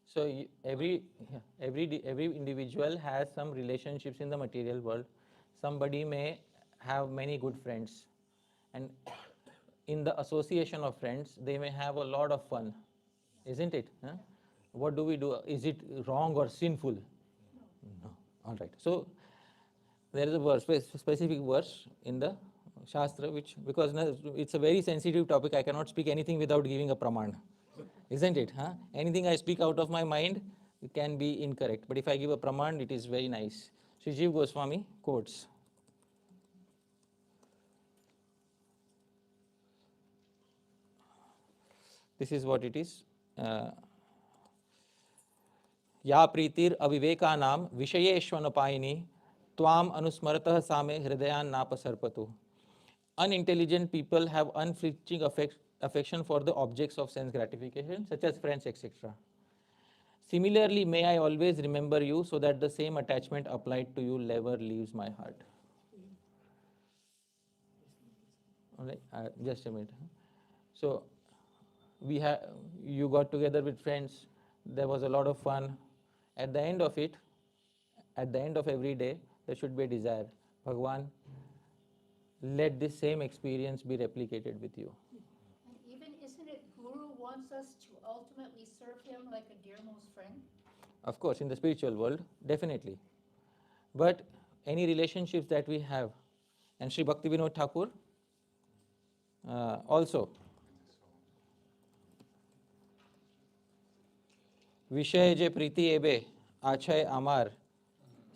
So every individual has some relationships in the material world. Somebody may have many good friends, and in the association of friends, they may have a lot of fun, isn't it? What do we do? Is it wrong or sinful? No. All right. So there is a verse, specific verse in the Shastra, which, because it's a very sensitive topic, I cannot speak anything without giving a praman. Isn't it? Huh? Anything I speak out of my mind, it can be incorrect. But if I give a praman, it is very nice. Sri Jiva Goswami quotes. This is what it is. या प्रीतिर अविवेकानाम विषयेष्वनपायिनी त्वाम अनुस्मरतः सामे हृदयान नापसर्पतु. Unintelligent people have unflinching affection for the objects of sense gratification, such as friends, etc. Similarly, may I always remember you, so that the same attachment applied to you never leaves my heart. All right, just a minute. So, you got together with friends. There was a lot of fun. At the end of it, at the end of every day, there should be a desire. Bhagwan, let this same experience be replicated with you. And even, isn't it Guru wants us to ultimately serve him like a dearmost friend? Of course, in the spiritual world, definitely. But any relationships that we have, and Sri Bhaktivinoda Thakur also, विषय जे प्रीति एबे आछय आमार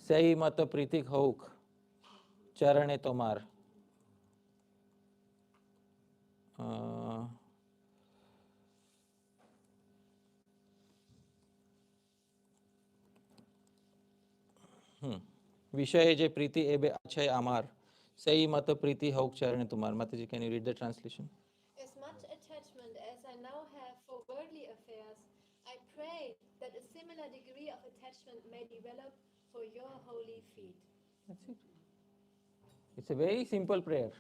सही मत प्रीतिक होक चरणे तोमार. विषय जे प्रीति एबे आछय आमार सही मत प्रीति होक चरणे तुम्हार. Mataji, can you read the translation? As much attachment as I now have for worldly affairs, I pray that a similar degree of attachment may develop for your holy feet. That's it. It's a very simple prayer.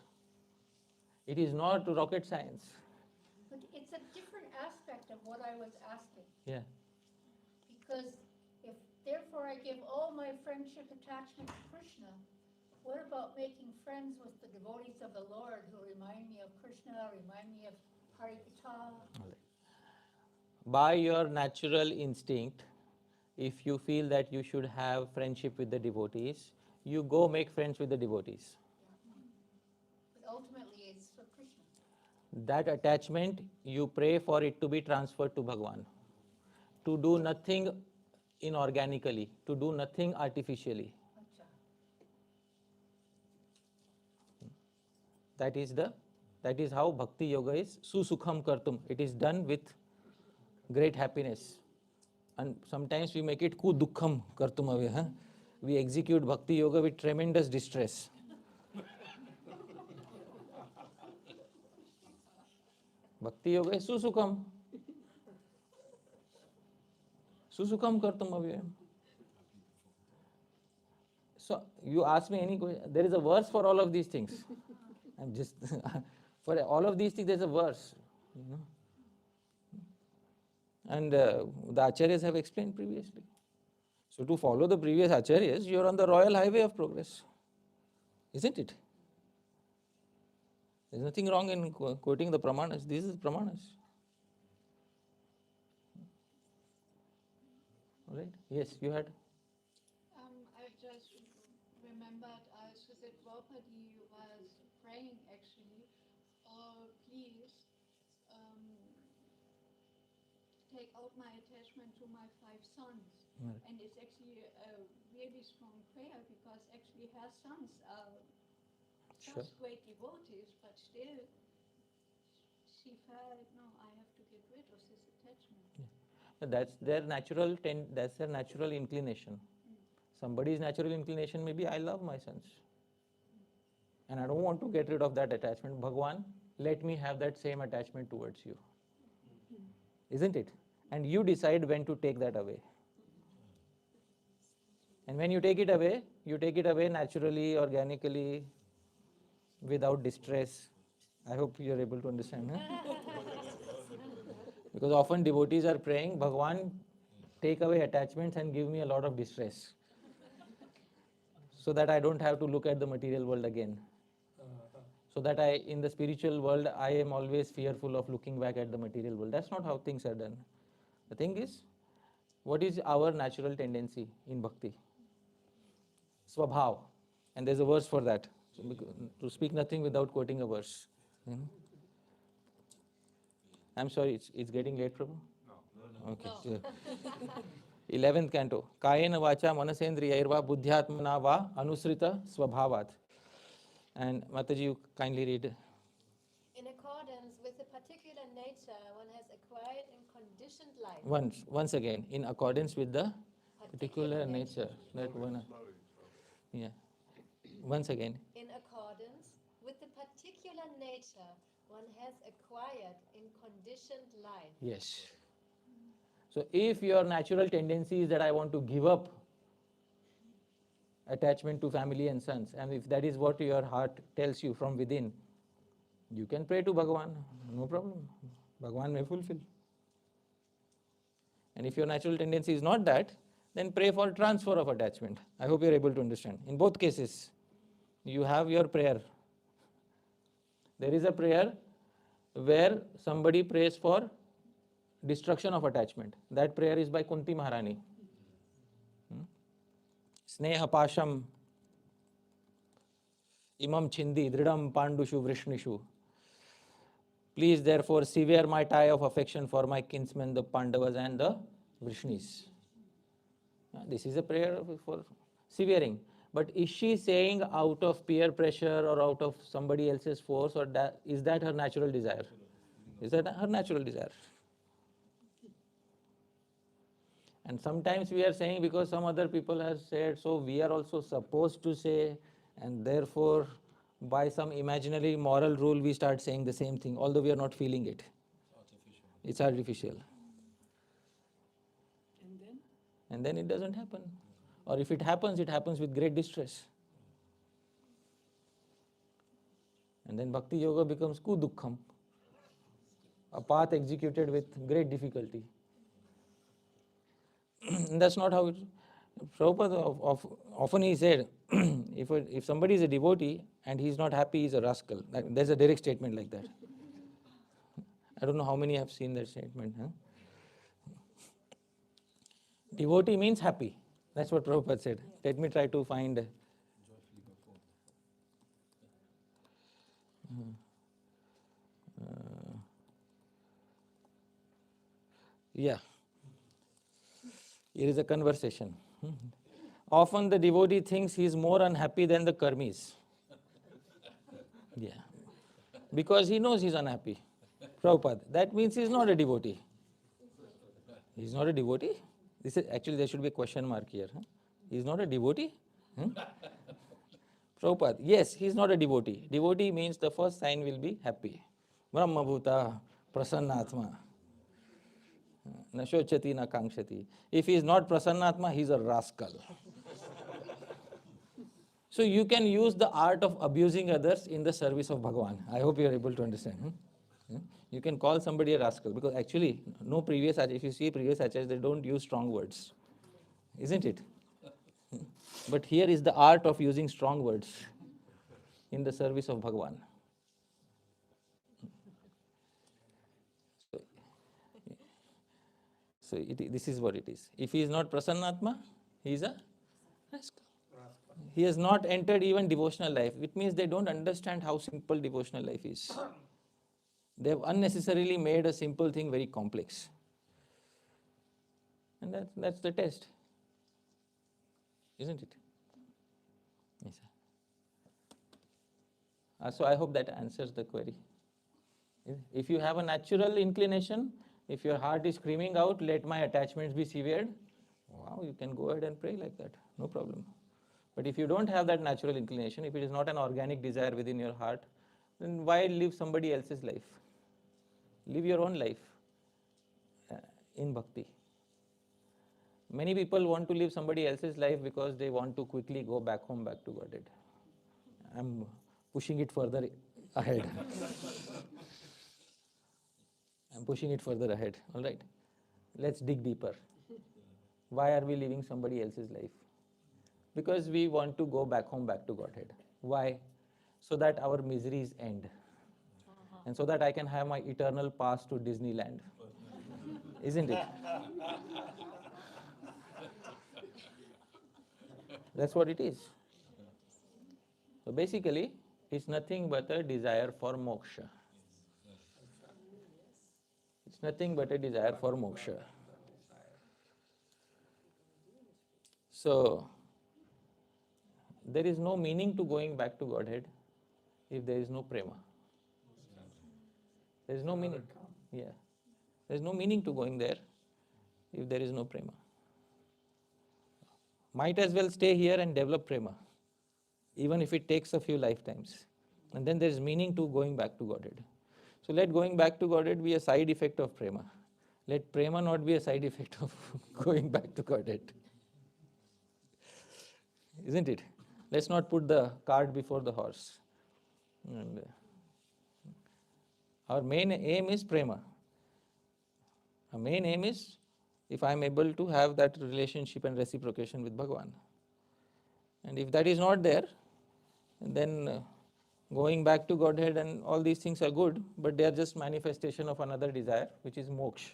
It is not rocket science. But it's a different aspect of what I was asking. Yeah. Because if therefore I give all my friendship attachment to Krishna, what about making friends with the devotees of the Lord who remind me of Krishna, remind me of Harikatha? By your natural instinct, if you feel that you should have friendship with the devotees, you go make friends with the devotees. But ultimately it's for Krishna. That attachment, you pray for it to be transferred to Bhagwan. To do nothing inorganically, to do nothing artificially. That is how Bhakti Yoga is susukham kartum. It is done with great happiness. And sometimes we make it ku dukkham kartum ave. Huh? We execute Bhakti Yoga with tremendous distress. Bhakti Yoga is susukham. Susukham kartum ave. So you ask me any question. There is a verse for all of these things. I'm just for all of these things there's a verse, you know. And the acharyas have explained previously. So to follow the previous acharyas, you are on the royal highway of progress, isn't it? There's nothing wrong in quoting the pramanas. This is pramanas. All right. Yes, you had. I just remembered Sri Draupadi was praying actually, oh please take out my attachment to my 5 sons. Right. And it's actually a really strong prayer because actually her sons are such great devotees, but still she felt, no, I have to get rid of this attachment. Yeah. That's their natural inclination. Somebody's natural inclination may be, I love my sons. And I don't want to get rid of that attachment. Bhagwan, let me have that same attachment towards you. Isn't it? And you decide when to take that away. And when you take it away naturally, organically, without distress. I hope you are able to understand. Huh? Because often devotees are praying, Bhagwan, take away attachments and give me a lot of distress, so that I don't have to look at the material world again. So that in the spiritual world, I am always fearful of looking back at the material world. That's not how things are done. The thing is, what is our natural tendency in bhakti? Swabhav. And there's a verse for that. So, to speak nothing without quoting a verse. I'm sorry, it's getting late, Prabhu? No. Okay. No. 11th canto. Kayena vacha manasendriyairva buddhyatmana va anusrita swabhavat. And Mataji, you kindly read. In accordance with the particular nature one has acquired in conditioned life. Once again, in accordance with the particular nature. That one. Yeah. Once again. In accordance with the particular nature one has acquired in conditioned life. Yes. So if your natural tendency is that I want to give up attachment to family and sons, and if that is what your heart tells you from within, you can pray to Bhagavan, no problem. Bhagavan may fulfill. And if your natural tendency is not that, then pray for transfer of attachment. I hope you are able to understand. In both cases, you have your prayer. There is a prayer where somebody prays for destruction of attachment. That prayer is by Kunti Maharani. Sneha Pasham Imam Chindi Dridam Pandushu Vrishnishu. Please therefore sever my tie of affection for my kinsmen, the Pandavas and the Vrishnis. This is a prayer for severing. But is she saying out of peer pressure or out of somebody else's force, or is that her natural desire? Is that her natural desire? And sometimes we are saying because some other people have said, so we are also supposed to say, and therefore by some imaginary moral rule we start saying the same thing, although we are not feeling it. It's artificial. And then it doesn't happen. Or if it happens with great distress. And then Bhakti Yoga becomes kudukham, a path executed with great difficulty. That's not how it. Prabhupada often he said, if somebody is a devotee and he is not happy, he is a rascal. There's a direct statement like that. I don't know how many have seen that statement. Huh? Devotee means happy. That's what Prabhupada said. Let me try to find. Yeah. Here is a conversation. Often the devotee thinks he is more unhappy than the karmis. Yeah. Because he knows he is unhappy. Prabhupada. That means he is not a devotee. He is not a devotee? This is actually there should be a question mark here. Huh? He is not a devotee? Prabhupada. Yes, he is not a devotee. Devotee means the first sign will be happy. Brahma bhuta prasannatma. Na shochati na kankshati. If he is not prasannatma, he is a rascal. So you can use the art of abusing others in the service of Bhagavan. I hope you are able to understand. You can call somebody a rascal because actually, no previous acharyas, if you see previous acharyas, they don't use strong words. Isn't it? But here is the art of using strong words in the service of Bhagavan. So this is what it is. If he is not Prasannatma, he is a rascal. He has not entered even devotional life. It means they don't understand how simple devotional life is. They have unnecessarily made a simple thing very complex. And that's the test. Isn't it? Yes, sir. So I hope that answers the query. If you have a natural inclination, if your heart is screaming out, let my attachments be severed, wow, you can go ahead and pray like that, no problem. But if you don't have that natural inclination, if it is not an organic desire within your heart, then why live somebody else's life? Live your own life in bhakti. Many people want to live somebody else's life because they want to quickly go back home, back to Godhead. I'm pushing it further ahead. I'm pushing it further ahead, all right? Let's dig deeper. Why are we living somebody else's life? Because we want to go back home, back to Godhead. Why? So that our miseries end. And so that I can have my eternal pass to Disneyland. Isn't it? That's what it is. So basically, it's nothing but a desire for moksha. It's nothing but a desire for moksha. So, there is no meaning to going back to Godhead if there is no prema. There is no meaning. Yeah. There is no meaning to going there if there is no prema. Might as well stay here and develop prema, even if it takes a few lifetimes. And then there is meaning to going back to Godhead. So let going back to Godhead be a side effect of prema. Let prema not be a side effect of going back to Godhead. Isn't it? Let's not put the cart before the horse. And our main aim is prema. Our main aim is if I am able to have that relationship and reciprocation with Bhagavan. And if that is not there, then going back to Godhead and all these things are good, but they are just manifestation of another desire, which is moksha.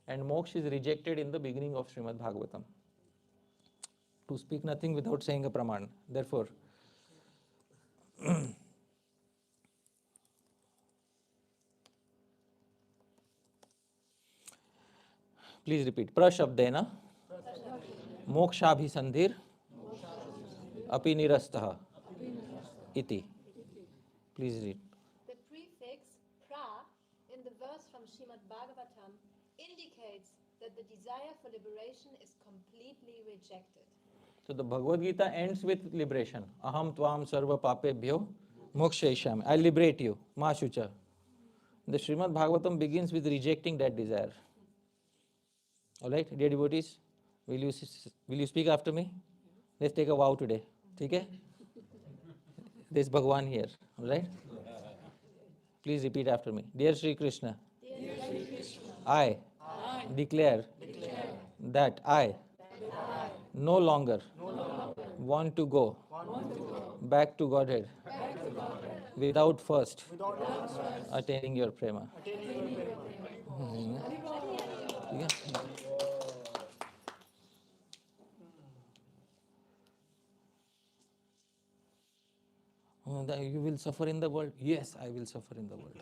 And moksha is rejected in the beginning of Srimad Bhagavatam. To speak nothing without saying a praman. Therefore, please repeat. Prashabdena mokshabhisandhir api nirastha iti. Please read. The prefix pra in the verse from Srimad Bhagavatam indicates that the desire for liberation is completely rejected. So the Bhagavad Gita ends with liberation. Aham tvam sarva papebhyo mokshayishami. I liberate you. Ma shucha. The Srimad Bhagavatam begins with rejecting that desire. Alright, dear devotees, will you speak after me? Let's take a vow today. Okay? There is Bhagavan here. Alright? Please repeat after me. Dear Sri Krishna, I declare that I no longer want to go back to Godhead without first attaining your prema. Yeah. Oh, that you will suffer in the world? Yes, I will suffer in the world.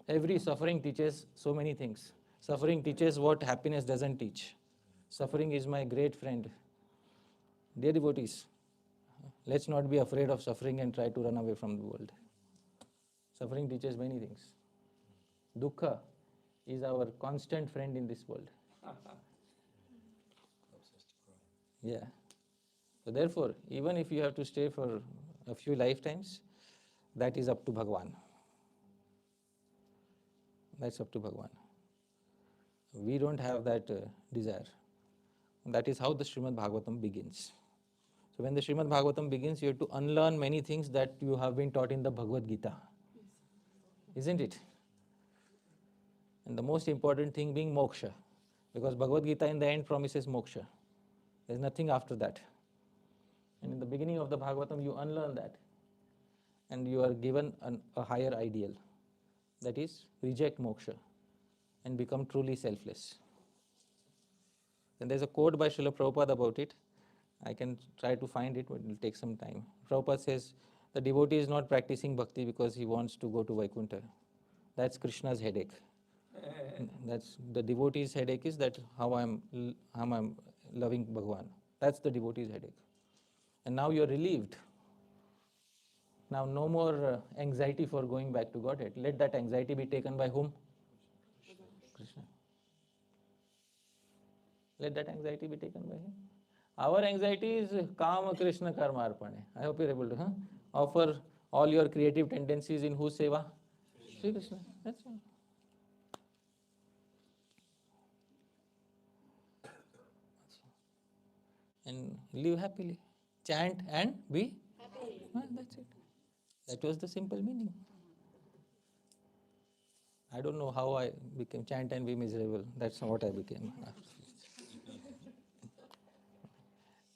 Every suffering teaches so many things. Suffering teaches what happiness doesn't teach. Suffering is my great friend. Dear devotees, let's not be afraid of suffering and try to run away from the world. Suffering teaches many things. Dukkha is our constant friend in this world. Yeah. So therefore, even if you have to stay for a few lifetimes, that is up to Bhagavan. That's up to Bhagavan. We don't have that desire. That is how the Srimad Bhagavatam begins. So when the Srimad Bhagavatam begins, you have to unlearn many things that you have been taught in the Bhagavad Gita. Isn't it? And the most important thing being moksha. Because Bhagavad Gita in the end promises moksha. There's nothing after that. And in the beginning of the Bhagavatam, you unlearn that. And you are given a higher ideal. That is, reject moksha and become truly selfless. Then there's a quote by Srila Prabhupada about it. I can try to find it, but it will take some time. Prabhupada says, the devotee is not practicing bhakti because he wants to go to Vaikuntha. That's Krishna's headache. That's the devotee's headache is that how I'm loving Bhagavan. That's the devotee's headache. And now you're relieved. Now no more anxiety for going back to Godhead. Let that anxiety be taken by whom? Krishna. Let that anxiety be taken by him. Our anxiety is Kama Krishna Karma Arpane. I hope you're able to offer all your creative tendencies in whose seva? Sri Krishna. That's all. And live happily. Chant and be happy. That's it. That was the simple meaning. I don't know how I became chant and be miserable. That's not what I became.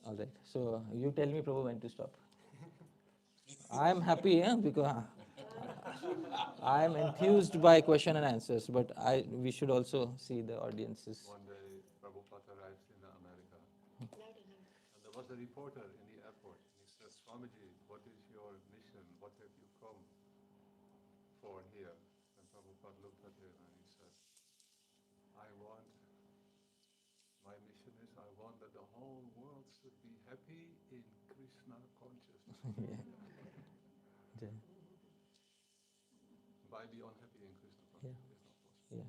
All right. So you tell me, Prabhu, when to stop. I am happy because I am enthused by question and answers, but we should also see the audiences. One day Prabhupada arrives in America. And the was a reporter in the airport. He said, Swamiji, what is your mission? What have you come for here? And Prabhupada looked at him and he said, my mission is I want that the whole world should be happy in Krishna consciousness. Yeah. By be unhappy in Krishna consciousness is not possible. Yeah.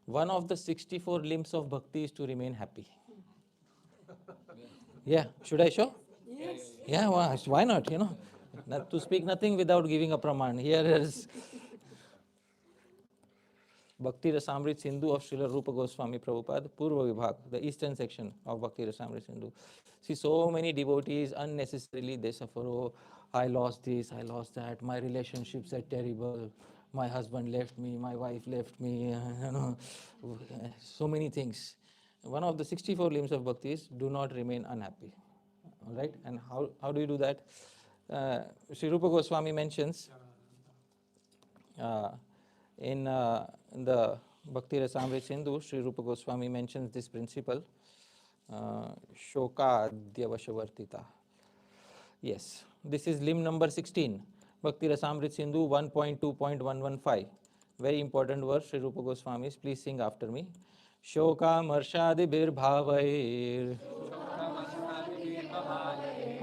One of the 64 limbs of bhakti is to remain happy. Yeah, should I show? Yes. Yeah, why not, Not to speak nothing without giving a praman. Here is Bhakti Rasamrit Sindhu of Srila Rupa Goswami Prabhupada, Purva Vibhag, the eastern section of Bhakti Rasamrit Sindhu. See, so many devotees unnecessarily they suffer. Oh, I lost this, I lost that, my relationships are terrible, my husband left me, my wife left me, so many things. One of the 64 limbs of bhakti is do not remain unhappy. All right, and how do you do that? Sri Rupa Goswami mentions in the Bhakti Rasamrit Sindhu, Sri Rupa Goswami mentions this principle, Shoka Adyavashavartita. Yes, this is limb number 16, Bhakti Rasamrit Sindhu 1.2.115. Very important verse, Sri Rupa Goswami. Please sing after me. Shoka Marshadibir Bhavair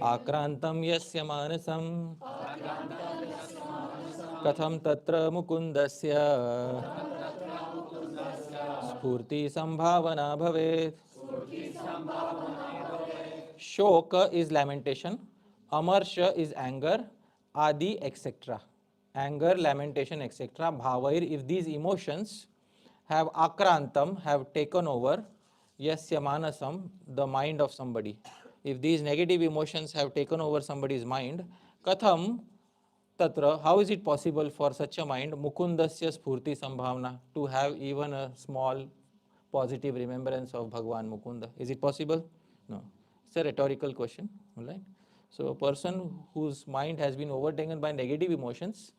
Akrantam Yasya Manasam Katham Tatra Mukundasya Spurti Sambhavana Bhavet. Shoka is lamentation, Amarsha is anger, Adi etc. Anger, lamentation, etc. Bhavair, if these emotions have akrantam, have taken over, yasya manasam, the mind of somebody. If these negative emotions have taken over somebody's mind, katham tatra, how is it possible for such a mind, mukundasya spurti sambhavana, to have even a small positive remembrance of Bhagwan Mukunda? Is it possible? No. It's a rhetorical question. All right. So a person whose mind has been overtaken by negative emotions,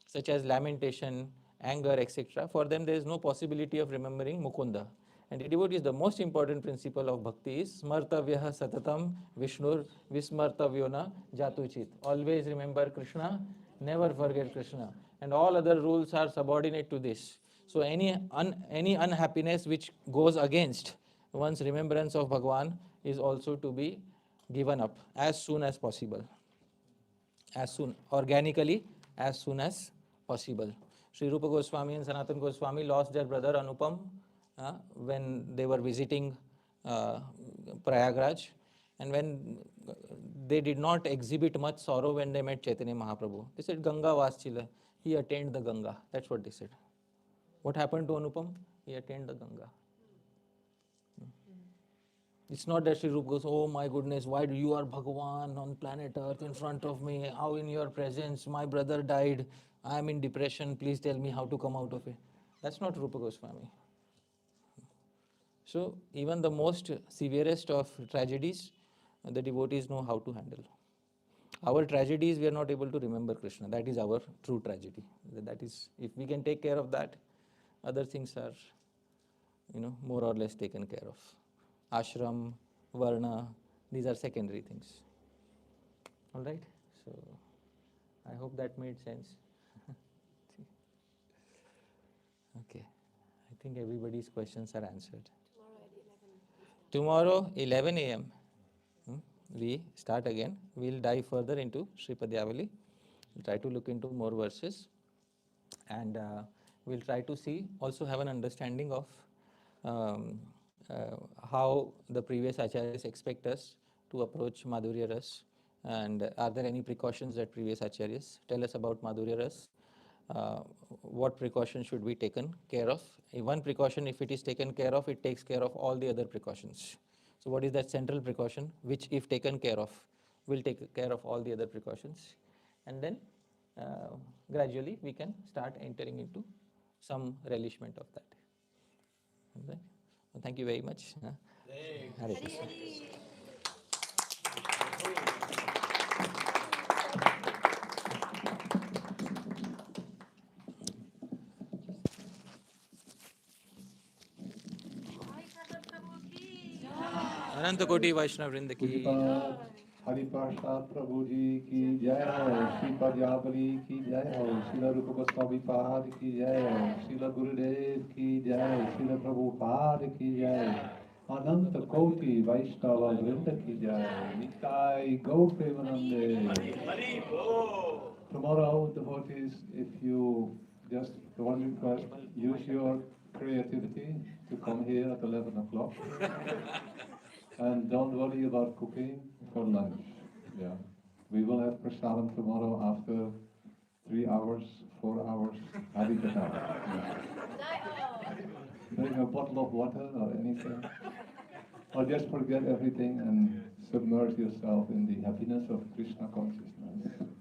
such as lamentation, anger, etc., for them there is no possibility of remembering Mukunda. And the devotee is the most important principle of bhakti is smartavyaha satatam vishnur vismartavyona jatuchit. Always remember Krishna, never forget Krishna. And all other rules are subordinate to this. So any unhappiness which goes against one's remembrance of Bhagwan is also to be given up as soon as possible. As soon, organically, as soon as possible. Sri Rupa Goswami and Sanatana Goswami lost their brother Anupam when they were visiting Prayagraj, and when they did not exhibit much sorrow when they met Chaitanya Mahaprabhu. They said, Ganga Vaschila, he attained the Ganga. That's what they said. What happened to Anupam? He attained the Ganga. It's not that Sri Rupa goes, oh my goodness, why do you are Bhagavan on planet Earth in front of me? How in your presence my brother died? I am in depression. Please tell me how to come out of it. That's not Rupa Goswami. So even the most severest of tragedies, the devotees know how to handle. Our tragedy is we are not able to remember Krishna. That is our true tragedy. That is, if we can take care of that, other things are, more or less taken care of. Ashram, Varna, these are secondary things. All right? So, I hope that made sense. Okay. I think everybody's questions are answered. Tomorrow, 11 a.m., we start again. We'll dive further into Sri Padyāvalī. We'll try to look into more verses. And we'll try to see, also have an understanding of how the previous acharyas expect us to approach Madhurya Ras, and are there any precautions that previous acharyas tell us about Madhurya Ras? What precautions should be taken care of? One precaution, if it is taken care of, it takes care of all the other precautions. So what is that central precaution, which if taken care of, will take care of all the other precautions? And then gradually we can start entering into some relishment of that. Okay? Well, thank you very much. Hare Krishna. अनंत कोटि वैष्णव वृंद की हरि प्रसाद प्रभु जी की जय हो, श्री पद्यावली की जय हो, श्रील रूप गोस्वामी पाद की जय हो, श्रील गुरुदेव की जय, श्रील प्रभुपाद की जय, अनंत कोटि वैष्णव वृंद की जय, निताय गौ प्रेमानंदे. Tomorrow, devotees, if you just one request, use your creativity to come here at 11 o'clock. And don't worry about cooking for lunch. Yeah. We will have prasadam tomorrow after 3 hours, 4 hours. Harikatha. Yeah. Bring a bottle of water or anything. Or just forget everything and submerge yourself in the happiness of Krishna consciousness.